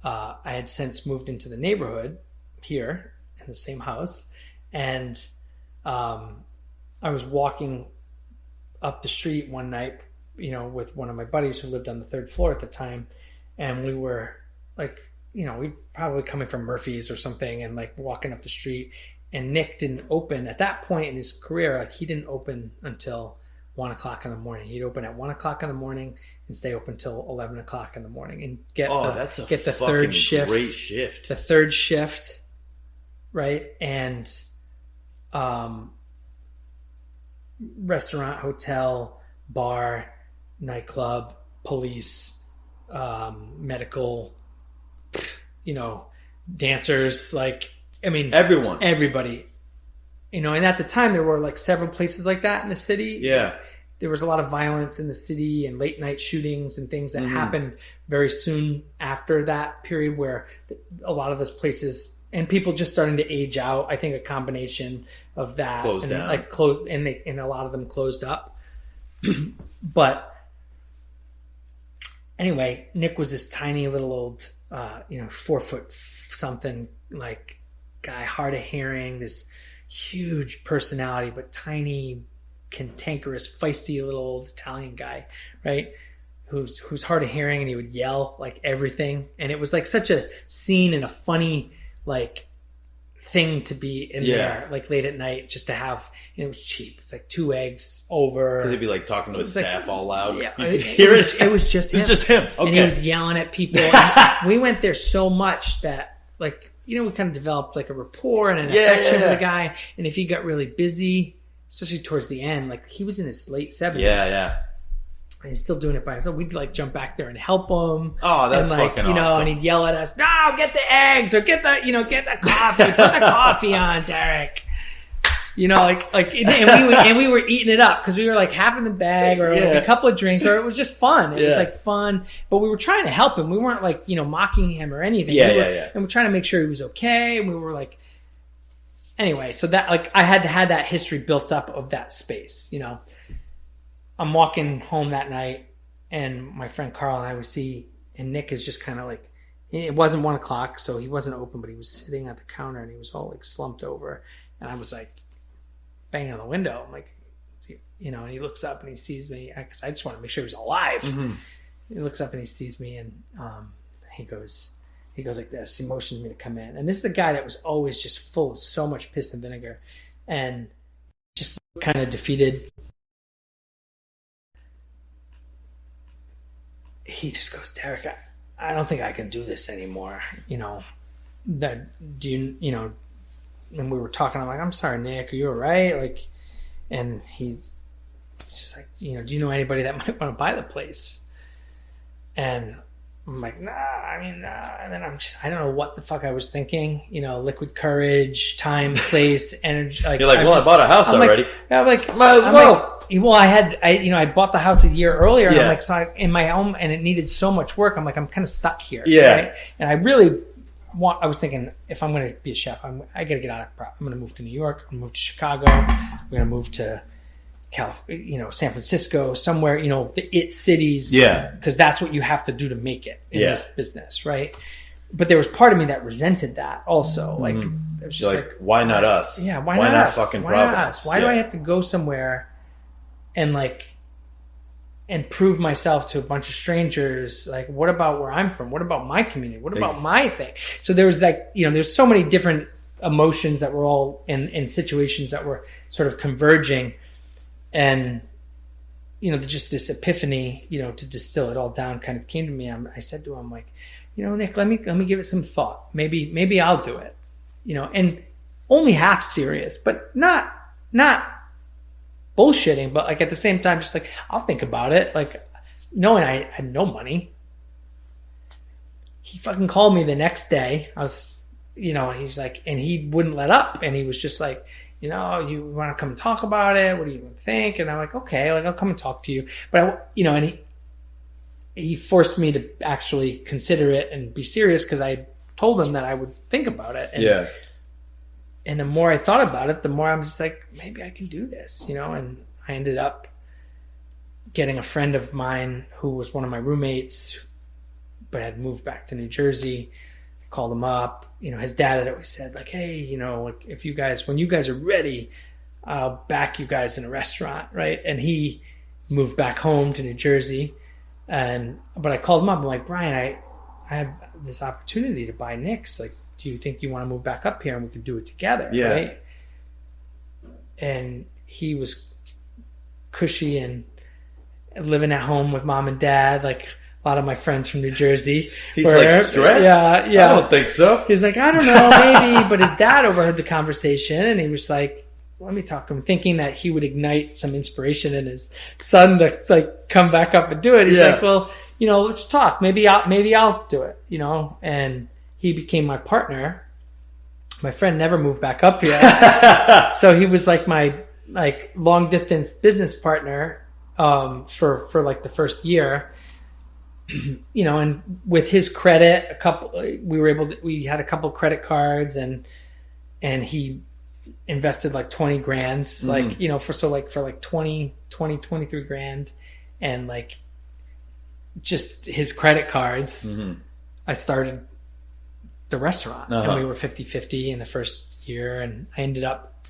I had since moved into the neighborhood here in the same house, and I was walking up the street one night, you know, with one of my buddies who lived on the third floor at the time, and we were like, you know, we probably coming from Murphy's or something, and like walking up the street, and Nick didn't open at that point in his career. Like, he didn't open until 1 o'clock in the morning. He'd open at 1 o'clock in the morning and stay open till 11 o'clock in the morning, and get the third shift. Great shift. The third shift, right? And restaurant, hotel, bar, nightclub, police, medical, you know, dancers, like, I mean, everybody, you know. And at the time there were like several places like that in the city. Yeah. There was a lot of violence in the city, and late night shootings and things that happened very soon after that period, where a lot of those places and people just starting to age out. I think a combination of that closed down, and a lot of them closed up. But anyway, Nick was this tiny little old, 4 foot something like guy, hard of hearing, this huge personality, but tiny, cantankerous, feisty little old Italian guy, right? Who's hard of hearing, and he would yell like everything. And it was like such a scene and a funny like thing to be in there, like late at night, just to have, and it was cheap. It's like 2 eggs over. Because he'd be like talking to his staff all loud. Yeah, you could hear it. It was just him. It was just him. Okay. And he was yelling at people. We went there so much that, like, you know, we kind of developed like a rapport and an affection for the guy. And if he got really busy, especially towards the end, like he was in his late 70s. Yeah. And he's still doing it by himself. We'd like jump back there and help him. Oh, that's and, like, fucking awesome. And he'd yell at us, "No, get the eggs, or get the coffee. Put the coffee on, Derek." You know, and we were eating it up because we were like having the bag or like a couple of drinks, or it was just fun. It was like fun, but we were trying to help him. We weren't like, you know, mocking him or anything. And we're trying to make sure he was okay. And we were like, anyway, so that, like, I had that history built up of that space, you know. I'm walking home that night, and my friend Carl and I would see, and Nick is just kind of like, it wasn't 1 o'clock, so he wasn't open, but he was sitting at the counter, and he was all like slumped over. And I was like banging on the window. I'm like, you know, and he looks up and he sees me, because I just want to make sure he's alive. Mm-hmm. He looks up and he sees me, and he goes like this. He motions me to come in. And this is a guy that was always just full of so much piss and vinegar, and just kind of defeated. He just goes, "Derek, I don't think I can do this anymore. You know, and we were talking. I'm like, I'm sorry, Nick, are you all right? Like, and he's just like, you know, do you know anybody that might want to buy the place? And I'm like, nah, I mean, and then I don't know what the fuck I was thinking, liquid courage, time, place, energy. Like, you're like, I bought a house already. I'm like, might as well. I bought the house a year earlier. Yeah. I'm like, so in my home, and it needed so much work. I'm like, I'm kind of stuck here. Yeah. Right? And I really I was thinking, if I'm going to be a chef, I got to get out of prep. I'm going to move to New York. I'm going to move to Chicago. I'm going to move to San Francisco, somewhere, the it cities. Yeah. Because that's what you have to do to make it in this business, right? But there was part of me that resented that also. Like, it was just like, why not us? Yeah, why not us? Fucking why Providence? Not us? Why do I have to go somewhere and prove myself to a bunch of strangers? Like, what about where I'm from? What about my community? What about my thing? So there was there's so many different emotions that were all in situations that were sort of converging. And, just this epiphany, to distill it all down kind of came to me. I said to him, like, Nick, let me give it some thought. Maybe I'll do it, and only half serious, but not bullshitting, but like at the same time, just like, I'll think about it. Like, knowing I had no money. He fucking called me the next day. I was, he's like, and he wouldn't let up. And he was just like, you want to come and talk about it? What do you think? And I'm like, okay, like, I'll come and talk to you. But and he forced me to actually consider it and be serious, because I told him that I would think about it. And, and the more I thought about it, the more I'm just like, maybe I can do this, and I ended up getting a friend of mine who was one of my roommates, but had moved back to New Jersey. I called him up. His dad had always said, like, hey, like, when you guys are ready, I'll back you guys in a restaurant, right? And he moved back home to New Jersey. But I called him up. I'm like, Brian, I have this opportunity to buy Nick's. Like, do you think you want to move back up here and we can do it together? Yeah. Right? And he was cushy and living at home with mom and dad, like a lot of my friends from New Jersey. He's like, stressed? Yeah. I don't think so. He's like, I don't know, maybe. But his dad overheard the conversation, and he was like, let me talk to him, thinking that he would ignite some inspiration in his son to like come back up and do it. He's like, well, let's talk. Maybe I'll do it, and he became my partner. My friend never moved back up here. So he was like my long distance business partner for like the first year. And with his credit, we had a couple credit cards, and he invested like 20 grand, for 23 grand, and like just his credit cards. I started the restaurant, and we were 50-50 in the first year, and I ended up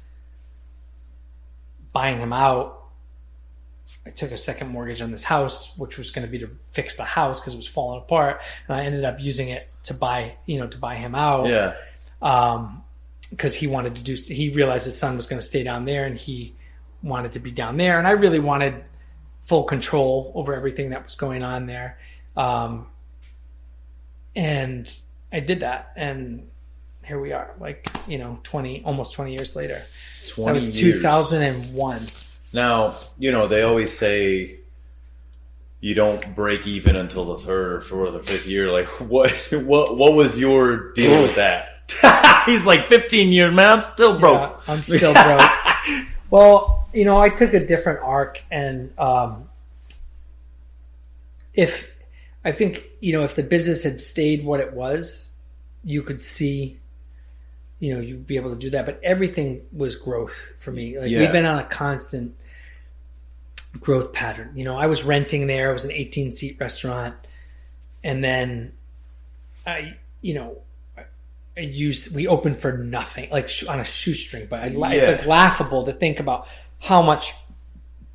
buying him out. I took a second mortgage on this house, which was going to be to fix the house because it was falling apart, and I ended up using it to buy him out. Yeah. Because he wanted to he realized his son was going to stay down there, and he wanted to be down there, and I really wanted full control over everything that was going on there. And I did that, and here we are, almost 20 years later. That was 2001. Now, they always say you don't break even until the third or fourth or fifth year. Like, what was your deal with that? He's like, 15 years, man. I'm still broke. Yeah, I'm still broke. Well, I took a different arc, and if the business had stayed what it was, you could see, you'd be able to do that. But everything was growth for me. We've been on a constant growth pattern. I was renting there. It was an 18-seat restaurant. And then we opened for nothing, like on a shoestring, but it's like laughable to think about how much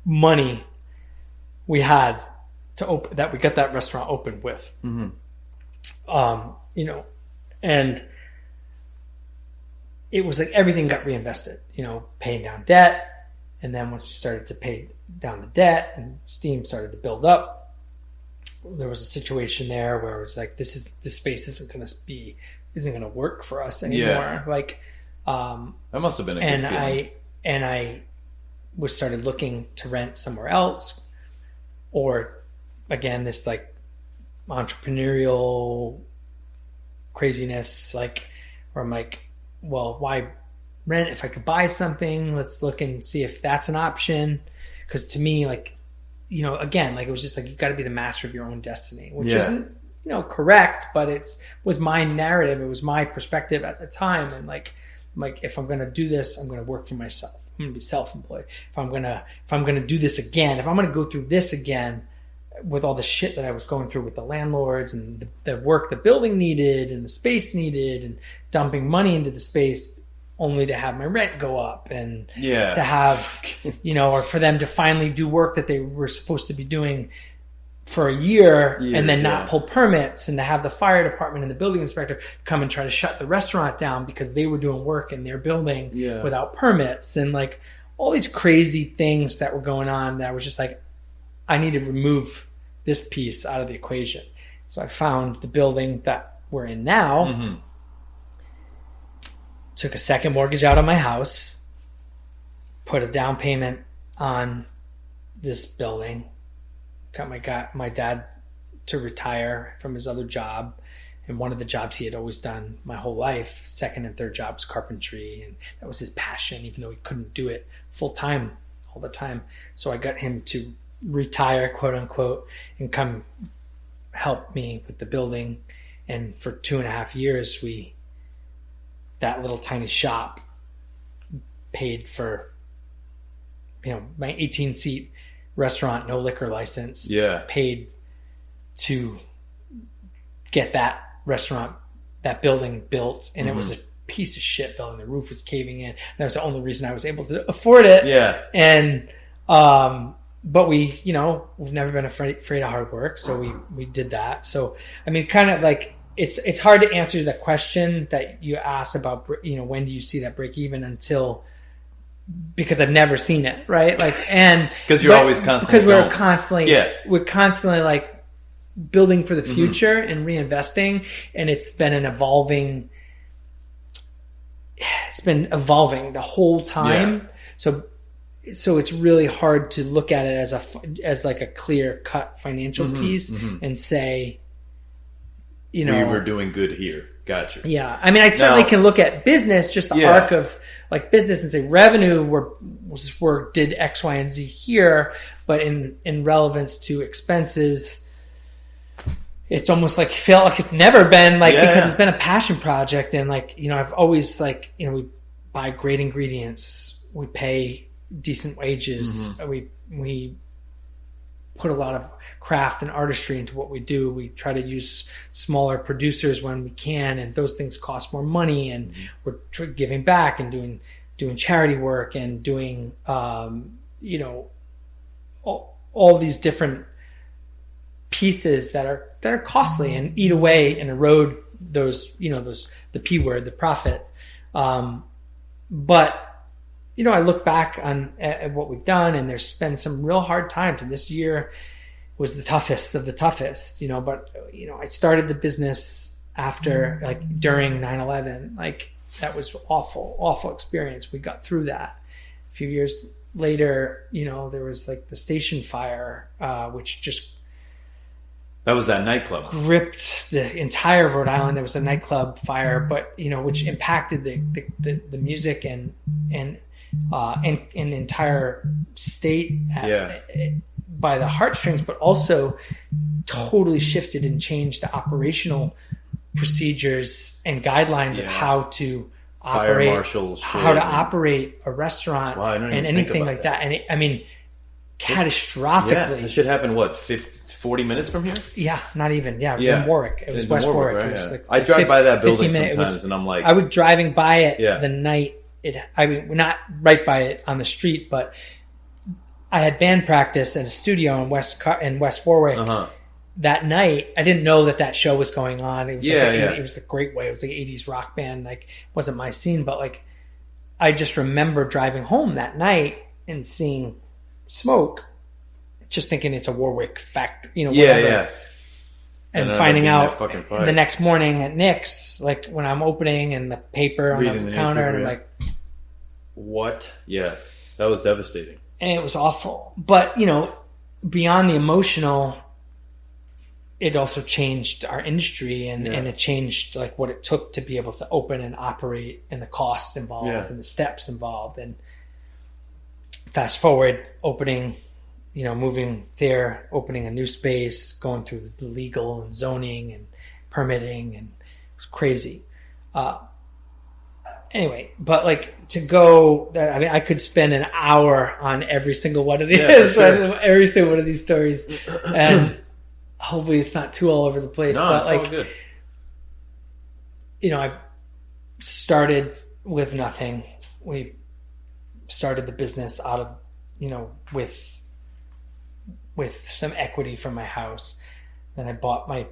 money we had to open, that we got that restaurant open with. Mm-hmm. And it was like everything got reinvested, paying down debt. And then once we started to pay down the debt and steam started to build up, there was a situation there where it was like, this space isn't going to work for us anymore. That must have been a good feeling. I started looking to rent somewhere else, or again, this like entrepreneurial craziness, like where I'm like, well, why rent if I could buy something? Let's look and see if that's an option. Because to me, like, you know, again, like it was just like you got to be the master of your own destiny, which isn't, you know, correct, but was my narrative. It was my perspective at the time. And like if I'm gonna do this, I'm gonna work for myself. I'm gonna be self-employed. If I'm gonna do this again, if I'm gonna go through this again, with all the shit that I was going through with the landlords and the work the building needed and the space needed, and dumping money into the space only to have my rent go up and to have, you know, or for them to finally do work that they were supposed to be doing for a year and then not pull permits, and to have the fire department and the building inspector come and try to shut the restaurant down because they were doing work in their building without permits, and like all these crazy things that were going on that was just like, I need to remove this piece out of the equation. So I found the building that we're in now, took a second mortgage out on my house, put a down payment on this building, got my dad to retire from his other job. And one of the jobs he had always done my whole life, second and third job, was carpentry. And that was his passion, even though he couldn't do it full time all the time. So I got him to retire, quote unquote, and come help me with the building. And for 2.5 years, that little tiny shop paid for, you know, my 18-seat restaurant, no liquor license, paid to get that restaurant, that building built. And it was a piece of shit building. The roof was caving in. That was the only reason I was able to afford it. And, but we've never been afraid of hard work. So we did that. So, I mean, kind of like, it's hard to answer the question that you asked about, you know, when do you see that break even, because I've never seen it, right? Like, and because always constantly, because we're constantly like building for the future and reinvesting, and it's been evolving the whole time. So it's really hard to look at it as like a clear cut financial piece and say, you know, we were doing good here. Gotcha. Yeah. I mean, I certainly can look at business, just the arc of like business, and say revenue did X, Y, and Z here, but in relevance to expenses, it's almost like felt like it's never been like, because it's been a passion project. And like, you know, I've always like, you know, we buy great ingredients, we pay decent wages, we put a lot of craft and artistry into what we do. We try to use smaller producers when we can, and those things cost more money, and we're giving back and doing charity work and doing, you know, all these different pieces that are costly and eat away and erode those, you know, the P word, the profits. But, you know, I look back at what we've done, and there's been some real hard times, and this year was the toughest of the toughest, you know, but, you know, I started the business after, like, during 9/11, like, that was awful experience. We got through that. A few years later, you know, there was like the station fire, which just, that was that nightclub, gripped the entire Rhode Island. There was a nightclub fire, but, you know, which impacted the music and an entire state by the heartstrings, but also totally shifted and changed the operational procedures and guidelines of how to operate, fire marshals, how to operate a restaurant, and anything like that. And I mean, catastrophically. Yeah, this shit happened, what, 40 minutes from here? Yeah, not even. Yeah, it was in Warwick. It was West Warwick. Right? It was like I drive by that building sometimes, and I'm like... I was driving by it the night. I mean, not right by it on the street, but I had band practice at a studio in West Warwick. That night. I didn't know that show was going on. It was it was a great way. It was like an 80s rock band. Like, it wasn't my scene, but like, I just remember driving home that night and seeing smoke, just thinking it's a Warwick factory, you know, whatever. And finding out the next morning at Nick's, like when I'm opening and the paper on the counter, and I'm like, what? Yeah, that was devastating. And it was awful. But, you know, beyond the emotional, it also changed our industry and it changed like what it took to be able to open and operate and the costs involved and the steps involved. And fast forward, opening, moving there, opening a new space, going through the legal and zoning and permitting, and it was crazy. Anyway, but like to go, I mean, I could spend an hour on every single one of these, every single one of these stories, and hopefully it's not too all over the place. No, but it's like, all good. I started with nothing. We started the business out of, with some equity from my house. Then I bought my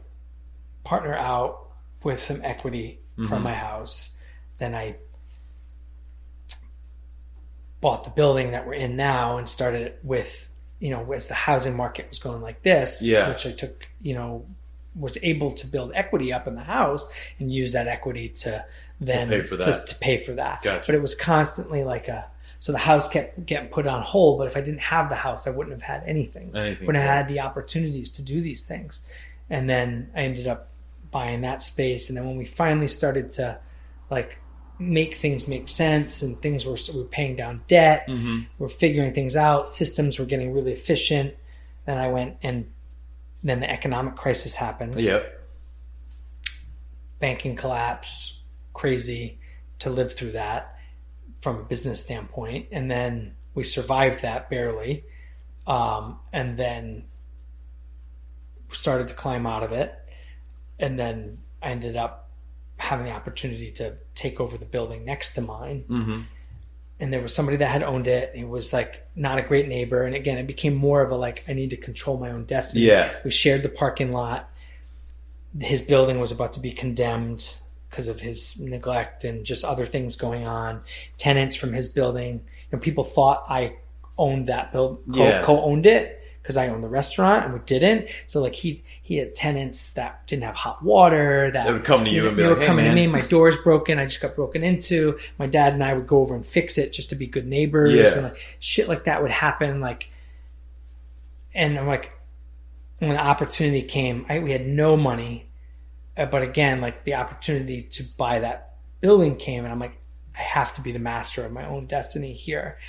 partner out with some equity from my house. Then I bought the building that we're in now and started it with, as the housing market was going like this, which I took, was able to build equity up in the house and use that equity to then to pay for that. Gotcha. But it was constantly like so the house kept getting put on hold. But if I didn't have the house, I wouldn't have had anything. Wouldn't have had the opportunities to do these things. And then I ended up buying that space. And then when we finally started to like make things make sense and things we were paying down debt, we're figuring things out, systems were getting really efficient. Then I went and then the economic crisis happened. Yep. Banking collapse, crazy to live through that from a business standpoint. And then we survived that barely. And then started to climb out of it. And then I ended up having the opportunity to take over the building next to mine. And there was somebody that had owned it. It was like not a great neighbor. And again, it became more of a like, I need to control my own destiny. Yeah. We shared the parking lot. His building was about to be condemned because of his neglect and just other things going on. Tenants from his building, people thought I owned that building, co-owned it, because I owned the restaurant and we didn't. So like he had tenants that didn't have hot water. That they would come to you and be like, "Hey, coming man, to me. My door's broken. I just got broken into." My dad and I would go over and fix it just to be good neighbors. Yeah. And like shit like that would happen. Like, and I'm like, when the opportunity came, we had no money, but again, like the opportunity to buy that building came, and I'm like, I have to be the master of my own destiny here.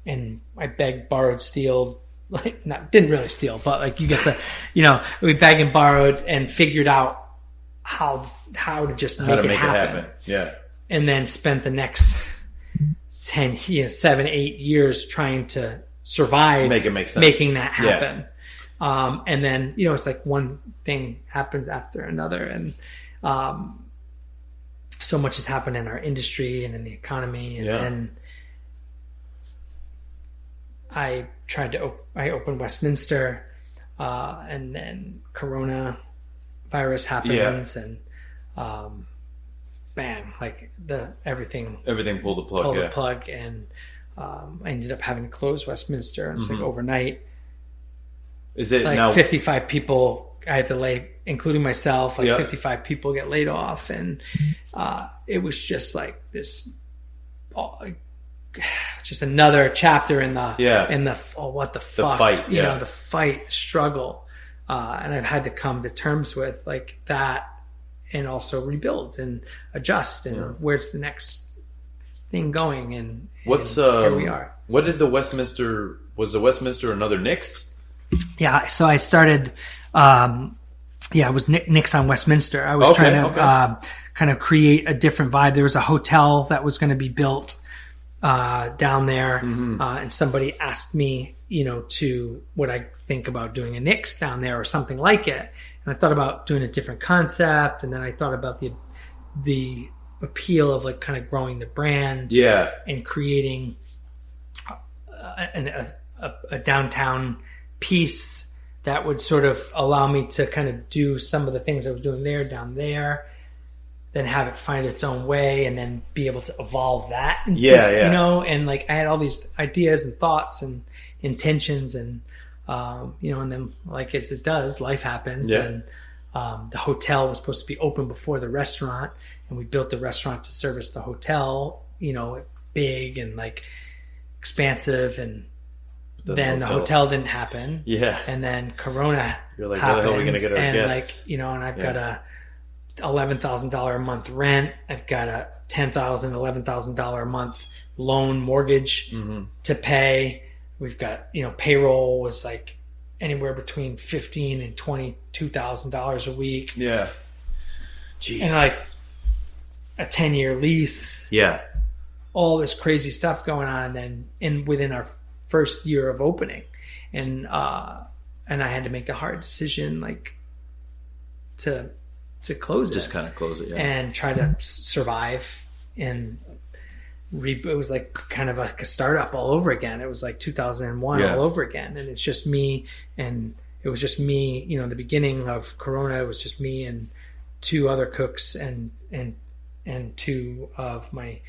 And I begged, borrowed, stealed. Like, didn't really steal, but like you get the, we begged and borrowed and figured out how to just make it happen. Yeah. And then spent the next 7, 8 years trying to survive, make it make sense, making that happen. Yeah. And then, it's like one thing happens after another. And, so much has happened in our industry and in the economy. And then I opened Westminster, and then coronavirus happens, and bang, like everything pulled the plug. And I ended up having to close Westminster. And it's like overnight. Is it like now 55 people? I had to including myself, 55 people get laid off, and it was just like this. Just another chapter in the what the fuck, fight, the fight, struggle, and I've had to come to terms with like that, and also rebuild and adjust, and where's the next thing going, and here we are. What did the Westminster another Nick's? Yeah, so I started. It was Nick's on Westminster. I was trying to kind of create a different vibe. There was a hotel that was going to be built down there, and somebody asked me, to what I think about doing a Nick's down there or something like it. And I thought about doing a different concept, and then I thought about the appeal of like kind of growing the brand, and creating a downtown piece that would sort of allow me to kind of do some of the things I was doing down there. Then have it find its own way, and then be able to evolve that. And like I had all these ideas and thoughts and intentions, and and then like as it does, life happens, and the hotel was supposed to be open before the restaurant, and we built the restaurant to service the hotel, big and like expansive, and then the hotel didn't happen. Yeah. And then Corona You're like, happened. where the hell are we going to get our and guests? like, you know, and I've got a $11,000 a month rent. I've got a $10,000, $11,000 a month loan mortgage to pay. We've got, you know, payroll was like anywhere between $15,000 and $22,000 a week. Yeah. Jeez. And like a 10-year lease. Yeah. All this crazy stuff going on, and then within our first year of opening, and I had to make the hard decision, like to close it, just kind of close it, and try to survive. And it was like kind of like a startup all over again. It was like 2001 all over again, and it's just me, and it was just me. You know, in the beginning of Corona, it was just me and two other cooks and two of my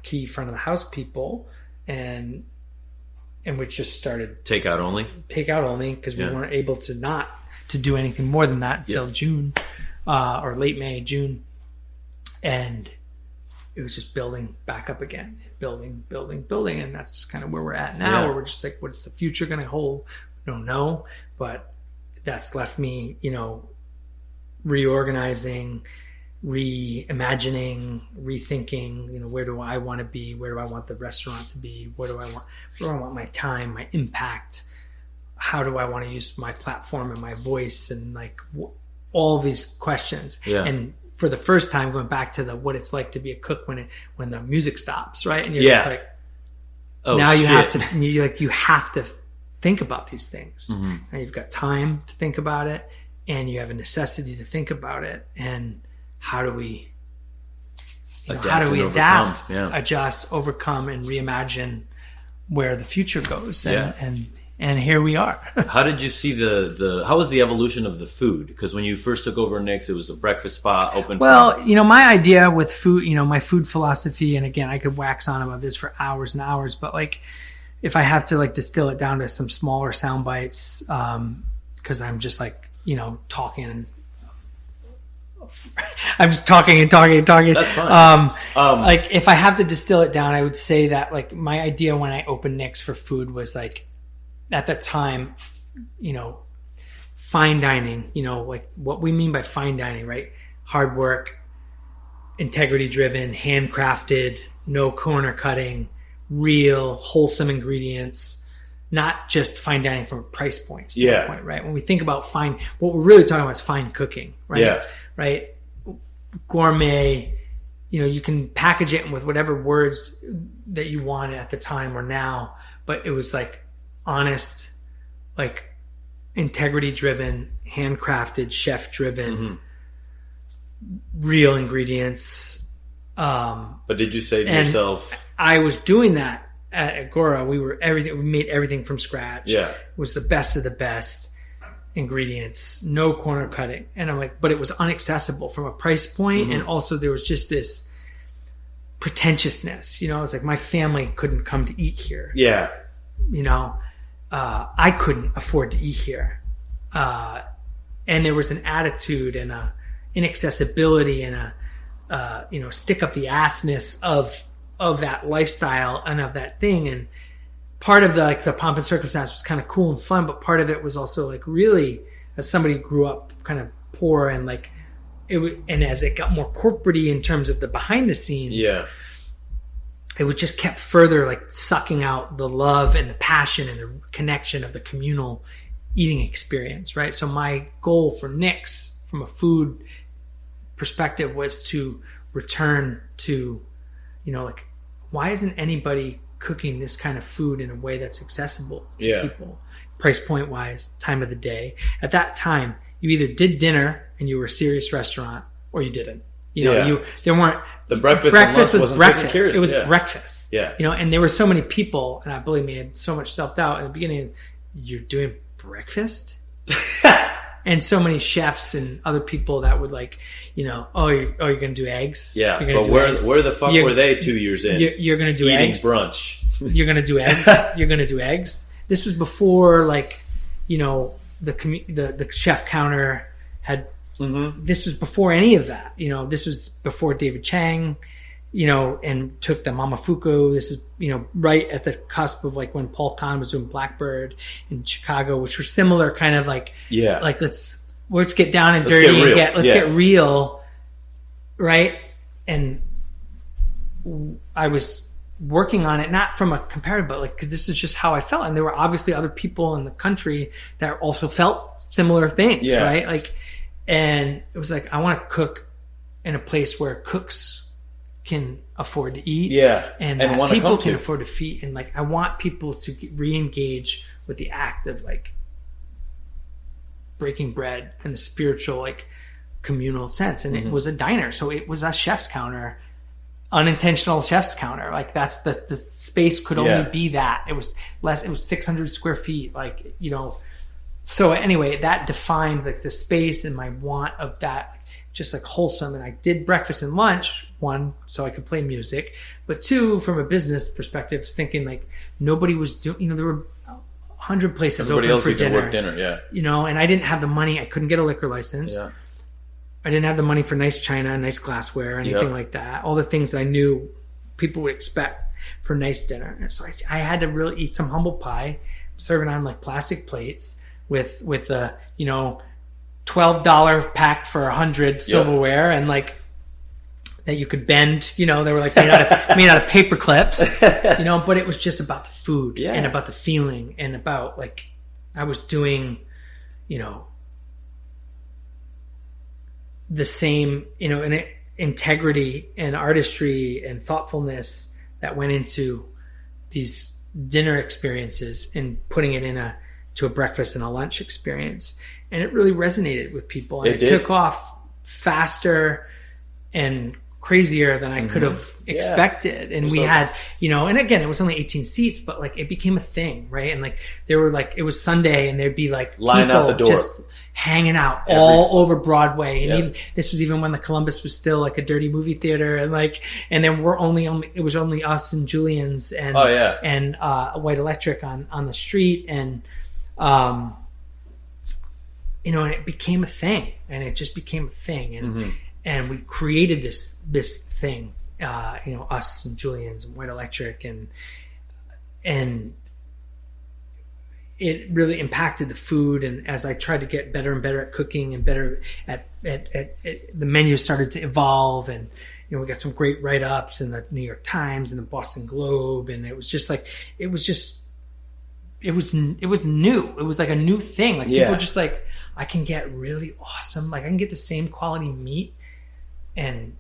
key front of the house people, and we just started takeout only because we weren't able to do anything more than that until June or late May, June, and it was just building back up again, building, and that's kind of where we're at now. Where we're just like, what's the future going to hold? We don't know, but that's left me, you know, reorganizing, reimagining, rethinking, you know, where do I want to be? Where do I want the restaurant to be? Where do I want my time, my impact? How do I want to use my platform and my voice, and like all these questions. And for the first time, going back to what it's like to be a cook when the music stops, right? And you're just like, now you have to think about these things. And you've got time to think about it, and you have a necessity to think about it. And how do we adapt, adjust, overcome, and reimagine where the future goes? And here we are. How did you see how was the evolution of the food? Because when you first took over Nick's, it was a breakfast spot open. Well, you know, my idea with food, you know, my food philosophy, and again, I could wax on about this for hours and hours, but like, if I have to like distill it down to some smaller sound bites, because I'm just like, you know, talking. I'm just talking and talking and talking. That's fine. Like, if I have to distill it down, I would say that like my idea when I opened Nick's for food was like, at that time, you know, fine dining, you know, like what we mean by fine dining, right? Hard work, integrity driven, handcrafted, no corner cutting, real wholesome ingredients, not just fine dining from a price point standpoint, right? When we think about fine, what we're really talking about is fine cooking, right? Yeah. Right? Gourmet, you know, you can package it with whatever words that you want at the time or now, but it was like honest, like integrity driven, handcrafted, chef driven, real ingredients. But did you say to yourself, I was doing that at Agora. We made everything from scratch. Yeah. It was the best of the best ingredients, no corner cutting. And I'm like, but it was inaccessible from a price point, and also there was just this pretentiousness, you know. It's like my family couldn't come to eat here. Yeah. You know, I couldn't afford to eat here. And there was an attitude and a inaccessibility and a, you know, stick up the assness of that lifestyle and of that thing. And part of the pomp and circumstance was kind of cool and fun, but part of it was also like really, as somebody who grew up kind of poor and like and as it got more corporate-y in terms of the behind the scenes, it was just kept further like sucking out the love and the passion and the connection of the communal eating experience, right? So my goal for Nick's from a food perspective was to return to, you know, like, why isn't anybody cooking this kind of food in a way that's accessible to people, price point wise, time of the day? At that time, you either did dinner and you were a serious restaurant, or you didn't. You know, there weren't the breakfast was breakfast. It was breakfast. Yeah. You know, and there were so many people, and I believe me, I had so much self-doubt in the beginning. You're doing breakfast? And so many chefs and other people that would like, you know, you're going to do eggs? Yeah, but where the fuck were they 2 years in? You're going to do eating eggs? Brunch. You're going to do eggs? You're going to do eggs? This was before, like, you know, the chef counter had... This was before any of that. You know, this was before David Chang, and took the Mamafuku. This is, right at the cusp of like when Paul Kahn was doing Blackbird in Chicago, which were similar kind of like, like let's get down and dirty and get real. Right. And I was working on it, not from a comparative, but like, cause this is just how I felt. And there were obviously other people in the country that also felt similar things. Right. Like, and it was like, I want to cook in a place where cooks can afford to eat, and that people can afford to feed, and like I want people to re-engage with the act of like breaking bread and the spiritual, like communal sense. And it was a diner, so it was a chef's counter, unintentional chef's counter. Like that's the space could only be that. It was less. It was 600 square feet. Like So anyway, that defined like the space and my want of that. Just like wholesome. And I did breakfast and lunch, one, so I could play music, but two, from a business perspective, thinking like nobody was doing, there were 100 places open for dinner. Work dinner, and I didn't have the money. I couldn't get a liquor license. I didn't have the money for nice china, nice glassware, anything like that. All the things that I knew people would expect for nice dinner. And so I had to really eat some humble pie, serving on like plastic plates with the, $12 pack for 100 silverware, and like that you could bend, they were like made out of paper clips, but it was just about the food and about the feeling and about like I was doing, the same, in integrity and artistry and thoughtfulness that went into these dinner experiences and putting it to a breakfast and a lunch experience. And it really resonated with people. And it took off faster and crazier than I could have expected. And we had, and again, it was only 18 seats, but like it became a thing, right? And like there were like, it was Sunday and there'd be like line out the door, just hanging out all over Broadway. And even, this was even when the Columbus was still like a dirty movie theater, and like, and then it was only us and Julian's and White Electric on the street. And, and it became a thing, and it just became a thing. And we created this thing, us and Julian's and White Electric, and it really impacted the food. And as I tried to get better and better at cooking and better at the menu started to evolve, and we got some great write-ups in the New York Times and the Boston Globe, and it was new. It was like a new thing. Like people just like, I can get really awesome. Like I can get the same quality meat and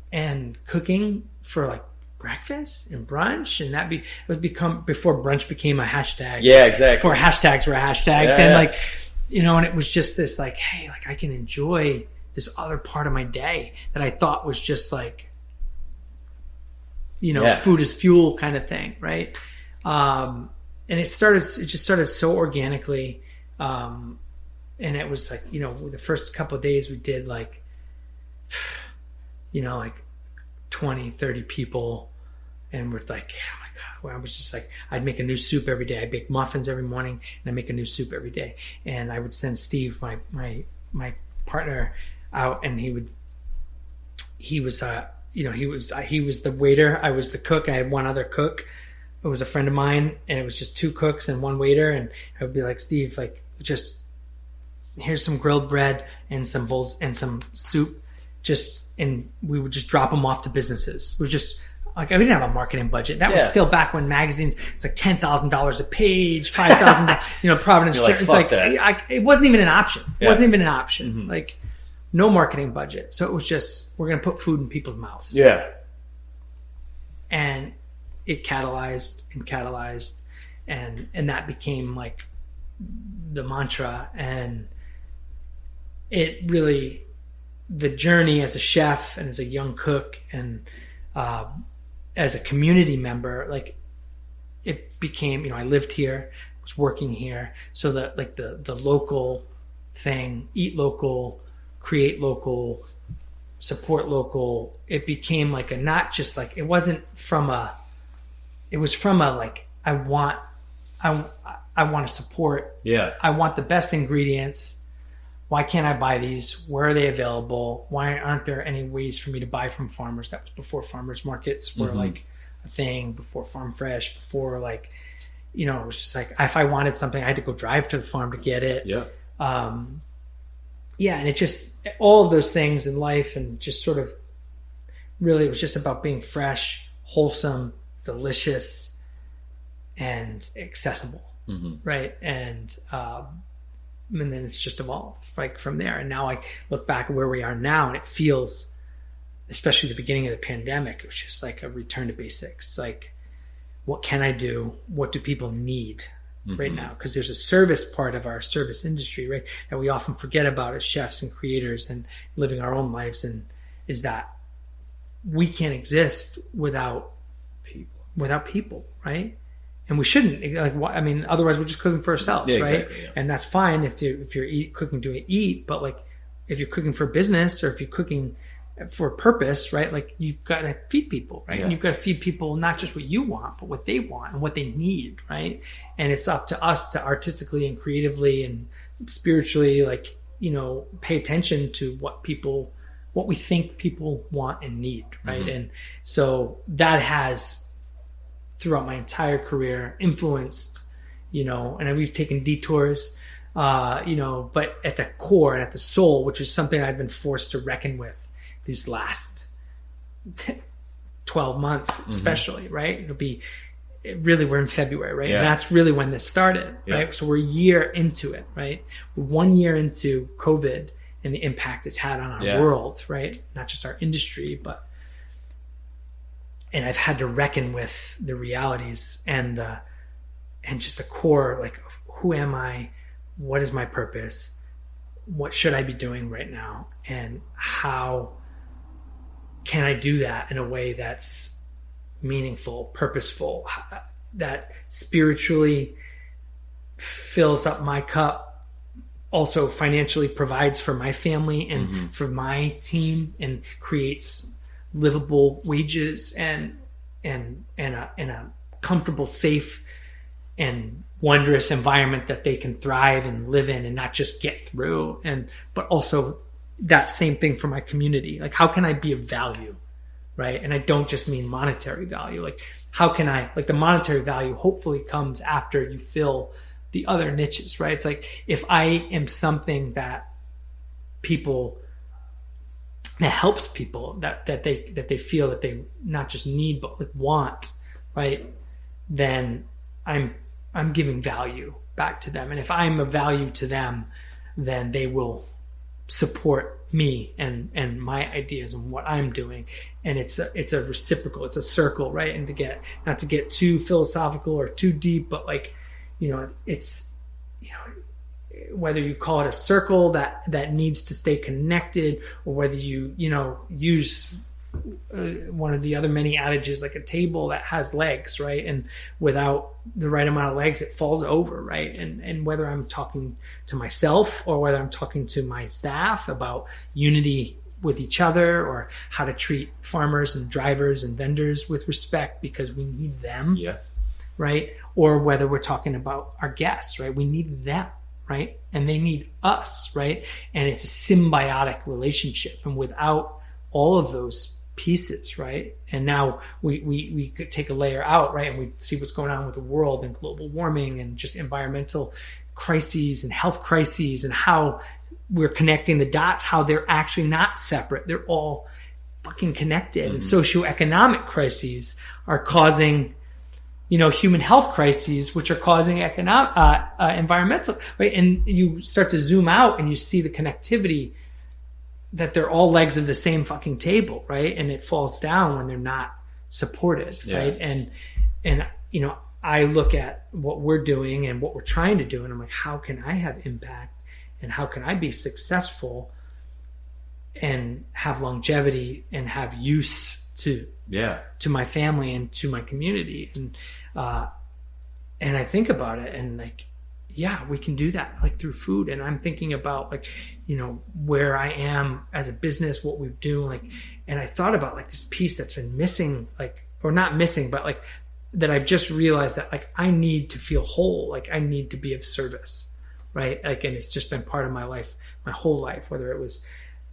cooking for like breakfast and brunch, and it would become before brunch became a hashtag. Yeah, exactly. Before hashtags were hashtags, and like, and it was just this like, hey, like I can enjoy this other part of my day that I thought was just like, food is fuel kind of thing, right? And it just started so organically. And it was like, the first couple of days we did like, like 20, 30 people. And we're like, oh my God. Well, I was just like, I'd make a new soup every day. I'd bake muffins every morning, and I'd make a new soup every day. And I would send Steve, my partner, out, and he was the waiter. I was the cook. I had one other cook. It was a friend of mine, and it was just two cooks and one waiter. And I would be like, Steve, like, just here's some grilled bread and some bowls and some soup. And we would just drop them off to businesses. We just like, I didn't have a marketing budget. That was still back when magazines, it's like $10,000 a page, $5,000, Providence. Like, it's like, it wasn't even an option. It wasn't even an option. Mm-hmm. Like no marketing budget. So it was just, we're going to put food in people's mouths. Yeah. And it catalyzed, and that became like the mantra. And it really, the journey as a chef and as a young cook and as a community member, like it became, I lived here, was working here, so that like the local thing, eat local, create local, support local, it became like a, not just like, it was from a like, I want to support. Yeah. I want the best ingredients. why can't I buy these? Where are they available? Why aren't there any ways for me to buy from farmers? That was before farmers markets were like a thing, before Farm Fresh, before like, you know, it was just like, if I wanted something, I had to go drive to the farm to get it. Yeah. And it just, all of those things in life, and just sort of really, it was just about being fresh, wholesome, delicious, and accessible. Right. And then it's just evolved like from there. And now I look back at where we are now, and it feels, especially the beginning of the pandemic, it was just like a return to basics. Like, what can I do? What do people need right now? Because there's a service part of our service industry, right, that we often forget about as chefs and creators and living our own lives. And is that we can't exist without people, right? And we shouldn't. Like, I mean, otherwise we're just cooking for ourselves, right? Exactly, yeah. And that's fine if you're cooking to eat, but like if you're cooking for business, or if you're cooking for a purpose, right? Like, you've got to feed people, right? And you've got to feed people not just what you want, but what they want and what they need, right? And it's up to us to artistically and creatively and spiritually, like, you know, pay attention to what we think people want and need, right? And so that has, throughout my entire career, influenced, you know, and we've taken detours, you know, but at the core and at the soul, which is something I've been forced to reckon with these last 12 months, especially, right? We're in February, right? And that's really when this started, right? So we're a year into it, right? We're 1 year into COVID and the impact it's had on our world, right? Not just our industry, and I've had to reckon with the realities and just the core, like, who am I? What is my purpose? What should I be doing right now? And how can I do that in a way that's meaningful, purposeful, that spiritually fills up my cup, also financially provides for my family and for my team, and creates livable wages and a comfortable, safe, and wondrous environment that they can thrive and live in and not just get through, but also that same thing for my community. Like, how can I be of value, right? And I don't just mean monetary value. Like, how can I, like, the monetary value hopefully comes after you fill the other niches, right? It's like, if I am something that helps people, that they feel that they not just need, but like want, right? Then I'm giving value back to them. And if I'm of value to them, then they will support me and my ideas and what I'm doing. And it's a reciprocal, it's a circle, right? And not to get too philosophical or too deep, but like, you know, it's, you know, whether you call it a circle that needs to stay connected, or whether you use one of the other many adages, like a table that has legs, right? And without the right amount of legs, it falls over, right? And whether I'm talking to myself or whether I'm talking to my staff about unity with each other, or how to treat farmers and drivers and vendors with respect because we need them, right? Or whether we're talking about our guests, right? We need them, right? And they need us, right? And it's a symbiotic relationship. And without all of those pieces, right? And now we could take a layer out, right? And we see what's going on with the world and global warming and just environmental crises and health crises, and how we're connecting the dots, how they're actually not separate. They're all fucking connected. And socioeconomic crises are causing, you know, human health crises, which are causing environmental, right? And you start to zoom out and you see the connectivity, that they're all legs of the same fucking table, right? And it falls down when they're not supported, right? And you know, I look at what we're doing and what we're trying to do, and I'm like, how can I have impact, and how can I be successful and have longevity and have use to my family and to my community? And I think about it, and like, yeah, we can do that, like, through food. And I'm thinking about, like, you know, where I am as a business, what we do, like, and I thought about, like, this piece that's been missing, like, or not missing, but like, that I've just realized that, like, I need to feel whole, like, I need to be of service, right? Like, and it's just been part of my life, my whole life, whether it was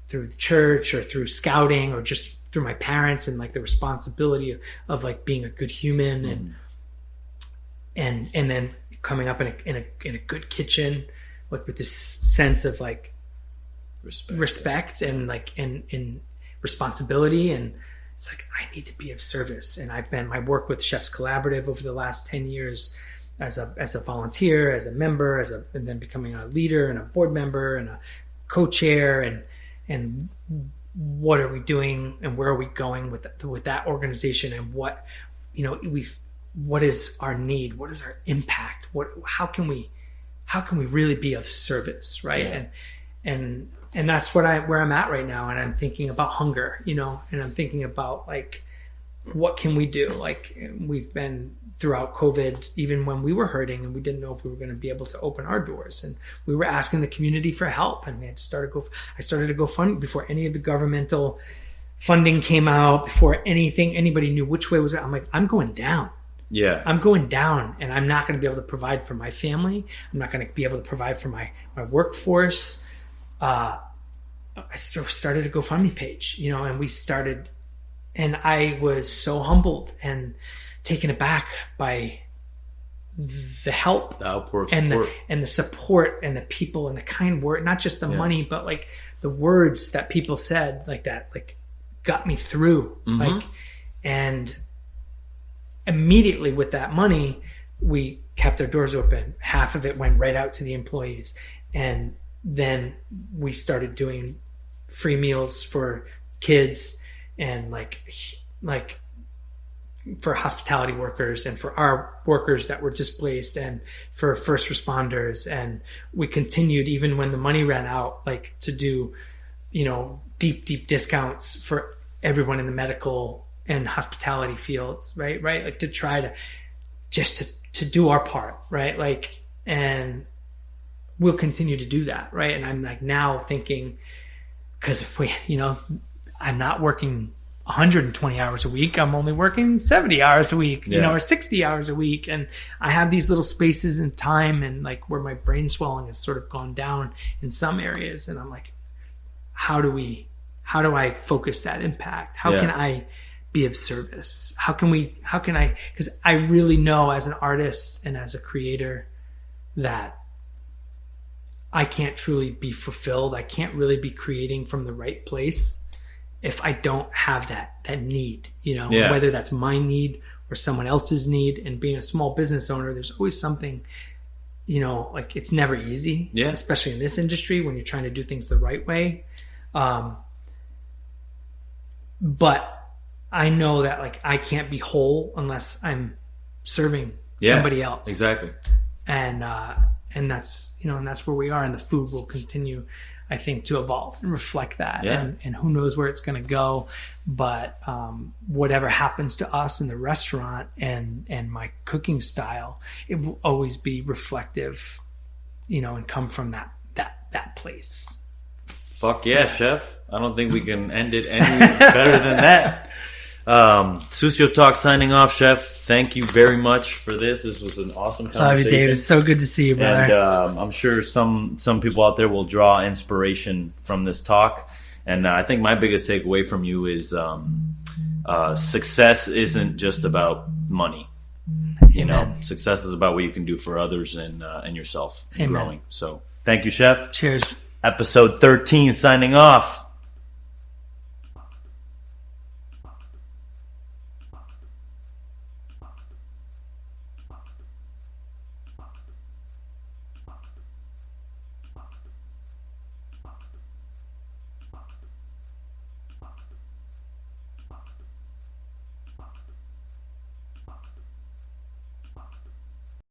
through the church or through scouting or just through my parents, and like the responsibility of like being a good human and then coming up in a good kitchen, like with this sense of like respect and like in responsibility. And it's like, I need to be of service. And I work with Chefs Collaborative over the last 10 years as a volunteer, as a member, and then becoming a leader and a board member and a co-chair, and what are we doing and where are we going with that organization, and what is our need? What is our impact? How can we really be of service, right? Yeah. And that's where I'm at right now. And I'm thinking about hunger, and I'm thinking about like, what can we do? Like, we've been throughout COVID, even when we were hurting and we didn't know if we were going to be able to open our doors, and we were asking the community for help. And I started to go fund before any of the governmental funding came out, before anybody knew which way was it. I'm like, I'm going down. Yeah. I'm going down, and I'm not going to be able to provide for my family. I'm not going to be able to provide for my workforce. I started a GoFundMe page, and we started, and I was so humbled and taken aback by the help, the outpour of support. and the support and the people and the kind word, not just the money, but like the words that people said, like that, like got me through. Like, and immediately with that money, we kept our doors open. Half of it went right out to the employees. And then we started doing free meals for kids and like for hospitality workers and for our workers that were displaced and for first responders. And we continued even when the money ran out, like to do, deep discounts for everyone in the medical and hospitality fields, right? Like to try to just to do our part, right? Like, and we'll continue to do that, right? And I'm like now thinking, because I'm not working 120 hours a week. I'm only working 70 hours a week, or 60 hours a week. And I have these little spaces in time and like where my brain swelling has sort of gone down in some areas. And I'm like, how do I focus that impact? How can I be of service? How can I, because I really know as an artist and as a creator that I can't truly be fulfilled. I can't really be creating from the right place if I don't have that need, whether that's my need or someone else's need. And being a small business owner, there's always something, like it's never easy, especially in this industry when you're trying to do things the right way. But I know that like I can't be whole unless I'm serving somebody else. Exactly. And that's, and that's where we are, and the food will continue, I think, to evolve and reflect that. Yeah. And who knows where it's going to go. But whatever happens to us in the restaurant and my cooking style, it will always be reflective, and come from that place. Fuck yeah, chef. I don't think we can end it any better than that. Sucio Talk signing off, chef. Thank you very much for this. This was an awesome conversation. David, it's so good to see you, brother. And I'm sure some people out there will draw inspiration from this talk. And I think my biggest takeaway from you is success isn't just about money. Success is about what you can do for others and yourself. Growing. So thank you, chef. Cheers. Episode 13 signing off.